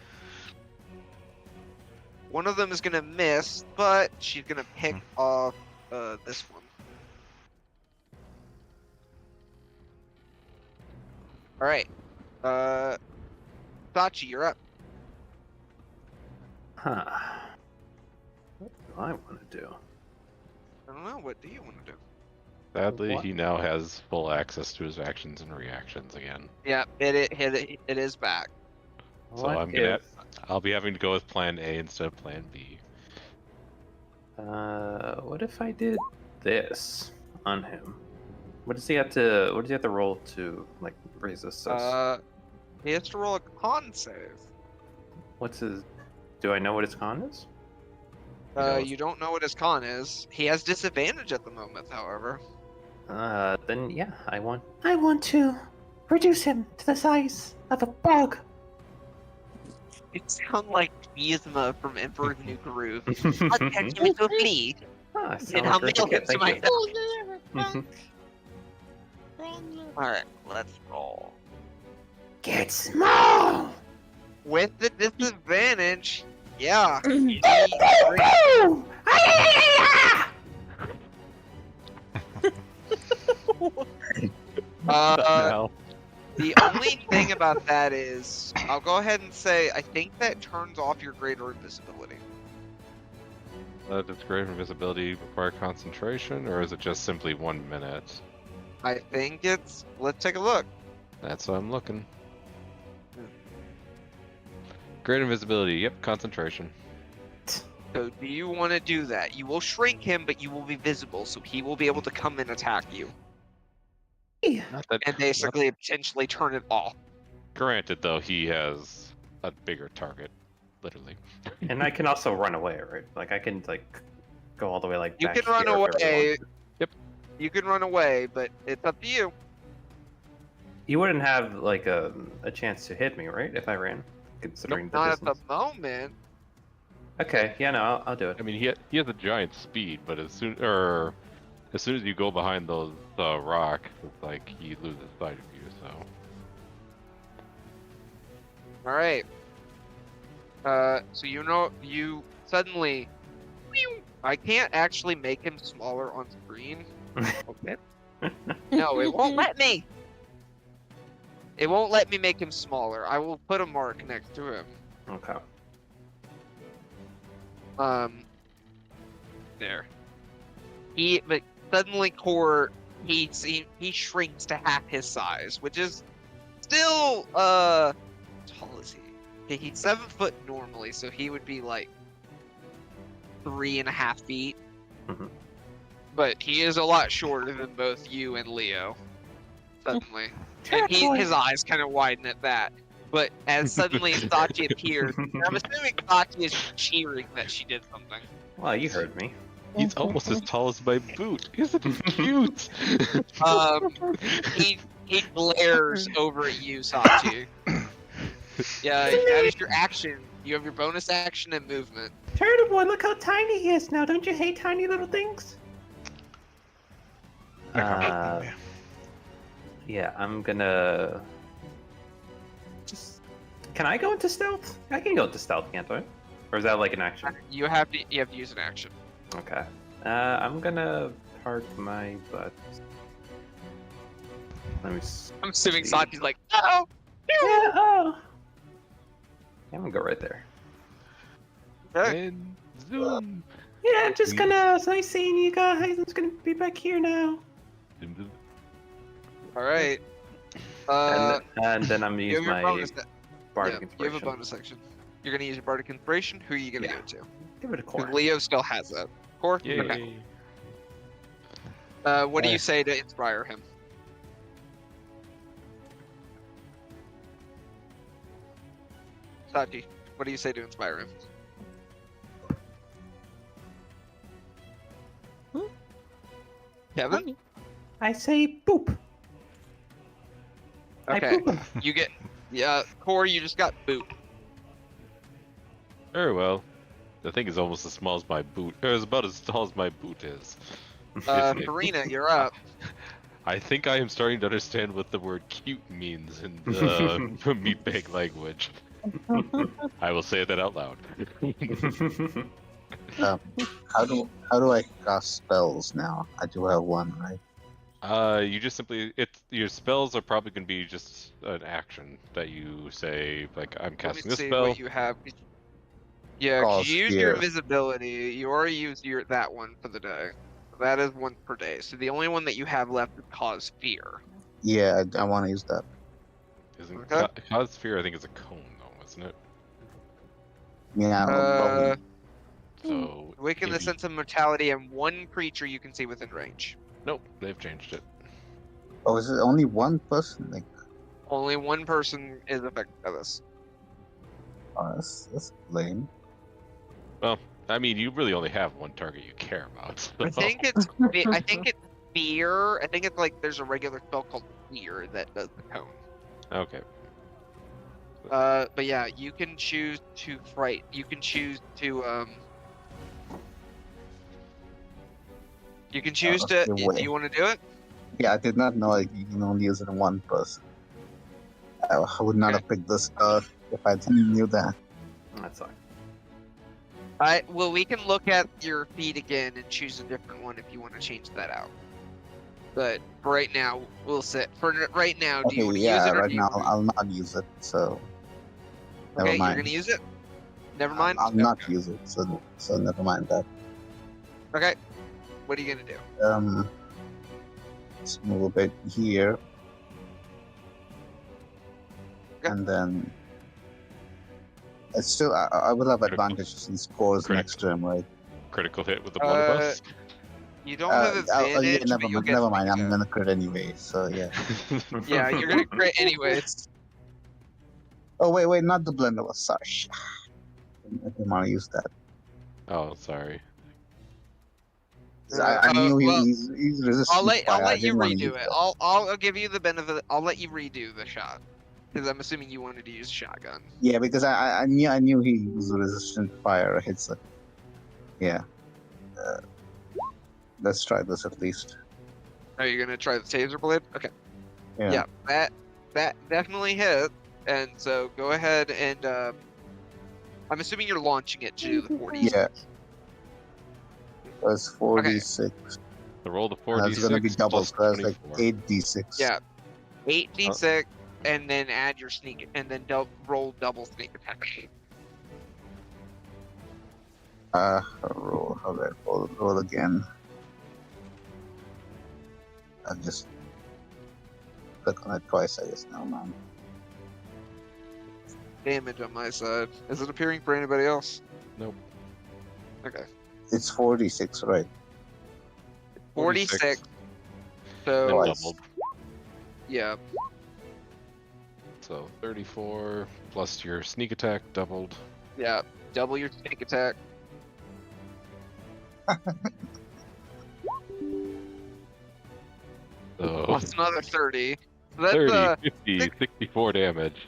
One of them is gonna miss, but she's gonna pick off this one. All right, Sachi, you're up. Huh. do I want to do? I don't know. What do you want to do? Sadly, What? he now has full access to his actions and reactions again. Yeah, it is back. So What I'm gonna. if, I'll be having to go with Plan A instead of Plan B. what if I did this on him? What does he have to? What does he have to roll to like resist this? He has to roll a con save. What's his? Do I know what his con is? know, You don't know what his con is. He has disadvantage at the moment, however. Then yeah, I want. I want to reduce him to the size of a bug. It sounds like Yzma from Emperor's New Groove. I'll catch him into a flea, Ah, I and sound I'll like mail Ricky. him to Thank you. myself. Alright, let's roll. Get small. With the disadvantage, yeah. Boom! Boom! The only thing about that is, I'll go ahead and say, I think that turns off your greater invisibility. Does greater invisibility require concentration, or is it just simply 1 minute? I think it's. Let's take a look. That's what I'm looking. Greater invisibility, yep, concentration. So, do you want to do that? You will shrink him, but you will be visible, so he will be able to come and attack you, Not that, and basically potentially turn it off. granted, though, he has a bigger target, literally. And I can also run away, right? Like I can like go all the way like. You back can run here if everyone away. wants to. You can run away, but it's up to you. You wouldn't have like a chance to hit me, right? If I ran, considering the Not distance. at the moment. Okay, yeah, no, I'll do it. I mean, he has a giant speed, but as soon as you go behind those rock, it's like he loses sight of you. So All right. So you suddenly. I can't actually make him smaller on screen. Okay. No, it won't let me. It won't let me make him smaller. I will put a mark next to him. Okay. There. But suddenly Core, he shrinks to half his size, which is still how tall is he? He's 7 foot normally, so he would be like 3.5 feet. Mhm. But he is a lot shorter than both you and Leo. Suddenly, and his eyes kind of widen at that. But as suddenly Sachi appears, and I'm assuming Sachi is cheering that she did something. Well, you heard me. he's almost as tall as my boot. Isn't he cute? He glares over at you, Sachi. Yeah, that is your action. You have your bonus action and movement. Turtle boy, look how tiny he is now. Don't you hate tiny little things? Yeah, I'm gonna. Can I go into stealth? I can go into stealth, can't I? Or is that like an action? You have to use an action. Okay. I'm gonna park my butt. Let me. I'm assuming see. Sachi's like, oh. Yeah, oh. I'm gonna go right there. Okay. And zoom. Yeah, I'm just gonna. It's nice seeing you guys. I'm just gonna be back here now. All right. And then I'm gonna You use have your my bonus. bardic You have inspiration. a bonus action. You're gonna use your bardic inspiration. Who are you gonna Yeah. go to? Give it a 'Cause core. Leo still has that. Core. Yay. Okay. What do you say to inspire him? Sachi, what do you say to inspire him? Kevin? I say boop. Okay. I boop him. You get. Yeah, Core, you just got boot. Very well. The thing is almost as small as my boot. It's about as tall as my boot is. Karina, you're up. I think I am starting to understand what the word cute means in the meatbag language. I will say that out loud. How do I cast spells now? I do have one, right? You just simply your spells are probably going to be just an action that you say like I'm Let me casting this see spell. what you have. Yeah, 'cause Cause you used your fear. invisibility. You already used that one for the day. That is one per day. So the only one that you have left is cause fear. Yeah, I want to use that. Isn't Okay. cause fear? I think is a cone though, isn't it? Yeah, Uh, So Awaken the if you- sense of mortality and one creature you can see within range. nope, they've changed it. oh, is it only one person? Like, Only one person is affected by this. oh, that's lame. Well, I mean, you really only have one target you care about. So. I think it's fear. I think it's like there's a regular spell called fear that does the cone. Okay. But yeah, you can choose to fright. You can choose to You can choose to. Okay, Do wait. you want to do it? Yeah, I did not know like you can only use it in one person. I would not Okay. have picked this if I didn't knew that. That's fine. Well, we can look at your feed again and choose a different one if you want to change that out. But for right now, we'll sit. For right now, do you Okay, want to yeah, use it or right do you? now I'll not use it. So never Okay, mind. you're gonna use it. Never mind. I'll not use it. So never mind that. Okay. What are you gonna do? Let's move a bit here, Okay. and then it's still I will have Critical. advantages in scores Critical. next turn, right? Critical hit with the blunderbuss. You don't have advantage, yeah, but you'll get never mind. I'm sneak gonna crit anyway. So yeah. attack. Yeah, you're gonna crit anyways. Oh wait, not the blender. Sorry. I didn't want to use that. Oh, sorry. 'Cause I knew well, he's resistant. I'll let fire. I you didn't wanna redo use it. that. I'll give you the benefit. I'll let you redo the shot because I'm assuming you wanted to use a shotgun. Yeah, because I knew he was resistant to fire. Hits it. Yeah. Let's try this at least. Are you gonna try the taser blade? Okay. Yeah. Yeah, that definitely hit. And so go ahead and I'm assuming you're launching it to the 40. Yeah. That's 46. The roll the And 4d6 that's gonna be double. plus So that's like 24. 8d6. Yeah. 8d6, and then add your sneak, and then roll double sneak attack. Roll. Okay, roll again. I'll just click on it twice, I guess. No, man. Damage on my side. Is it appearing for anybody else? Nope. Okay. It's 46, right? 46. Then So Twice. doubled. yeah. So 34 plus your sneak attack doubled. Yeah. Double your sneak attack. So Plus another 30. So that's 30, 50, six- 64 damage.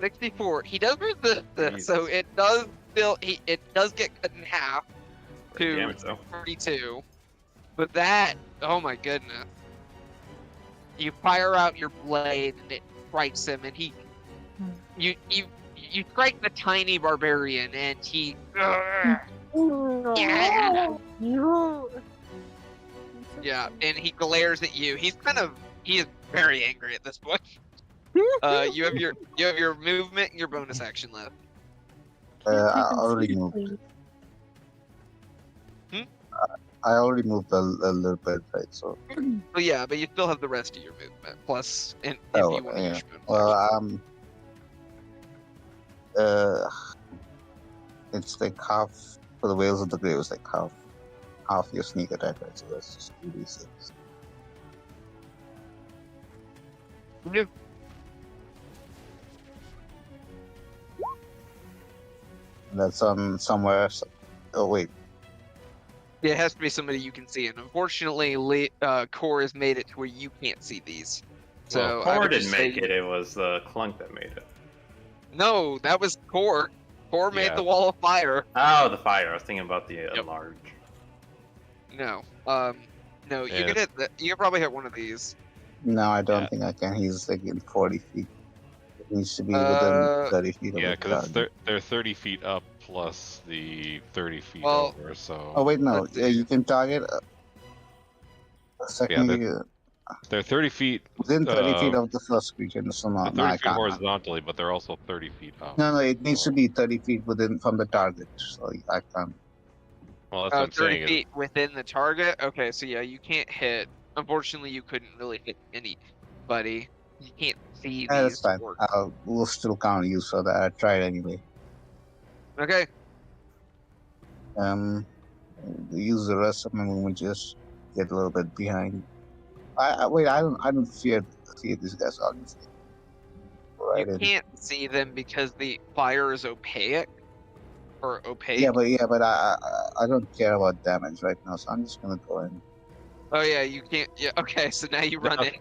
64. He does resist this, so Jesus. it does it does get cut in half Pretty to damage though. 32. But that, oh my goodness. You fire out your blade and it strikes him, and you strike the tiny barbarian, and he. Yeah, and he glares at you. He is very angry at this point. You have your movement and your bonus action left. I already moved. I already moved a little bit, right? So. But yeah, but you still have the rest of your movement plus, and if Oh, you want to yeah. use your bonus Well, it's like half for the Whales of the Grave. It's like half your sneak attack, right? So that's just 2d6. action. And that's on somewhere. Oh wait, It has to be somebody you can see, and unfortunately, Core has made it to where you can't see these. So Well, I Core would didn't just make say- it. It was the clunk that made it. No, that was Core. Core made Yeah. the wall of fire. Oh, the fire. I was thinking about the enlarge. No, no, you Yeah. can hit. You can probably hit one of these. no, I don't Yeah. think I can. He's like in 40 feet. It needs to be within Uh, 30 feet of Yeah, the because target. they're 30 feet up plus the 30 feet Well- over. So Oh wait, no. Let's see. You can target. Secondly, They're 30 feet. within 30 feet of the first creature. So no, They're no, 30 I feet can't. horizontally, but they're also 30 feet up. No, it needs to be 30 feet within from the target. So I can't. Well, that's what I'm 30 saying. feet within the target? Okay, so yeah, you can't hit. Unfortunately, you couldn't really hit anybody. You can't see Yeah, that's these fine. orcs. We'll still count you so that I tried anyway. Okay. Use the rest of my movement, just get a little bit behind. Wait, I don't fear these guys, honestly. Right You in. can't see them because the fire is opaque. Or opaque. Yeah, but I don't care about damage right now, so I'm just gonna go in. Oh yeah, you can't. Yeah. Okay, so now you run in.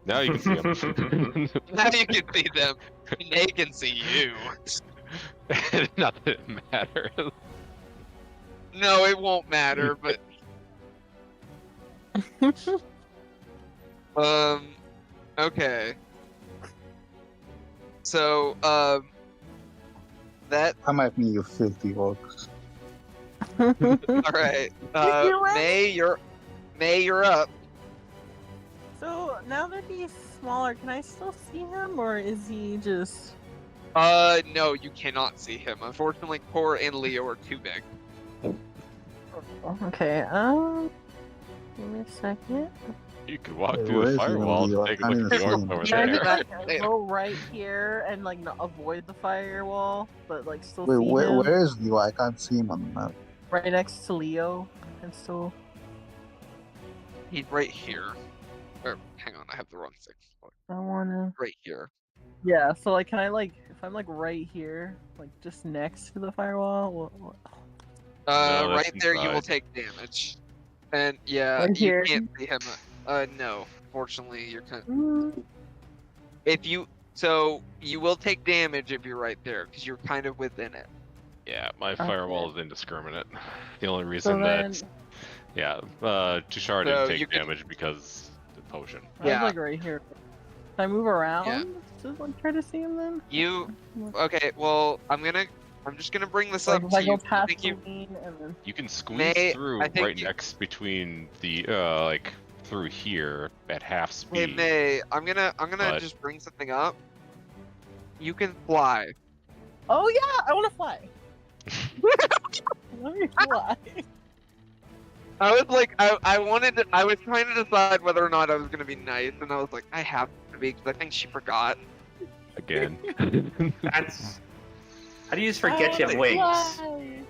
Now you can see them. Now you can see them. And they can see you. Not that it matters. No, it won't matter. But okay. So that. Come at me, you filthy orcs. All right. May, you're up. So now that he's smaller, can I still see him, or is he just? No, you cannot see him. Unfortunately, Cor and Leo are too big. Okay. Give me a second. You could walk Wait, through where the is firewall Leo? and take a I'm look in at the the orc scene. over Yeah, there. I go right here and like avoid the firewall, but like still Wait, see him. where is Leo? I can't see him on the map. Right next to Leo, and still. He's right here. Or, hang on, I have the wrong thing. I wanna. Right here. Yeah. So like, can I like, if I'm like right here, like just next to the firewall? What? No, that's right there, you will inside. take damage. And yeah, Right you here. can't see him. No, fortunately, you're kind. Mm, So you will take damage if you're right there because you're kind of within it. Yeah, my Okay. firewall is indiscriminate. The only So reason then, that, yeah, Tushar So didn't you take can- damage because the potion. I Yeah. was like right here. Can I move around to like try to see him then? You okay? Well, I'm just gonna bring this Like up if to I you. go 'cause I past think you. Celine and then. You can squeeze May- through I think right you- next between the like through here at half Hey speed. May, I'm gonna But- just bring something up. You can fly. Oh yeah, I want to fly. Let me fly. I was like, I was trying to decide whether or not I was gonna be nice, and I was like, I have to be because I think she forgot. Again. That's. How do you just forget you have wings? Fly.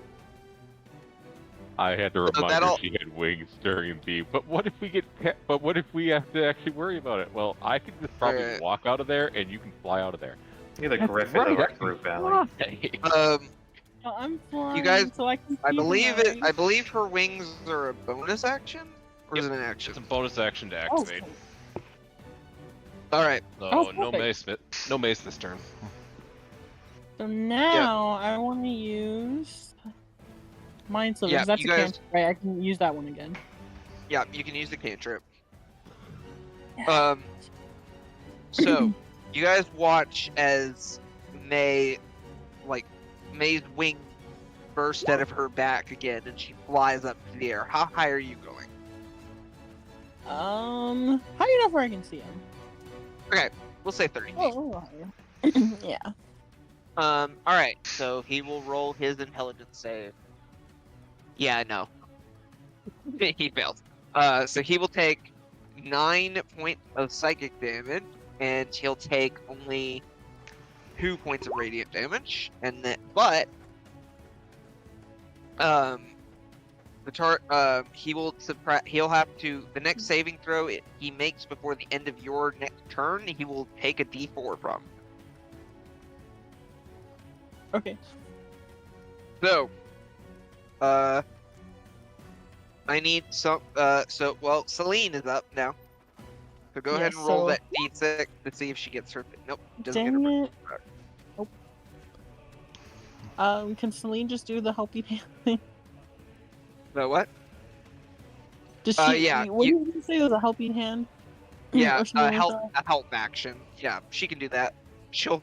I had to remind her that'll- she had wings during the. But what if we get? But what if we have to actually worry about it? Well, I can just probably Alright. walk out of there, and you can fly out of there. You're the That's Griffin right, of I our can group valley. I'm flying. guys- so I can I see believe him, I believe her wings are a bonus action, or is it Yep. an action? It's a bonus action to Oh, activate. All right. So Oh, no perfect. mace, no mace this turn. So now I want to use Mind Sliver, Yeah, 'cause that's you a guys- cantrip, right? I can use that one again. Yeah, you can use the cantrip. Yeah. So you guys watch as May's wing burst out of her back again, and she flies up to the air. How high are you going? High enough where I can see him. Okay, we'll say 30 feet. Oh, higher. Yeah. All right. So he will roll his intelligence save. Yeah, no. He fails. So he will take 9 points of psychic damage, and he'll take only 2 points of radiant damage, and then he will subtract. He'll have to the next saving throw he makes before the end of your next turn. He will take a D4 from. Okay. So, I need some. Celine is up now. So go ahead Yeah, and roll so- that D6 to see if she gets her. Nope, doesn't get her. Dang it. Can Celine just do the helping hand thing? So what? Does she? Yeah, What did you say was a helping hand? Yeah, Or something like help a help action. Yeah, she can do that. She'll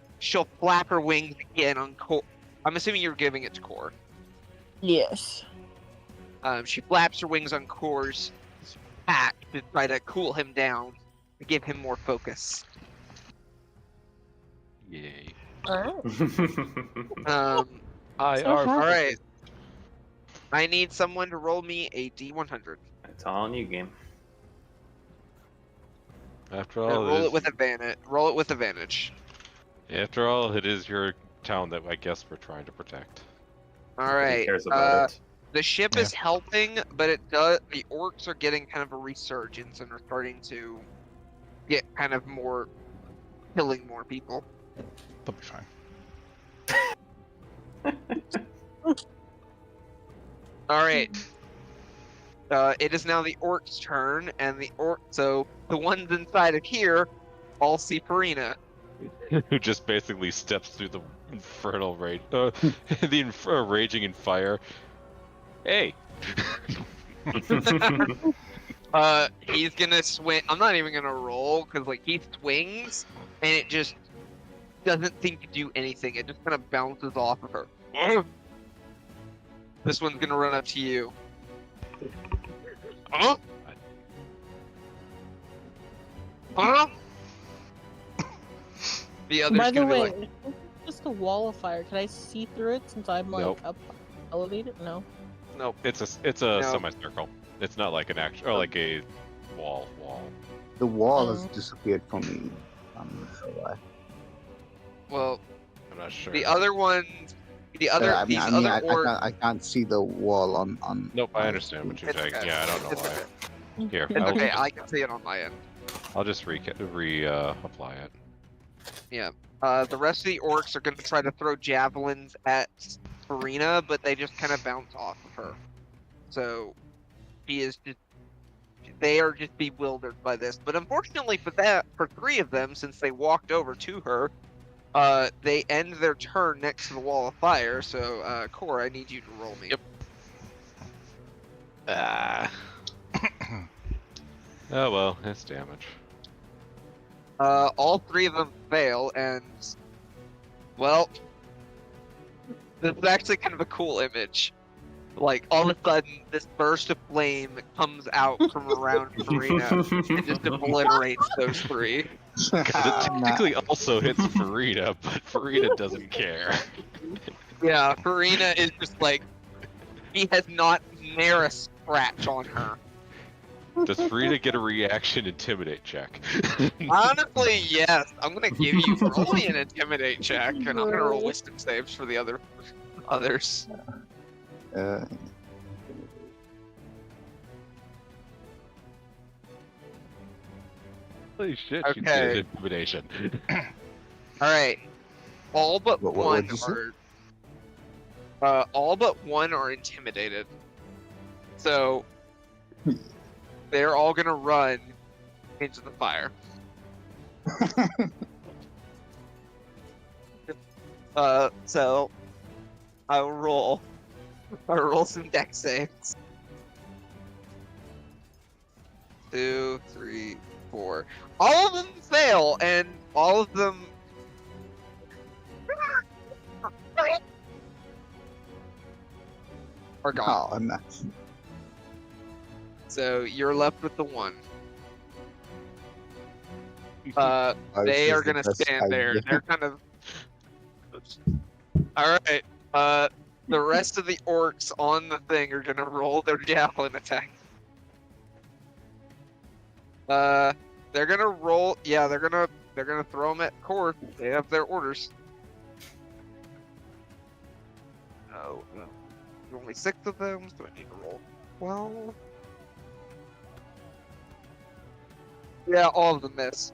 flap her wings again on Core. I'm assuming you're giving it to Core. that? Yes. She flaps her wings on Core's back to try to cool him down. to give him more focus. Yay. Alright. I So are. happy. All right. I need someone to roll me a D100. It's all on you, game. After And all, roll it with advantage. Roll it with advantage. After all, it is your town that I guess we're trying to protect. All Who right. cares about it? The ship is helping, but it does. The orcs are getting kind of a resurgence and are starting to get kind of more, killing more people. They'll be fine. All right. It is now the orcs' turn, and so the ones inside of here all see Farina. Who just basically steps through the infernal rage, raging in fire. Hey. He's gonna swing. I'm not even gonna roll because like he swings, and it just doesn't seem to do anything. It just kind of bounces off of her. This one's gonna run up to you. Huh? Huh? The other's By the gonna be way, like, it's just a wall of fire. Can I see through it since I'm like Nope. up elevated? No. Nope. It's a No. semicircle. It's not like an actual or like a wall. The wall Oh. has disappeared from me. I'm not sure why. well, I'm not sure. the other ones, these other orcs. I can't see the wall on. Nope, I on understand what you're It's saying. okay. Yeah, I don't know It's why. okay. Here, It's okay. I can see it on my end. I'll just apply it. The rest of the orcs are going to try to throw javelins at Farina, but they just kind of bounce off of her. So they are just bewildered by this. But unfortunately for three of them, since they walked over to her, they end their turn next to the wall of fire. So, Core, I need you to roll me. Yep. Ah. Oh well, that's damage. All three of them fail, and well, this is actually kind of a cool image. Like all of a sudden, this burst of flame comes out from around Farina and just obliterates those three. It technically also hits Farina, but Farina doesn't care. Yeah, Farina is just like he has not near a scratch on her. Does Farina get a reaction intimidate check? Honestly, yes. I'm gonna give you roll me an intimidate check, and I'm gonna roll wisdom saves for the others. Holy shit, she Okay. did intimidation. All right, all but What one did you say? are. All but one are intimidated. So they're all gonna run into the fire. So I'll roll some dex saves. 2, 3, 4. All of them fail, and all of them. Are gone. Oh, nice. So you're left with the one. They This are is the gonna best stand there. idea. They're kind of. All right. The rest of the orcs on the thing are gonna roll their javelin attack. They're gonna roll. Yeah, they're gonna throw them at Core. They have their orders. Oh no. There's only 6 of them, so I need to roll 12. Yeah, all of them miss.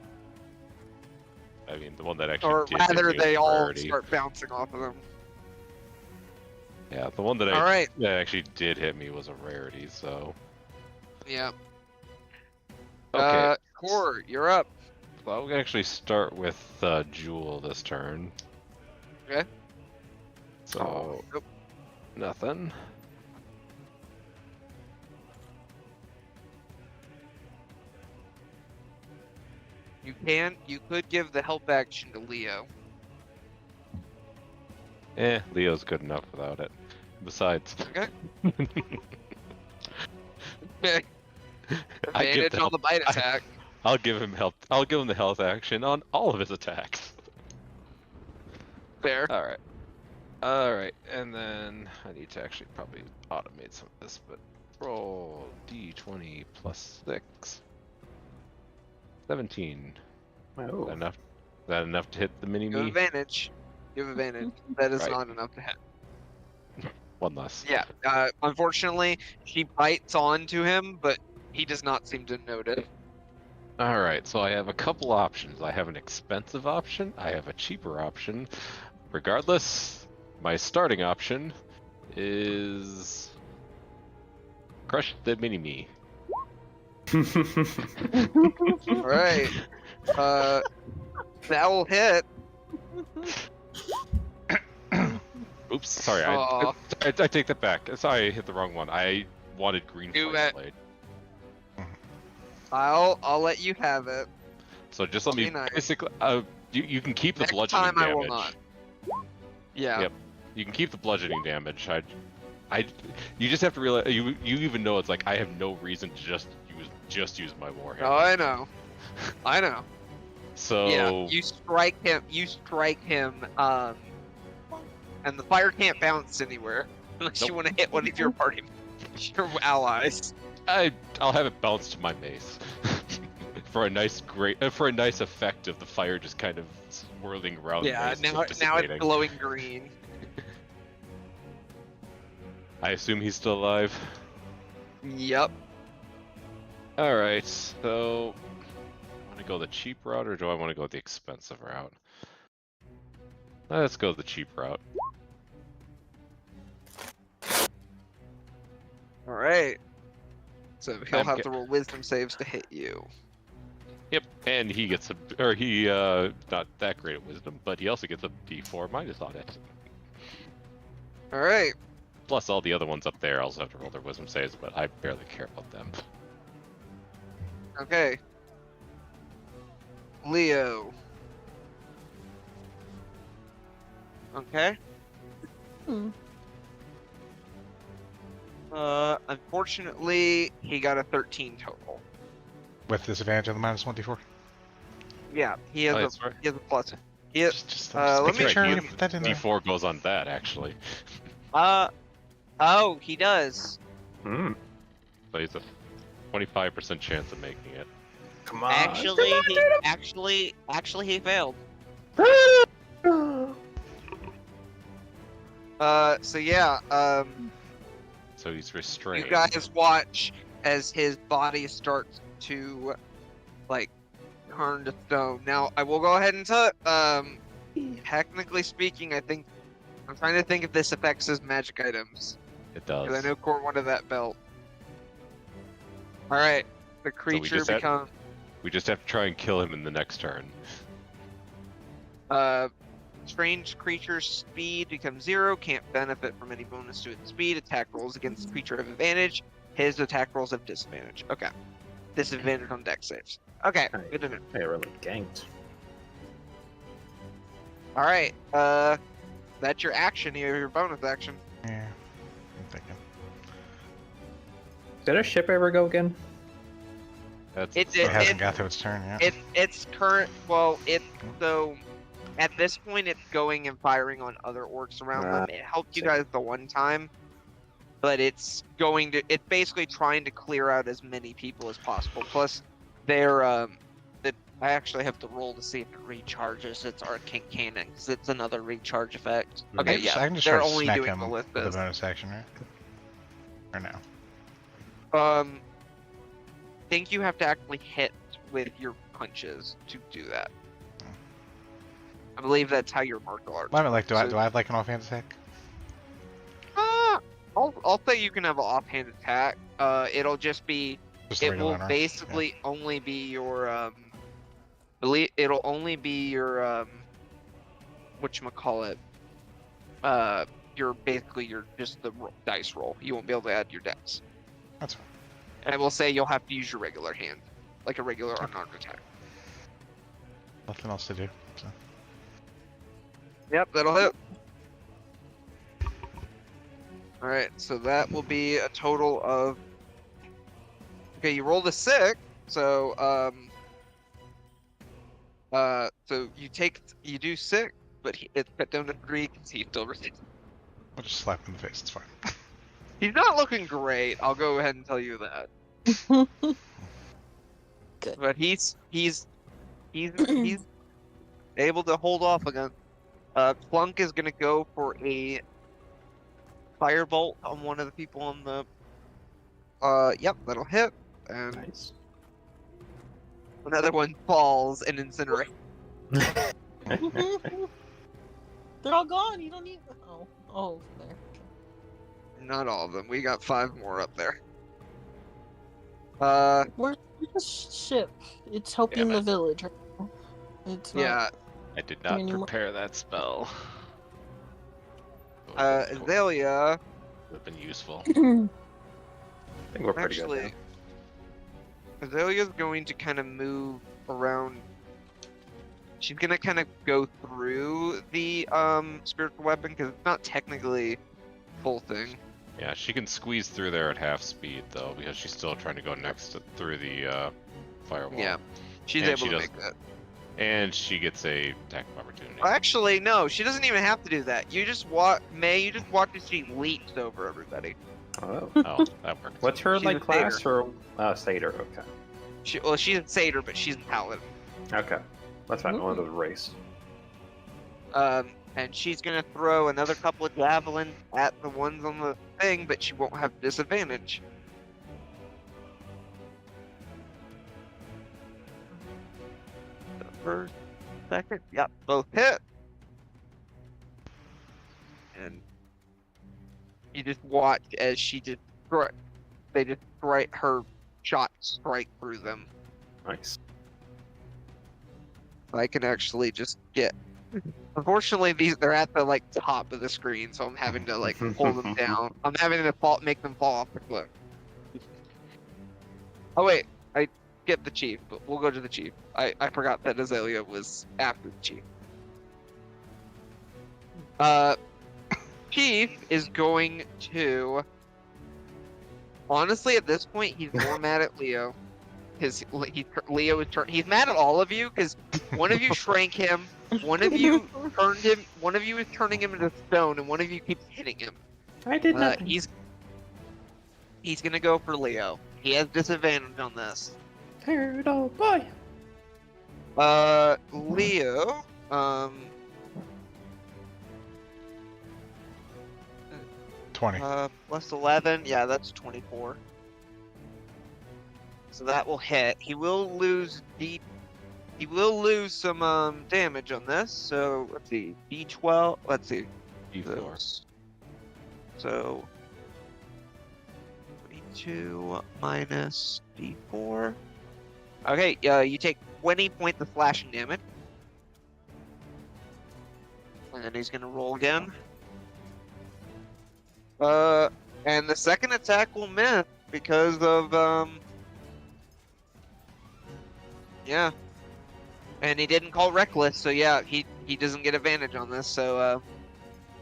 I mean, the one that actually Or did rather, hit me was they a all rarity. start bouncing off of them. Yeah, the one that All right. that actually did hit me was a rarity. So Yeah. okay, Core, you're up. so I'll actually start with Jewel this turn. Okay. So Nope. nothing. You could give the help action to Leo. Leo's good enough without it. Besides, Okay. I get Advantage the on the bite I- attack. I'll give him health. I'll give him the health action on all of his attacks. Fair. All right. All right, and then I need to actually probably automate some of this, but roll d20 plus 6. 17. Oh. Enough? Is that enough to hit the mini You have me? advantage. You have advantage. That is Right. not enough to hit. One less. Yeah. Unfortunately, she bites onto him, but he does not seem to notice. All right, so I have a couple options. I have an expensive option. I have a cheaper option. Regardless, my starting option is crush the mini me. All right. That will hit. Oops, sorry. Aw. I take that back. Sorry, I hit the wrong one. I wanted green Do flame it. blade. I'll let you have it. So just let I'll me be nice. basically. You can keep the Next bludgeoning time damage. I will not. Yeah. Yep. You can keep the bludgeoning damage. You just have to realize. You even know it's like I have no reason to just use my warhammer. Oh, I know. I know. So Yeah. You strike him. And the fire can't bounce anywhere unless you want to hit one of your party, your allies. I'll have it bounce to my mace for a nice effect of the fire just kind of swirling around. Yeah. the mace Now and it's dissipating. glowing green. I assume he's still alive. Yep. All right, so I want to go the cheap route, or do I want to go the expensive route? Let's go the cheap route. All right. So he'll I'm have get- to roll wisdom saves to hit you. Yep, and he gets he not that great at wisdom, but he also gets a D4 minus on it. All right. Plus all the other ones up there also have to roll their wisdom saves, but I barely care about them. Okay. Leo. Okay. Hmm. Unfortunately, he got a 13 total. With disadvantage on the -1d4. Yeah, he has Oh, a that's right. he has a plus. He has, Just let making me sure see you if- put that in there. D4 goes on that actually. oh, he does. Hmm. So he's a 25% chance of making it. Come on. Actually, he failed. So yeah, So he's you restrained. guys watch as his body starts to, like, turn to stone. Now, I will go ahead and tell, technically speaking, I'm trying to think if this affects his magic items. It Because I does. know Core wanted that belt. Alright, the creature just had- becomes, We just have to try and kill him in the next turn. strange creature's speed becomes 0, can't benefit from any bonus to its speed, attack rolls against the creature have advantage, his attack rolls have disadvantage. Okay. Disadvantage on dex saves. Okay, Alright. good to know. I really ganked. Alright, that's your action, your bonus action. Yeah, I'm thinking. Did our ship ever go again? That's It It hasn't it, got to its turn yet. it's current, so at this point it's going and firing on other orcs around them. It helped you guys the one time, but it's basically trying to clear out as many people as possible. Plus, I actually have to roll to see if it recharges its arcane cannon, because it's another recharge effect. Okay, I yeah, can just they're try to only smack doing him the with a list. bonus action, right? Or no? I think you have to actually hit with your punches to do that. I believe that's how your martial arts. Well, I mean, like, do I So- have like an offhand attack? I'll say you can have an offhand attack. It'll just be. Just a It regular will rush? basically only be your it'll only be your whatchamacallit. Your just the dice roll. You won't be able to add your dex. That's fine. And I will say you'll have to use your regular hand, like a regular unarmed attack. Nothing else to do. So. Yep, that'll hit. Alright, so that will be a total of. Okay, you rolled a 6, so So you do 6, but it's cut down to 3 because he still resists. I'll just slap him in the face. It's fine. He's not looking great. I'll go ahead and tell you that. Good. But he's able to hold off again. Clunk is gonna go for a firebolt on one of the people on the. Yep, that'll hit, and Nice. another one falls and incinerates. They're all gone. You don't need. Oh, there. Not all of them. We got 5 more up there. Where's the ship? It's helping Damn the it. village. Right? It's not. Yeah. I did not Anymore. prepare that spell. Azalea. Would have been useful. I think we're pretty Actually, good. Azalea's going to kind of move around. She's gonna kind of go through the spiritual weapon because it's not technically full thing. Yeah, she can squeeze through there at half speed though, because she's still trying to go through the firewall. Yeah, she's And able she to does- make that. And she gets a attack of opportunity. Actually, no, she doesn't even have to do that. You just watch as she leaps over everybody. Oh. Oh, that works. What's her She's like a class or satyr? Okay. She's a satyr, but she's a paladin. Okay. That's fine. One of those race. And she's gonna throw another couple of javelins at the ones on the thing, but she won't have disadvantage. The first, second, yep, both hit. And you just watch as she just her shot strike through them. Nice. I can actually just get. Unfortunately, they're at the top of the screen, so I'm having to pull them down. I'm having to make them fall off the cliff. Oh wait, I get the chief, but we'll go to the chief. I forgot that Azalea was after the chief. Chief is going to. Honestly, at this point, he's more mad at Leo. Leo is he's mad at all of you because one of you shrank him, one of you turned him, one of you is turning him into stone, and one of you keeps hitting him. I did nothing. He's gonna go for Leo. He has disadvantage on this. Turtle boy. Leo, $20. plus 11, yeah, that's 24. So that will hit. He will lose some damage on this. So let's see, D12. Let's see, D4. So 22 minus D4. Okay, you take 20 points of slashing damage, and then he's gonna roll again. And the second attack will miss because of yeah. And he didn't call reckless, so yeah, he doesn't get advantage on this, so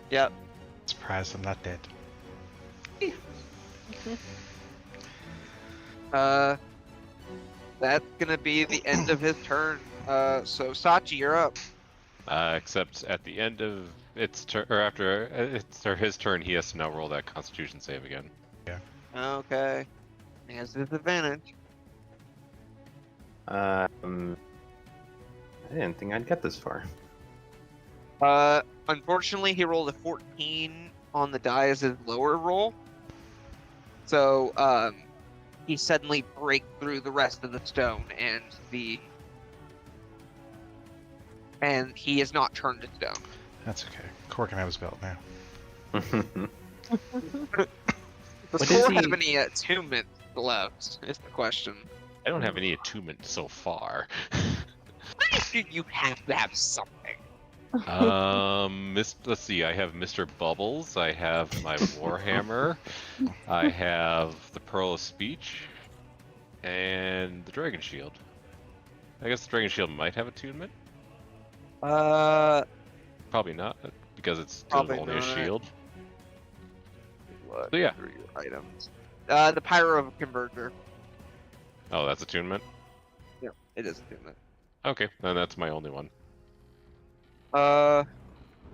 yep. Surprised I'm not dead. That's gonna be the end of his turn. So Sachi, you're up. Except at the end of its turn, or after his turn, he has to now roll that Constitution save again. Okay. He has disadvantage. I didn't think I'd get this far. Unfortunately, he rolled a 14 on the die as his lower roll. So, he suddenly breaks through the rest of the stone, and he is not turned to stone. That's okay. Core can have his belt now. Does What is Core he- have any attunement left? Is the question. I don't have any attunement so far. I figured you have to have something. Let's see. I have Mr. Bubbles. I have my Warhammer. I have the Pearl of Speech, and the Dragon Shield. I guess the Dragon Shield might have attunement. Probably not, because it's still Probably only a not. shield. What So yeah. are your items? The Pyro of Converger. Oh, that's attunement. Yeah, it is attunement. Okay, then that's my only one.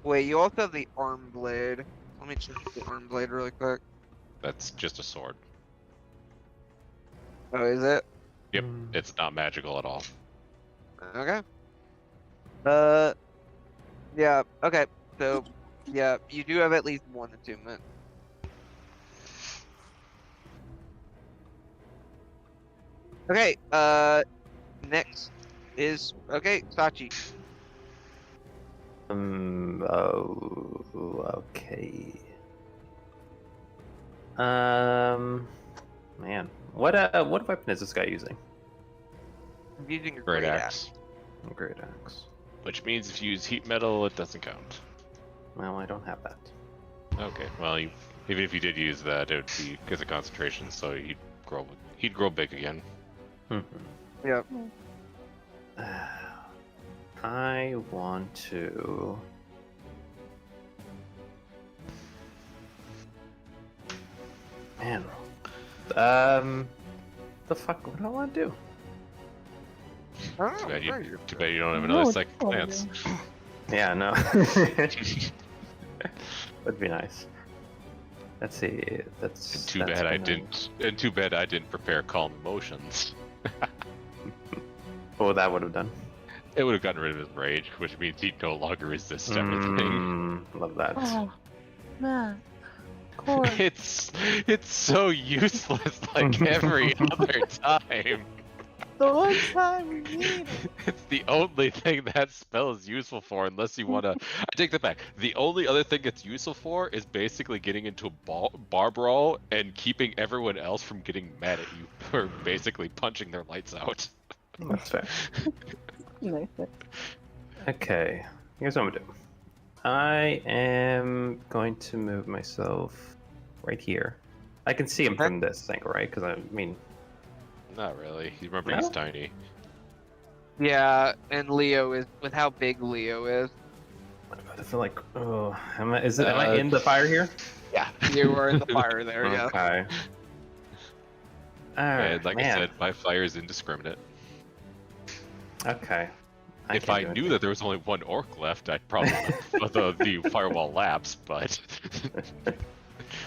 Wait, you also have the arm blade. Let me check the arm blade really quick. That's just a sword. Oh, is it? Yep, it's not magical at all. Okay. Yeah, okay. So, yeah, you do have at least one attunement. Okay, next is, okay, Sachi. Oh, okay. Man, what weapon is this guy using? I'm using your Great axe. Great axe. Which means if you use heat metal, it doesn't count. Well, I don't have that. Okay, well, even if you did use that, it would be because of concentration, so he'd grow big again. Yep. I want to. Man, the fuck? What do I want to do? Too bad you don't have another second glance. Yeah, no. Would be nice. Let's see. That's too bad I didn't prepare calm emotions. What that would have done? It would have gotten rid of his rage, which means he'd no longer resist everything. Love that. Oh, man. It's so useless, like every other time. The one time we need it. It's the only thing that spell is useful for, unless you want to. I take that back. The only other thing it's useful for is basically getting into a bar brawl and keeping everyone else from getting mad at you for basically punching their lights out. That's fair. Nice. Okay, here's what I'm gonna do. I am going to move myself right here. I can see him from this angle, right? Because I mean, not really. Remember, he's tiny. Yeah, and Leo is, with how big Leo is. I feel like, oh, am I in the fire here? Yeah, you are in the fire there. Yeah. Okay. And like I said, my fire is indiscriminate. Okay. If I knew that there was only one orc left, I'd probably let the firewall lapse, but...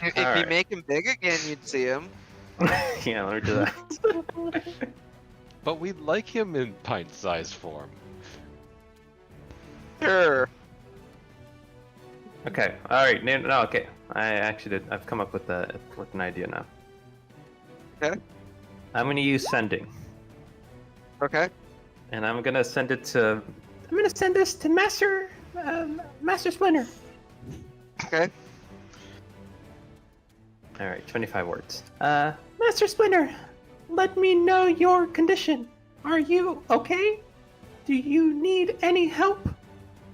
If you make him big again, you'd see him. Yeah, let me do that. But we'd like him in pint-sized form. Sure. Okay, alright, no, okay. I've come up with an idea now. Okay. I'm gonna use sending. Okay. And I'm gonna send it to... I'm gonna send this to Master Splinter. Okay. Alright, 25 words. Master Splinter, let me know your condition. Are you okay? Do you need any help?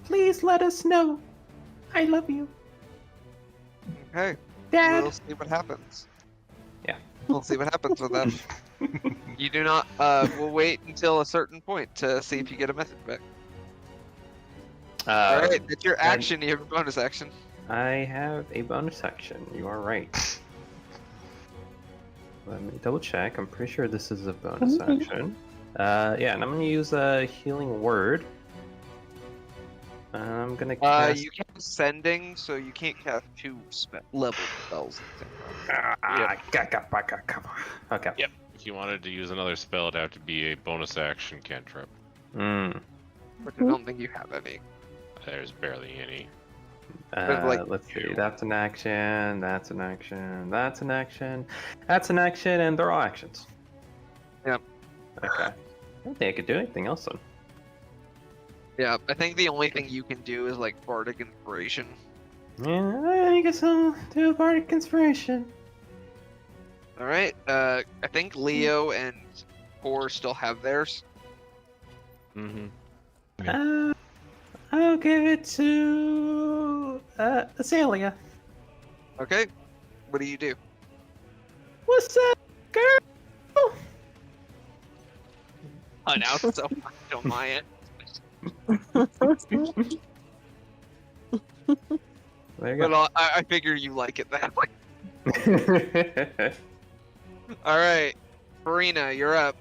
Please let us know. I love you. Okay. Dad. We'll see what happens. Yeah. We'll see what happens with that. You do not, we'll wait until a certain point to see if you get a message back. Alright, that's your action, you have a bonus action. I have a bonus action, you are right. Let me double check, I'm pretty sure this is a bonus action. Yeah, and I'm gonna use a healing word. I'm gonna cast... you can't sending, so you can't cast two level spells. Okay. Yep. If you wanted to use another spell, it'd have to be a bonus action cantrip. Which I don't think you have any. There's barely any. Let's see. That's an action. That's an action. That's an action. That's an action, and they're all actions. Yep. Okay. I don't think I could do anything else then. Yeah, I think the only thing you can do is like Bardic Inspiration. Yeah, I guess I'll do Bardic Inspiration. Alright, I think Leo and Core still have theirs. Mm-hmm. I'll give it to Azalea. Okay, what do you do? What's up, girl? Oh, now it's so much on my end. There you go. But I figure you like it that way. Alright, Farina, you're up.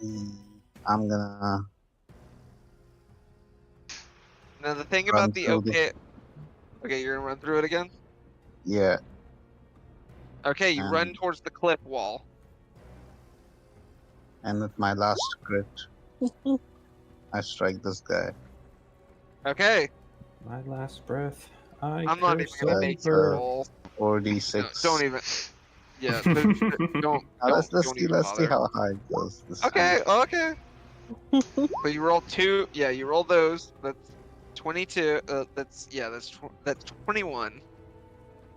I'm gonna Now the thing run about the through the. okay, you're gonna run through it again. Yeah, Okay, you run and towards the cliff wall. with my last crit, I strike this guy. Okay, My last breath. I I'm not even curse gonna make you over. roll. 4d6. No, don't even. Yeah, don't. Let's Don't see. even Let's see bother. how high it goes. This Okay, time. okay. So you roll two. Yeah, you roll those. That's 22. That's 21.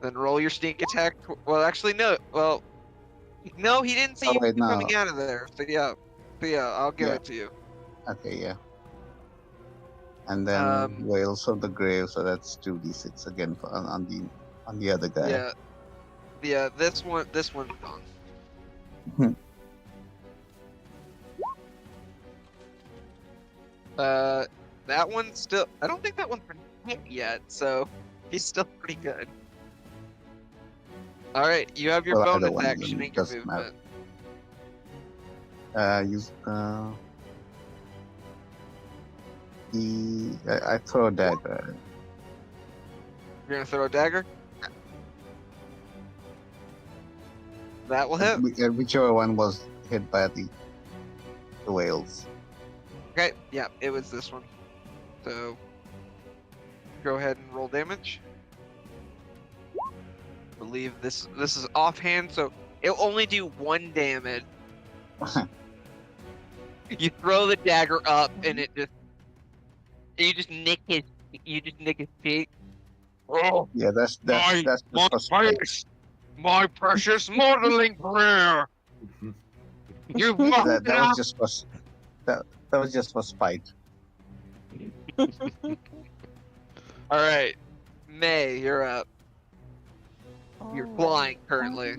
Then roll your sneak attack. Well, actually, no. Well, no, he didn't see Oh you wait, no. coming out of there. So yeah, I'll give Yeah. it to you. Okay, yeah. And then Whales of the Grave, so that's 2d6 again for, on the other guy. Yeah. This one's gone. That one's still. I don't think that one's been hit yet, so he's still pretty good. All right, you have your Well, either bonus one of action them and your doesn't matter. movement. Use I throw a dagger at it. You're gonna throw a dagger. That will hit. Whichever one was hit by the whales. Okay, yeah, it was this one. So go ahead and roll damage. I believe this is offhand, so it'll only do 1 damage. You throw the dagger up, and you just nick his feet. Oh, Yeah, that's just for spite. My precious modeling career. You've That was just for that was just for spite. All right, May, you're up. You're flying currently.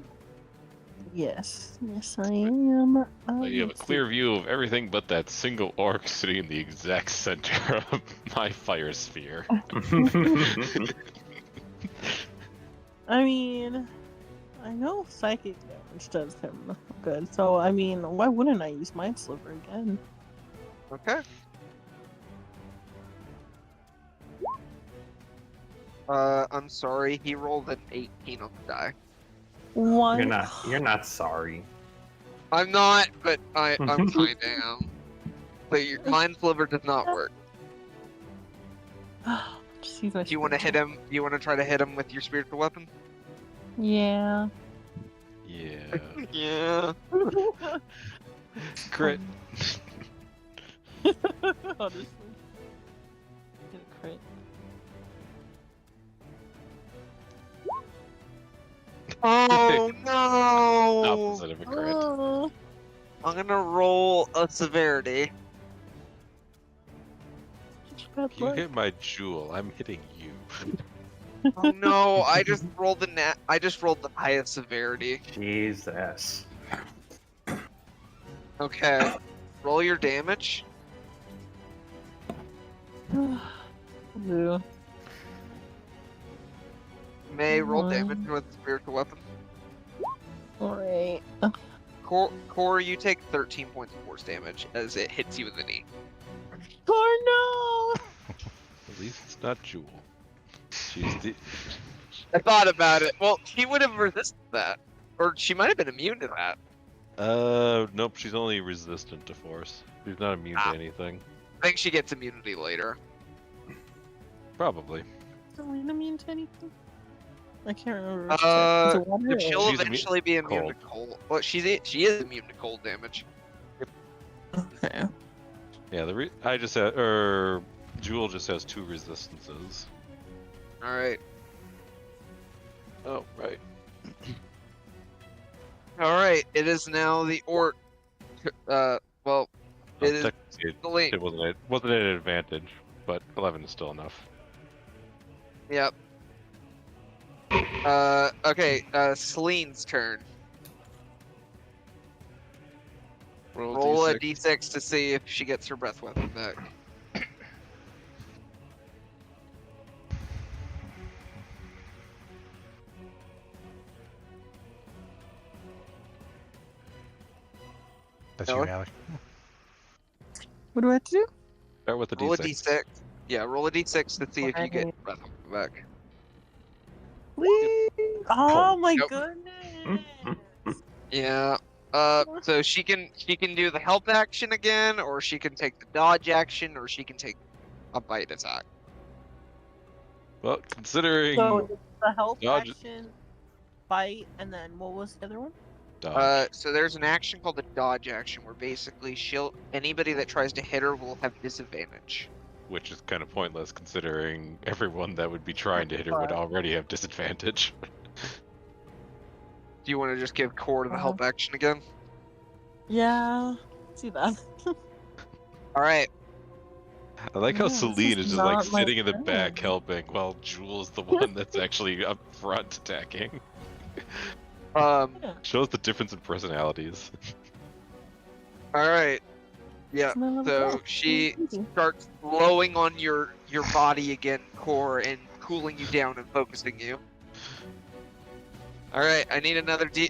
Yes, I am. You have a clear view of everything but that single orc sitting in the exact center of my fire sphere. I mean, I know psychic damage does him good, so I mean, why wouldn't I use Mind Sliver again? Okay. I'm sorry, he rolled an 18 on the die. What? You're not sorry. I'm not, but I'm kind of am. But your Mind Sliver does not work. Just use my Do you want to hit him? Do you want to try to hit him with your spiritual weapon? Yeah. Yeah. Yeah. Crit. Honestly. Get a crit. Oh no! Opposite of a crit. Oh. I'm gonna roll a severity. Such bad You luck. hit my jewel. I'm hitting you. Oh no! I just rolled the highest severity. Jesus. Okay. Roll your damage. Yeah. May roll damage with the spiritual weapon. Alright. Core, you take 13 points of force damage as it hits you in the knee. Oh At least it's not Jewel. She's the. I thought about it. Well, she would have resisted that, or she might have been immune to that. Nope. She's only resistant to force. She's not immune to anything. I think she gets immunity later. Probably. no! Don't immune to anything? I can't remember. She'll She's eventually be immune to cold. cold. Well, she is immune to cold damage. Okay. Yeah. I just had, Jewel just has 2 resistances. All right. Oh right. All right. It is now the orc. Well, it is Technically, the link. it wasn't an advantage, but 11 is still enough. Yep. Okay. Celine's turn. Roll a d6 to see if she gets her breath weapon back. That's Alec? you, Alec. What do I have to do? Start with the Roll a D6. d6. Yeah, roll a d6 to see if you get breath back. Please. Oh my Nope. goodness. Yeah. So she can do the help action again, or she can take the dodge action, or she can take a bite attack. Well, considering So it's the help dodge, action, bite, and then what was the other one? dodge. So there's an action called the dodge action, where basically anybody that tries to hit her will have disadvantage. Which is kind of pointless considering everyone that would be trying to hit her would already have disadvantage. Do you want to just give Core the help action again? Yeah. See that. All right. I like how Yeah, this Celine is is just like not my sitting in the back friend. helping while Jewel's the one that's actually up front attacking. Shows the difference in personalities. All right. Yeah. It's my little So girl. she Easy. starts blowing on your body again, Core, and cooling you down and focusing you. All right. I need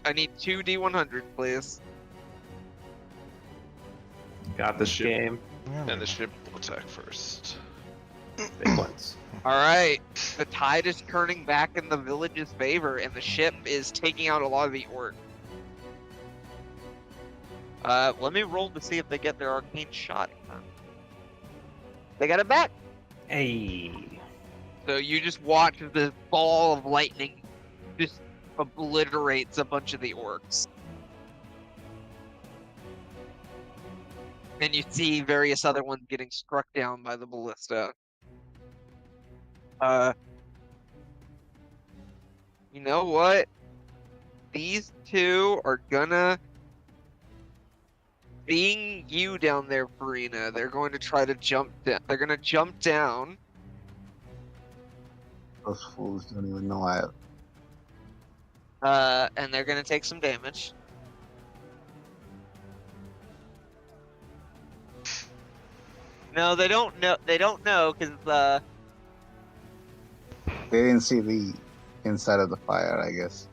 I need 2 D100, please. Got this Ship. game. And the ship will attack first. Big ones. All right. The tide is turning back in the village's favor, and the ship is taking out a lot of the orc. Let me roll to see if they get their arcane shot. They got it back. Hey. So you just watch this ball of lightning just obliterates a bunch of the orcs. And you see various other ones getting struck down by the ballista. You know what? These two are gonna... Being you down there, Farina, they're going to try to jump down. They're gonna jump down. Those fools don't even know I. And they're gonna take some damage. No, they don't know. They don't know because They didn't see the inside of the fire, I guess.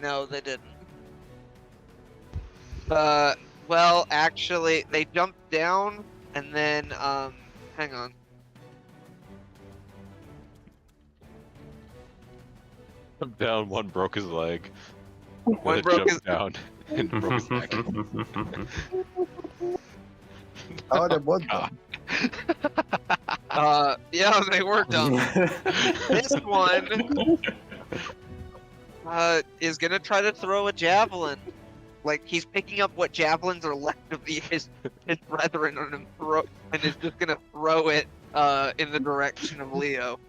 no, they didn't. Well, actually, they jumped down and then hang on. Down, one broke his leg. One The broke jumped his- down and broke his neck. Oh, they both. God. Yeah, they were dumb. This one is gonna try to throw a javelin. Like he's picking up what javelins are left of his brethren and is just gonna throw it in the direction of Leo.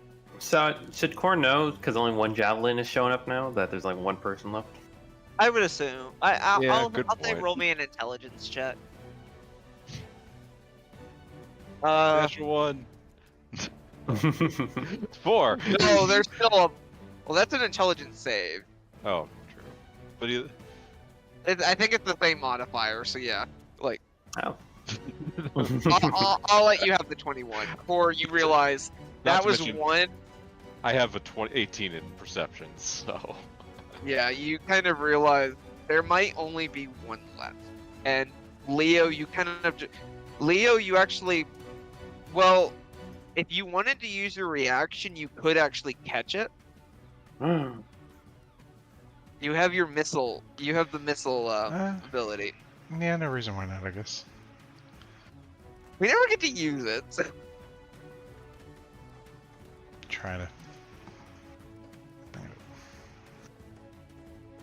So, should Core know, because only one javelin is showing up now, that there's like one person left? I would assume. Yeah, I'll good say point. roll me an intelligence check. Natural one. 4. No, there's still a. Well, that's an intelligence save. Oh, true. But he... I think it's the same modifier, so yeah. Like, Oh. I'll let you have the 21. Or you realize Not that to was mention- one. I have a 18 in perception, so... Yeah, you kind of realize there might only be one left. And Leo, you kind of... Leo, you actually... Well, if you wanted to use your reaction, you could actually catch it. You have your missile. You have the missile ability. Yeah, no reason why not, I guess. We never get to use it. So. Try to.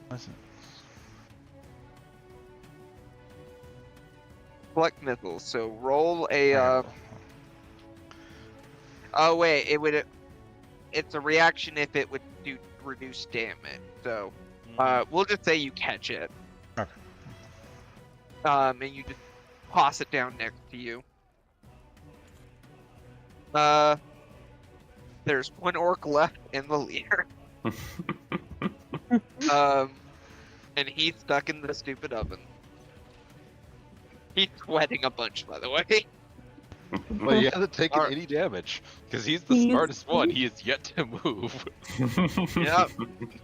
Listen. Collect missiles. So roll a. Oh wait, it would. It's a reaction if it would do reduce damage. So, we'll just say you catch it. Okay. And you just toss it down next to you. There's one orc left in the leader. And he's stuck in the stupid oven. He's sweating a bunch, by the way. But he hasn't taken Alright. any damage, because he's the smartest one. He is yet to move. Yep.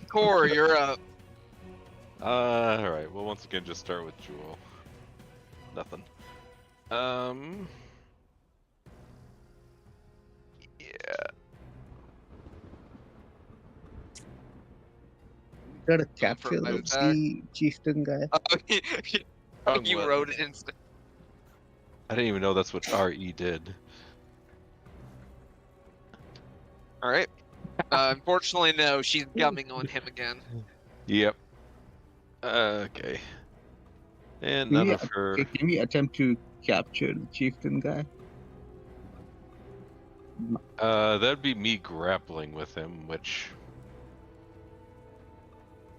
Core, you're up. Alright, we'll once again just start with Jewel. Nothing. Gotta for capture my the attack. sea chieftain guy. You What? wrote it in. I didn't even know that's what RE did. All right. Unfortunately, no. She's gumming on him again. Yep. Okay. And Can none we, of her. can we attempt to capture the chieftain guy? That'd be me grappling with him, which.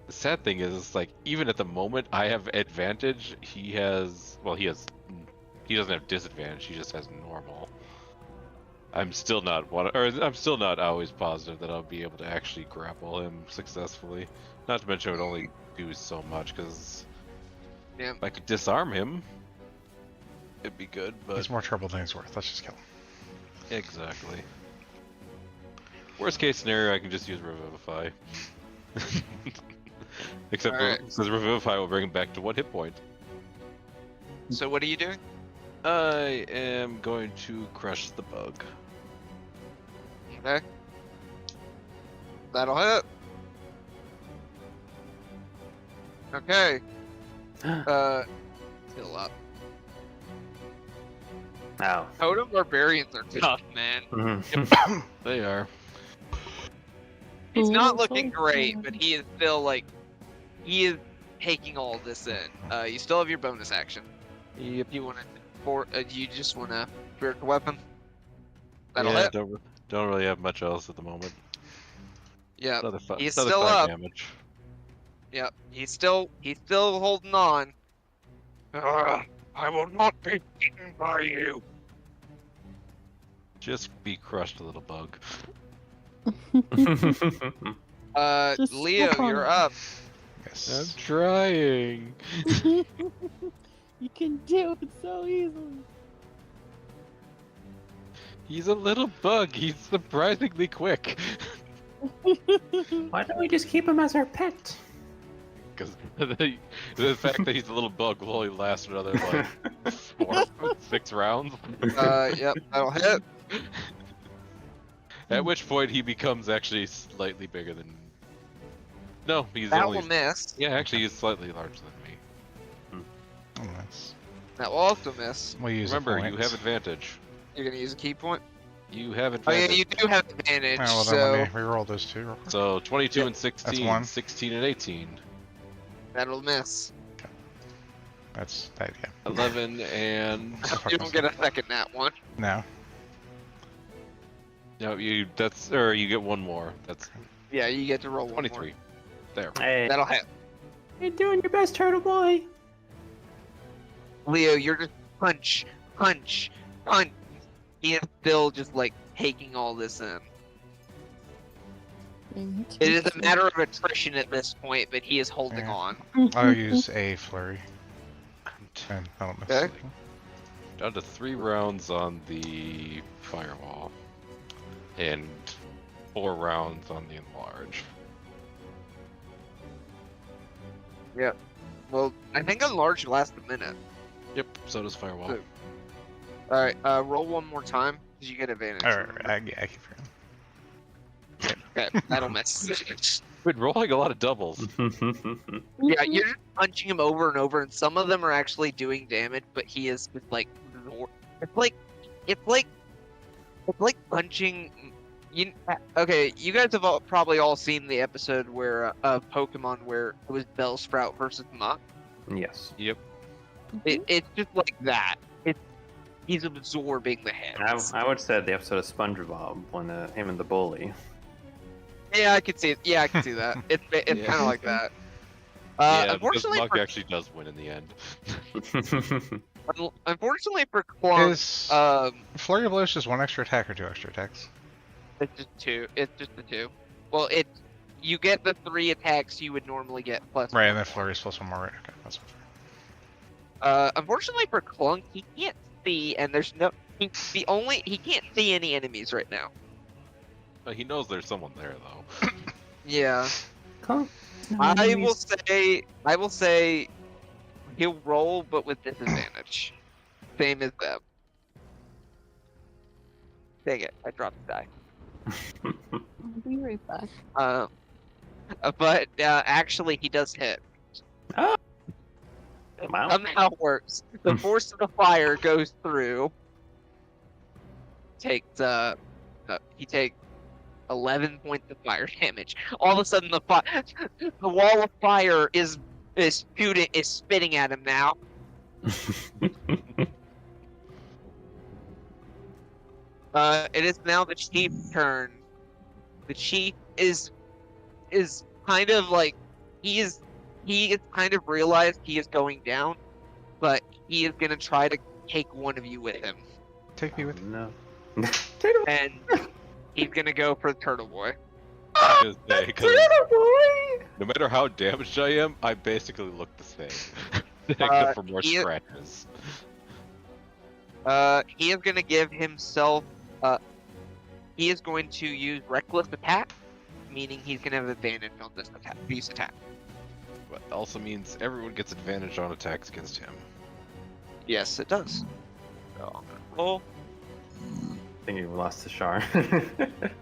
The sad thing is, like, even at the moment, I have advantage. He has. Well, he has. He doesn't have disadvantage. He just has normal. I'm still not I'm still not always positive that I'll be able to actually grapple him successfully. Not to mention, it would only do so much because Yeah. if I could disarm him, it'd be good. But He's more trouble than he's worth. Let's just kill him. exactly. Worst case scenario, I can just use Revivify. Except Alright. because Revivify will bring him back to 1 hit point. So what are you doing? I am going to crush the bug. Okay. That'll hit. Okay. Heal up. Ow. Totem barbarians are tough, man. Mhm. They are. He's not Oh, looking so great, sad. but he is still like, he is taking all this in. You still have your bonus action. Yep. You want to, you just want to spiritual weapon. That'll Yeah, hit. don't really have much else at the moment. Yeah. Another He's another still 5 up. damage. Yep. He's still holding on. I will not be beaten by you. Just be crushed, little bug. Just Leo, step on you're it. up. Yes. trying. You can do it so easily. He's a little bug. He's surprisingly quick. Why don't we just keep him as our pet? Because the fact that he's a little bug will only last another like 4, 6 rounds. Yep, that'll hit. At which point he becomes actually slightly bigger than. No, he's That only. will miss. Yeah, actually, he's slightly larger than me. Oh, nice. That will also miss. We'll use Remember, a you point. have advantage. You're gonna use a key point. You have Oh yeah, advantage. you do have advantage. Well, then So let me reroll those two real quick. So 22 Yep. and 16, one. 16 and 18, that'll miss. That's that, yeah. 11 and You don't get a second nat one. No. no, you get one more. That's Yeah, you get to roll one 23. There. Hey. more. That'll hit. You're doing your best, turtle boy. Leo, you're just punch, punch, punch. He is still just like taking all this in. It is a matter of attrition at this point, but he is holding Yeah. on. I'll use a flurry. And that'll miss. Okay. Down to 3 rounds on the firewall, and 4 rounds on the enlarge. Well, I think enlarge lasts a minute. Yep. So does firewall. So- All right, roll one more time because you get advantage. Alright, I keep forgetting. Okay, that'll miss. Been rolling a lot of doubles. Yeah, you're just punching him over and over, and some of them are actually doing damage, but he is just like, it's like punching. Okay, you guys have probably all seen the episode where of Pokemon where it was Bellsprout versus Mach. Yes. Yep. It's just like that. He's absorbing the hits. I would say the episode of SpongeBob when him and the bully. Yeah, I could see it. Yeah, I can see that. It's Yeah. kind of like that. Yeah, because Unfortunately, Mug for, actually does win in the end. unfortunately for Clunk, Is Flurry of Blows just 1 extra attack or 2 extra attacks? it's just 2. It's just the 2. Well, you get the 3 attacks you would normally get plus. Right, one and then more. Flurry's plus 1 more, right? Okay, that's fine. Unfortunately for Clunk, he can't see, and there's no. He can't see any enemies right now. He knows there's someone there though. Yeah. Come. I will say he'll roll, but with disadvantage. Same as them. Dang it, I dropped the die. I'll be right back. But actually, he does hit. Oh. Wow. Somehow it works. The force of the fire goes through. He takes 11 points of fire damage. All of a sudden, the wall of fire is spitting at him now. It is now the chief's turn. The chief is kind of like he is kind of realized he is going down, but he is gonna try to take one of you with him. Take me with you. No. And he's gonna go for the turtle boy. Because no matter how damaged I am, I basically look the same. Except for more scratches. He is gonna give himself. He is going to use reckless attack, meaning he's gonna have advantage on this attack. These attack. But also means everyone gets advantage on attacks against him. Yes, it does. So I'm gonna roll. I think you lost to Shar.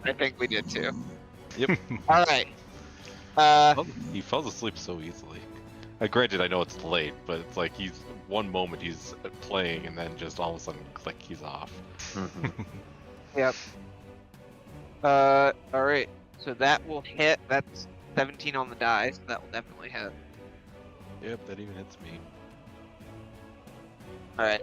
I think we did too. Yep. All right. He falls asleep so easily. Granted, I know it's late, but it's like one moment he's playing and then just all of a sudden, click, he's off. Yep. All right. So that will hit. That's 17 on the die, so that will definitely hit. Yep, that even hits me. All right.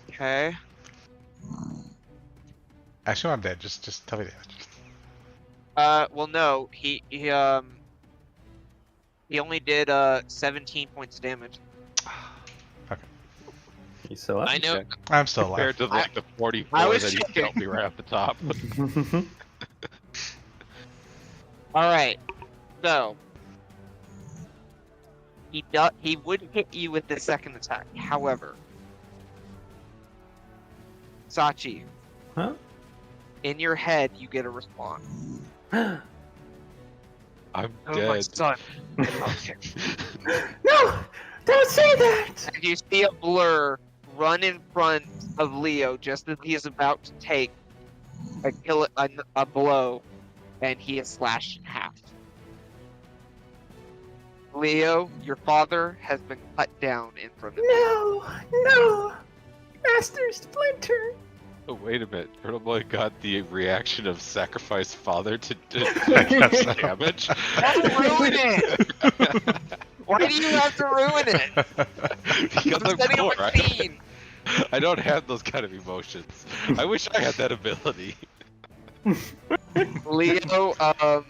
Okay. Actually, I'm dead. Just tell me that. Well, no. He only did 17 points of damage. Okay. He's still up? I know. I'm still alive. Compared to like the 44 I was that he checking. dealt me right off the top. All right. So he would hit you with the second attack. However, Sachi, Huh? in your head, you get a response. I'm Oh, my dead. son. No! Don't say that! And you see a blur run in front of Leo just as he is about to take a blow, and he is slashed in half. Leo, your father has been cut down in front of you. No! Master Splinter! Oh, wait a minute. Turtle Boy got the reaction of sacrifice father to guess so. damage. Don't ruin it! Why do you have to ruin it? Because I'm I'm setting poor. up a scene. I don't have those kind of emotions. I wish I had that ability. Leo, how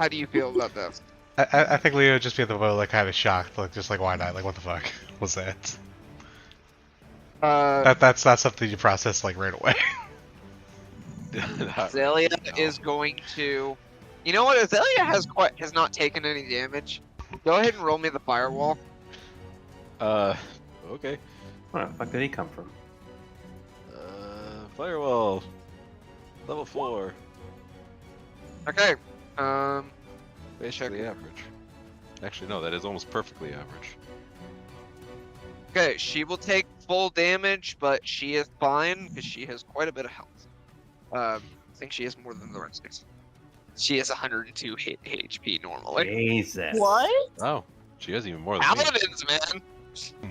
do you feel about this? I think Leo would just be at the moment like kind of shocked, like just like why not? Like what the fuck was that? That's not something you process like right away. Azalea is going to. You know what? Azalea has not taken any damage. Go ahead and roll me the firewall. Okay. Where the fuck did he come from? Firewall. Level 4. Okay. Basically average. Actually, no, that is almost perfectly average. Okay, she will take full damage, but she is fine because she has quite a bit of health. I think she has more than the rest of us. She has 102 HP normally. Jesus. What? Oh, she has even more than me. Paladins, man!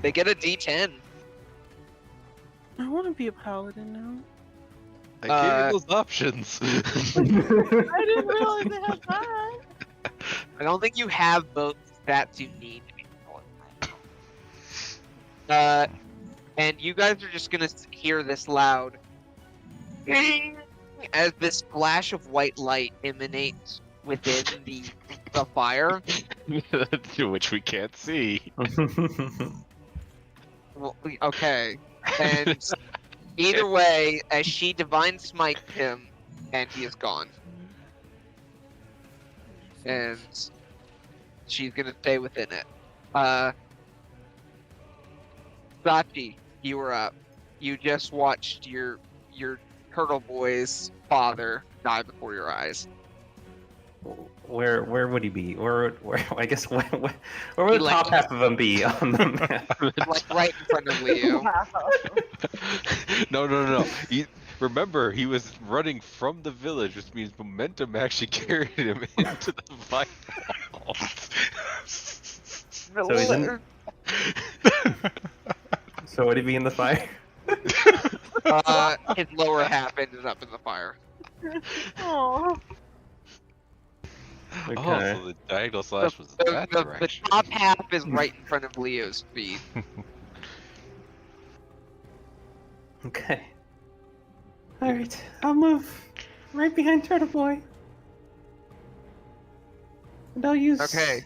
They get a D10. I want to be a paladin now. I gave you those options. I didn't realize they had that. I don't think you have both stats you need to be a paladin. And you guys are just gonna hear this loud ding as this flash of white light emanates within the fire. Which we can't see. Well, okay. And either way, as she divine smites him, and he is gone. And she's gonna stay within it. Sachi, you were up. You just watched your Turtle Boy's father die before your eyes. Where would he be? Where I guess where would He the like- top half of him be on the map? Like right in front of Leo. Wow. No. Remember, he was running from the village, which means momentum actually carried him into the fight wall. So he's in. So would he be in the fire? His lower half ended up in the fire. Aww. Oh, Okay. so the diagonal slash was that The direction. top half is right in front of Leo's feet. Okay. Alright, I'll move right behind Turtle Boy. And I'll use... Okay.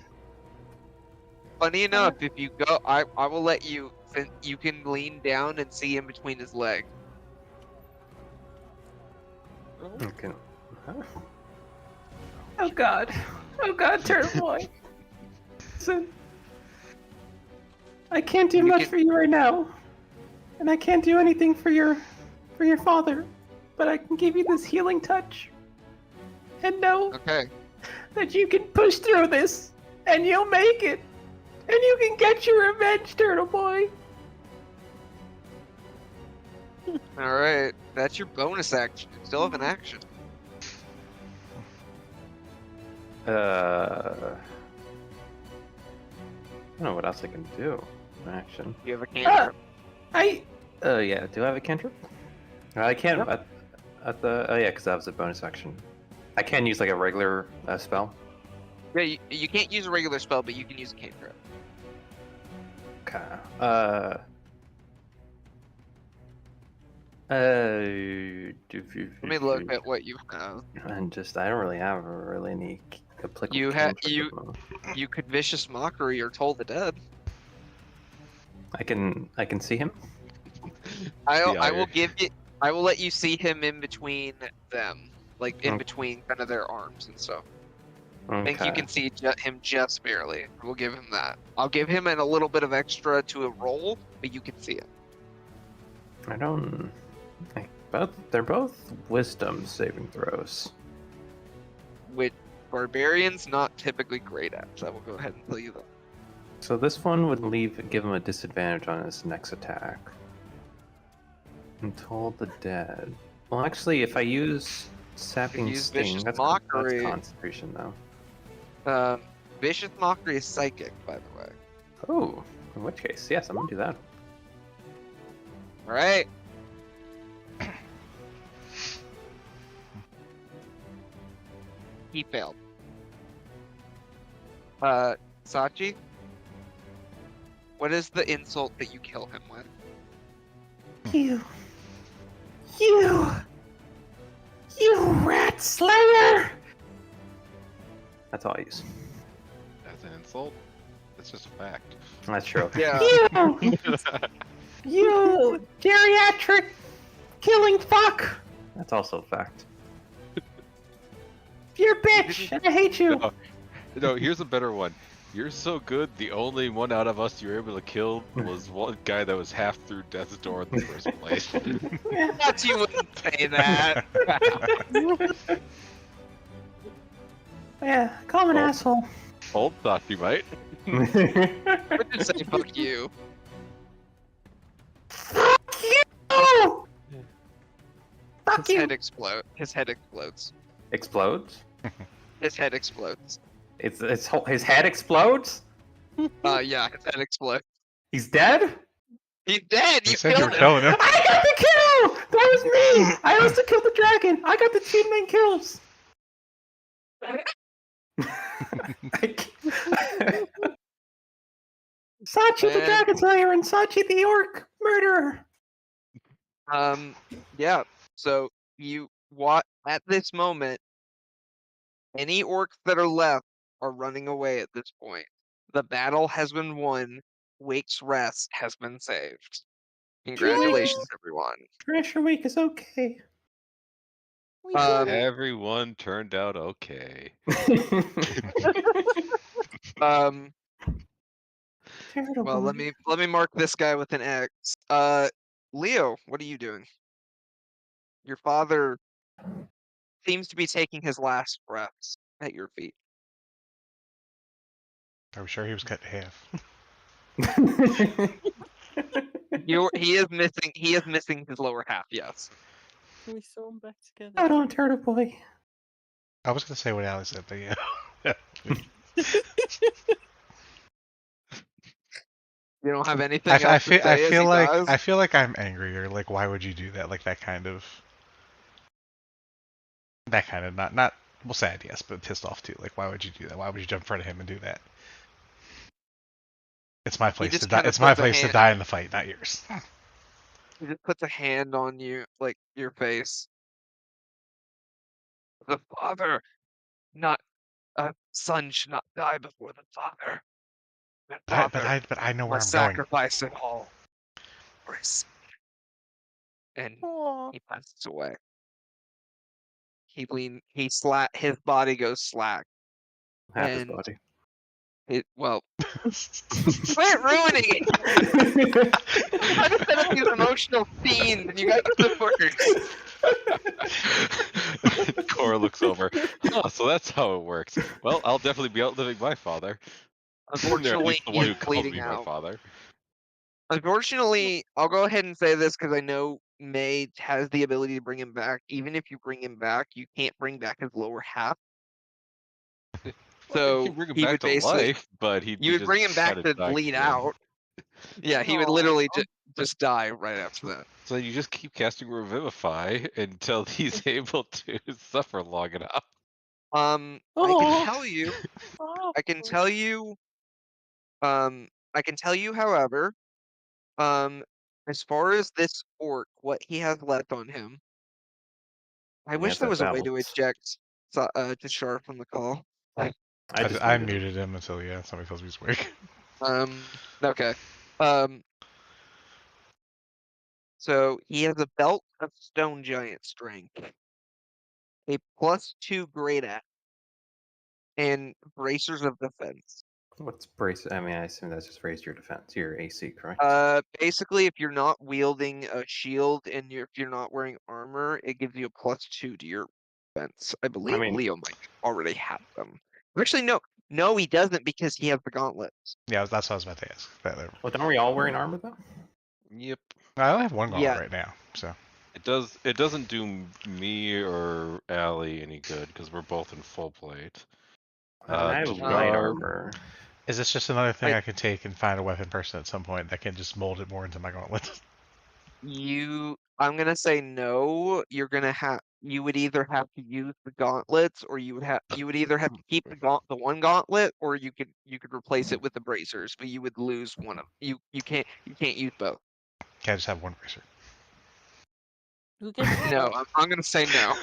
Funny enough, if you go, I will let you, since you can lean down and see in between his legs. Okay. Oh god. Oh god, Turtle Boy. Listen. I can't do You much can- for you right now. And I can't do anything for your father. But I can give you this healing touch. And know Okay. that you can push through this. And you'll make it. And you can get your revenge, Turtle Boy. Alright. That's your bonus action. You still have an action. I don't know what else I can do. Action. You have a cantrip. Yeah. Do I have a cantrip? I can at the. Oh yeah, because that was a bonus action. I can use like a regular spell. Yeah, you can't use a regular spell, but you can use a cantrip. Okay. Let me look at what you have. And just I don't really have any applicable. You have cantrip. you could vicious mockery or toll the dead. I can see him. I will give you. I will let you see him in between them, like in Okay. between kind of their arms and stuff. Okay. I think you can see him just barely. We'll give him that. I'll give him a little bit of extra to a roll, but you can see it. I don't. They're both wisdom saving throws. Which barbarians not typically great at. So I will go ahead and tell you that. So this one would give him a disadvantage on his next attack. Until the dead. Well, actually, if I use sapping use sting, vicious that's mockery. concentration though. Vicious mockery is psychic, by the way. Oh, in which case, yes, I'm gonna do that. All right. He failed. Sachi, what is the insult that you kill him with? You rat slayer! That's all I use. That's an insult? That's just a fact. That's true. Yeah. You geriatric killing fuck! That's also a fact. You're a bitch, and I hate you. No, here's a better one. You're so good, the only one out of us you were able to kill was one guy that was half through death's door in the first place. Thought you wouldn't say that. Yeah, call him an Oh. asshole. Old thought you might. Would just say fuck you. Fuck you! Fuck His you! head explodes. His head explodes. Explodes? His head explodes. His head explodes? Yeah, his head explodes. He's dead? He's dead. You You said you were killed him. killing him. I got the kill! That was me! I also killed the dragon! I got the 2 main kills! Sachi the Man. dragon slayer and Sachi the orc murderer! Yeah. So at this moment, any orcs that are left are running away at this point. The battle has been won. Wake's rest has been saved. Congratulations, everyone. Treasure Week is okay. We Um, did it. Everyone turned out okay. Um, Turtle well, boy. let me mark this guy with an X. Leo, what are you doing? Your father seems to be taking his last breaths at your feet. Are we sure he was cut in half? He is missing his lower half, yes. Can we sew them back together? Hold on, turtle boy. I was gonna say what Alex said, but yeah. You don't have anything else to say I as feel he like dies? I feel like I'm angrier. Like, why would you do that? Like that kind of not well, sad, yes, but pissed off too. Like, why would you do that? Why would you jump in front of him and do that? It's my place to just die. kinda It's my puts a place to hand- die in the fight, not yours. He just puts a hand on you, like your face. The father, not a son, should not die before the father. The father But I know where must I'm going. sacrifice it all for his son. And Aw. he passes away. His body goes slack. Half his And body. well, quit ruining it! I'm trying to set up these emotional scenes, and you guys are the worst. Cora looks over. Oh, so that's how it works. Well, I'll definitely be outliving my father. Or at Unfortunately, least the one he's who calls me bleeding my out. father. Unfortunately, I'll go ahead and say this because I know May has the ability to bring him back. Even if you bring him back, you can't bring back his lower half. Well, you So can bring him he back would to basically, life, but he'd you be would just bring him back kinda to dying bleed again. out. Yeah, he would Aw. literally just die right after that. So you just keep casting Revivify until he's able to suffer long enough. I Aw. can tell you, Aw. I can tell you, I can tell you, however, as far as this orc, what he has left on him, I He wish has there a was a way to belt. eject Char from the call. I muted him until somebody tells me he's awake. Okay. Um, so he has a belt of stone giant strength, a +2 great axe, and bracers of defense. What's brace? I mean, I assume that's just raise your defense, your AC, correct? Basically, if you're not wielding a shield and if you're not wearing armor, it gives you a +2 to your defense. I believe mean- Leo might already have them. Actually, no, he doesn't because he has the gauntlets. Yeah, that's what I was about to ask. Well, aren't we all wearing armor though? Yep. I only have one gauntlet Yeah. right now, so. It doesn't do me or Allie any good because we're both in full plate. I have Jar- light armor. Is this just another thing I- I can take and find a weapon person at some point that can just mold it more into my gauntlet? I'm gonna say no. You would either have to use the gauntlets, or you would either have to keep the one gauntlet, or you could replace it with the bracers, but you would lose one of you. You can't use both. Can I just have one bracer? Who gets No, I'm gonna say no.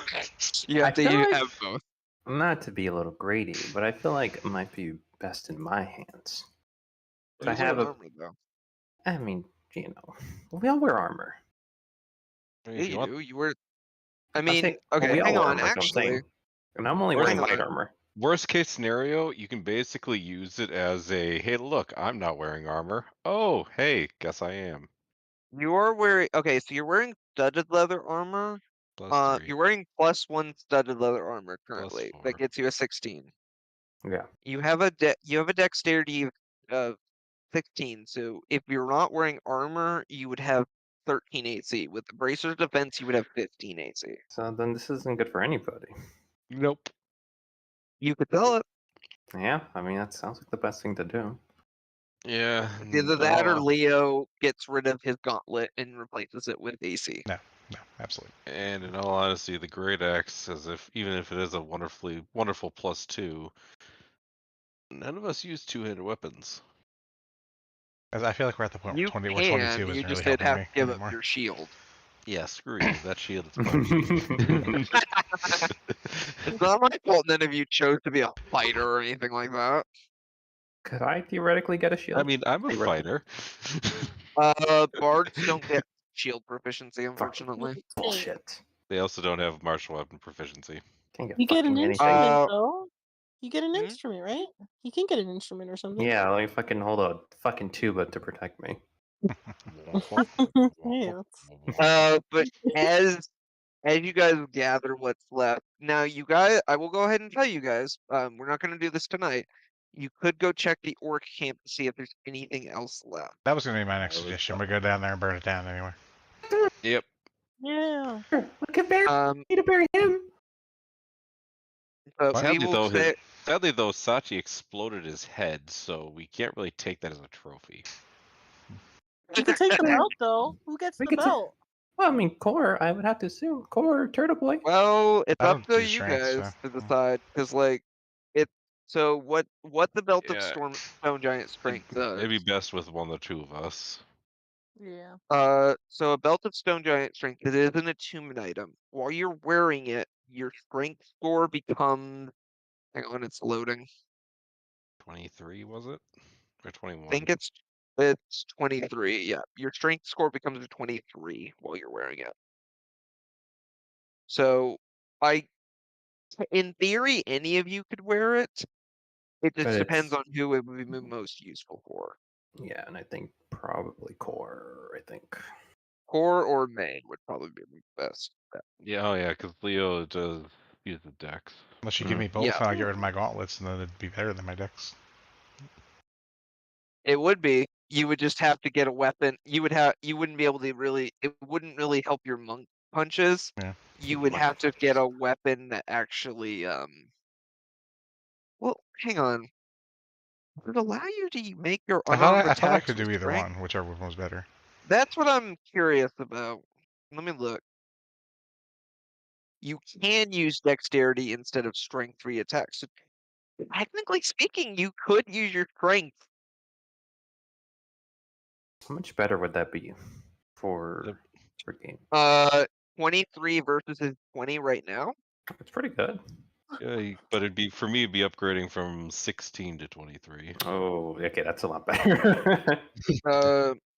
You I have to feel like- have both. Not to be a little greedy, but I feel like it might be best in my hands. You I have wear a. armor, though. I mean, we all wear armor. I mean, Yeah, if you you want, do. You wear. I I'm mean, saying- well, okay, we all hang wear on. armor, is what I'm Actually, saying. And I'm only Hang wearing light on. armor. worst case scenario, you can basically use it as a hey, look, I'm not wearing armor. Oh, hey, guess I am. you are wearing. Okay, so you're wearing studded leather armor. +3. You're wearing +1 studded leather armor currently. +4. That gets you a 16. Yeah. You have a dexterity of 16. So if you're not wearing armor, you would have 13 AC. With the bracer's defense, you would have 15 AC. So then this isn't good for anybody. Nope. You could sell it. Yeah, I mean that sounds like the best thing to do. Yeah. Either that or Leo gets rid of his gauntlet and replaces it with AC. No, absolutely. And in all honesty, the Great Axe, even if it is a wonderful +2, none of us use two-handed weapons. As I feel like we're at the point You where 22 can. isn't You really just helping have me to give anymore. up your shield. Yeah, screw you. That shield is mine. It's not my fault none of you chose to be a fighter or anything like that. Could I theoretically get a shield? I mean, I'm a fighter. Bards don't get shield proficiency, unfortunately. Bullshit. They also don't have martial weapon proficiency. Can't get You get an fucking anything. instrument though. You get an Hmm? instrument, right? You can get an instrument or something. Yeah, let me fucking hold a fucking tuba to protect me. Yeah. But as you guys gather what's left, now you guys, I will go ahead and tell you guys, we're not going to do this tonight. You could go check the orc camp to see if there's anything else left. That was going to be my next That was suggestion. fun. We go down there and burn it down anyway. Yep. Yeah. We could bury Um, to bury him. but we Sadly, will though, say, Sachi exploded his head, so we can't really take that as a trophy. You can take the belt though. Who gets We the could ta- belt? Well, I mean, Core, I would have to assume. Core, Turtle Boy. well, it's I up don't to do you strength, so. guys to decide, because like it. So what the belt of Yeah. Stone Giant strength does? Maybe best with one or two of us. Yeah. So a belt of Stone Giant strength, it is an attunement item. While you're wearing it, your strength score becomes. Hang on, it's loading. 23 was it? Or 21? I think it's 23. Yeah, your strength score becomes a 23 while you're wearing it. So in theory, any of you could wear it. It just But depends it's- on who it would be most useful for. Yeah, and I think probably Core. I think. Core or May would probably be the best bet. Yeah, oh yeah, because Leo does use the dex. Unless you give me both, Yeah. and I'll get rid of my gauntlets, and then it'd be better than my dex. It would be. You would just have to get a weapon. You wouldn't be able to really. It wouldn't really help your monk punches. Yeah. You would have to get a weapon that actually. Well, hang on. Would it allow you to make your I unarmed thought I attacks could do with either strength? one, whichever one was better. That's what I'm curious about. Let me look. You can use dexterity instead of strength 3 attacks. So technically speaking, you could use your strength. How much better would that be for game? 23 versus his 20 right now. It's pretty good. Yeah, but for me, it'd be upgrading from 16 to 23. Oh, okay, that's a lot better.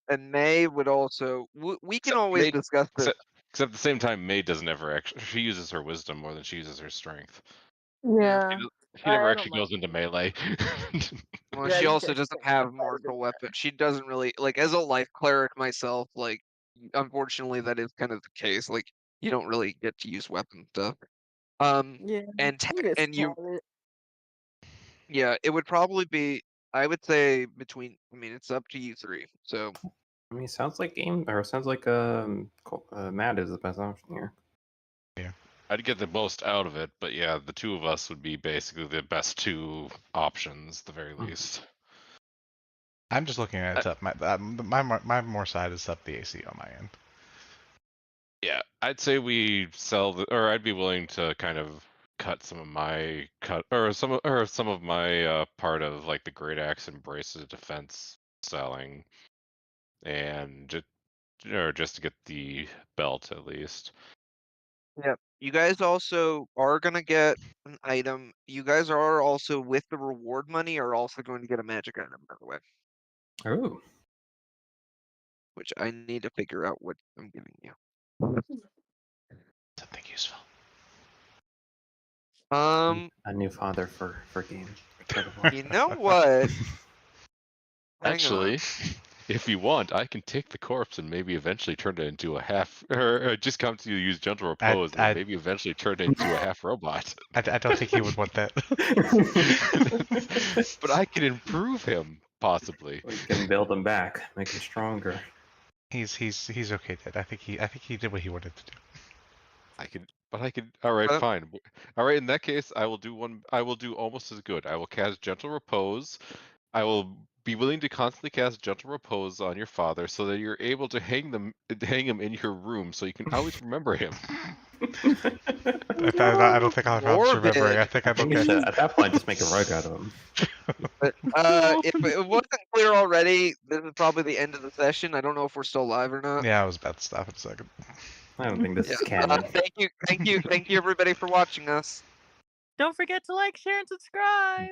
And May would also. We can always May- discuss this. Except at the same time, May doesn't ever actually. She uses her wisdom more than she uses her strength. Yeah. She never I actually don't goes into melee. Well, Yeah, she you also guys doesn't don't have have that martial good weapon. She doesn't really like as a life cleric myself. Like, unfortunately, that is kind of the case. Like, you don't really get to use weapon stuff. Yeah. And You guys and you, have it. yeah, it would probably be. I would say between. I mean, it's up to you three. So I mean, sounds like Matt is the best option here. I'd get the most out of it, but yeah, the two of us would be basically the best two options, at the very least. I'm just looking at it up. My more side is up the AC on my end. Yeah, I'd say we sell or I'd be willing to kind of cut some of my some of my part of like the great axe and braces defense selling, and just to get the belt at least. yeah, you guys also are gonna get an item. You guys are also with the reward money are also going to get a magic item, by the way, Oh, which I need to figure out what I'm giving you. Something useful. a new father for game. You know what? Hang Actually, on. if you want, I can take the corpse and maybe eventually turn it into a half, or just come to use gentle repose and maybe eventually turn it into a half robot. I don't think he would want that. But I can improve him, possibly. We can build him back, make him stronger. He's okay, Dad. I think he did what he wanted to do. I could. All right, fine. All right, in that case, I will do almost as good. I will cast gentle repose. I will be willing to constantly cast gentle repose on your father, so that you're able to hang him in your room, so you can always remember him. I don't think I'll have problems remembering. I think I'm okay. At that point, just make a rug out of him. But if it wasn't clear already, this is probably the end of the session. I don't know if we're still live or not. Yeah, I was about to stop in a second. I don't think this is canon. Thank you everybody for watching us. Don't forget to like, share, and subscribe.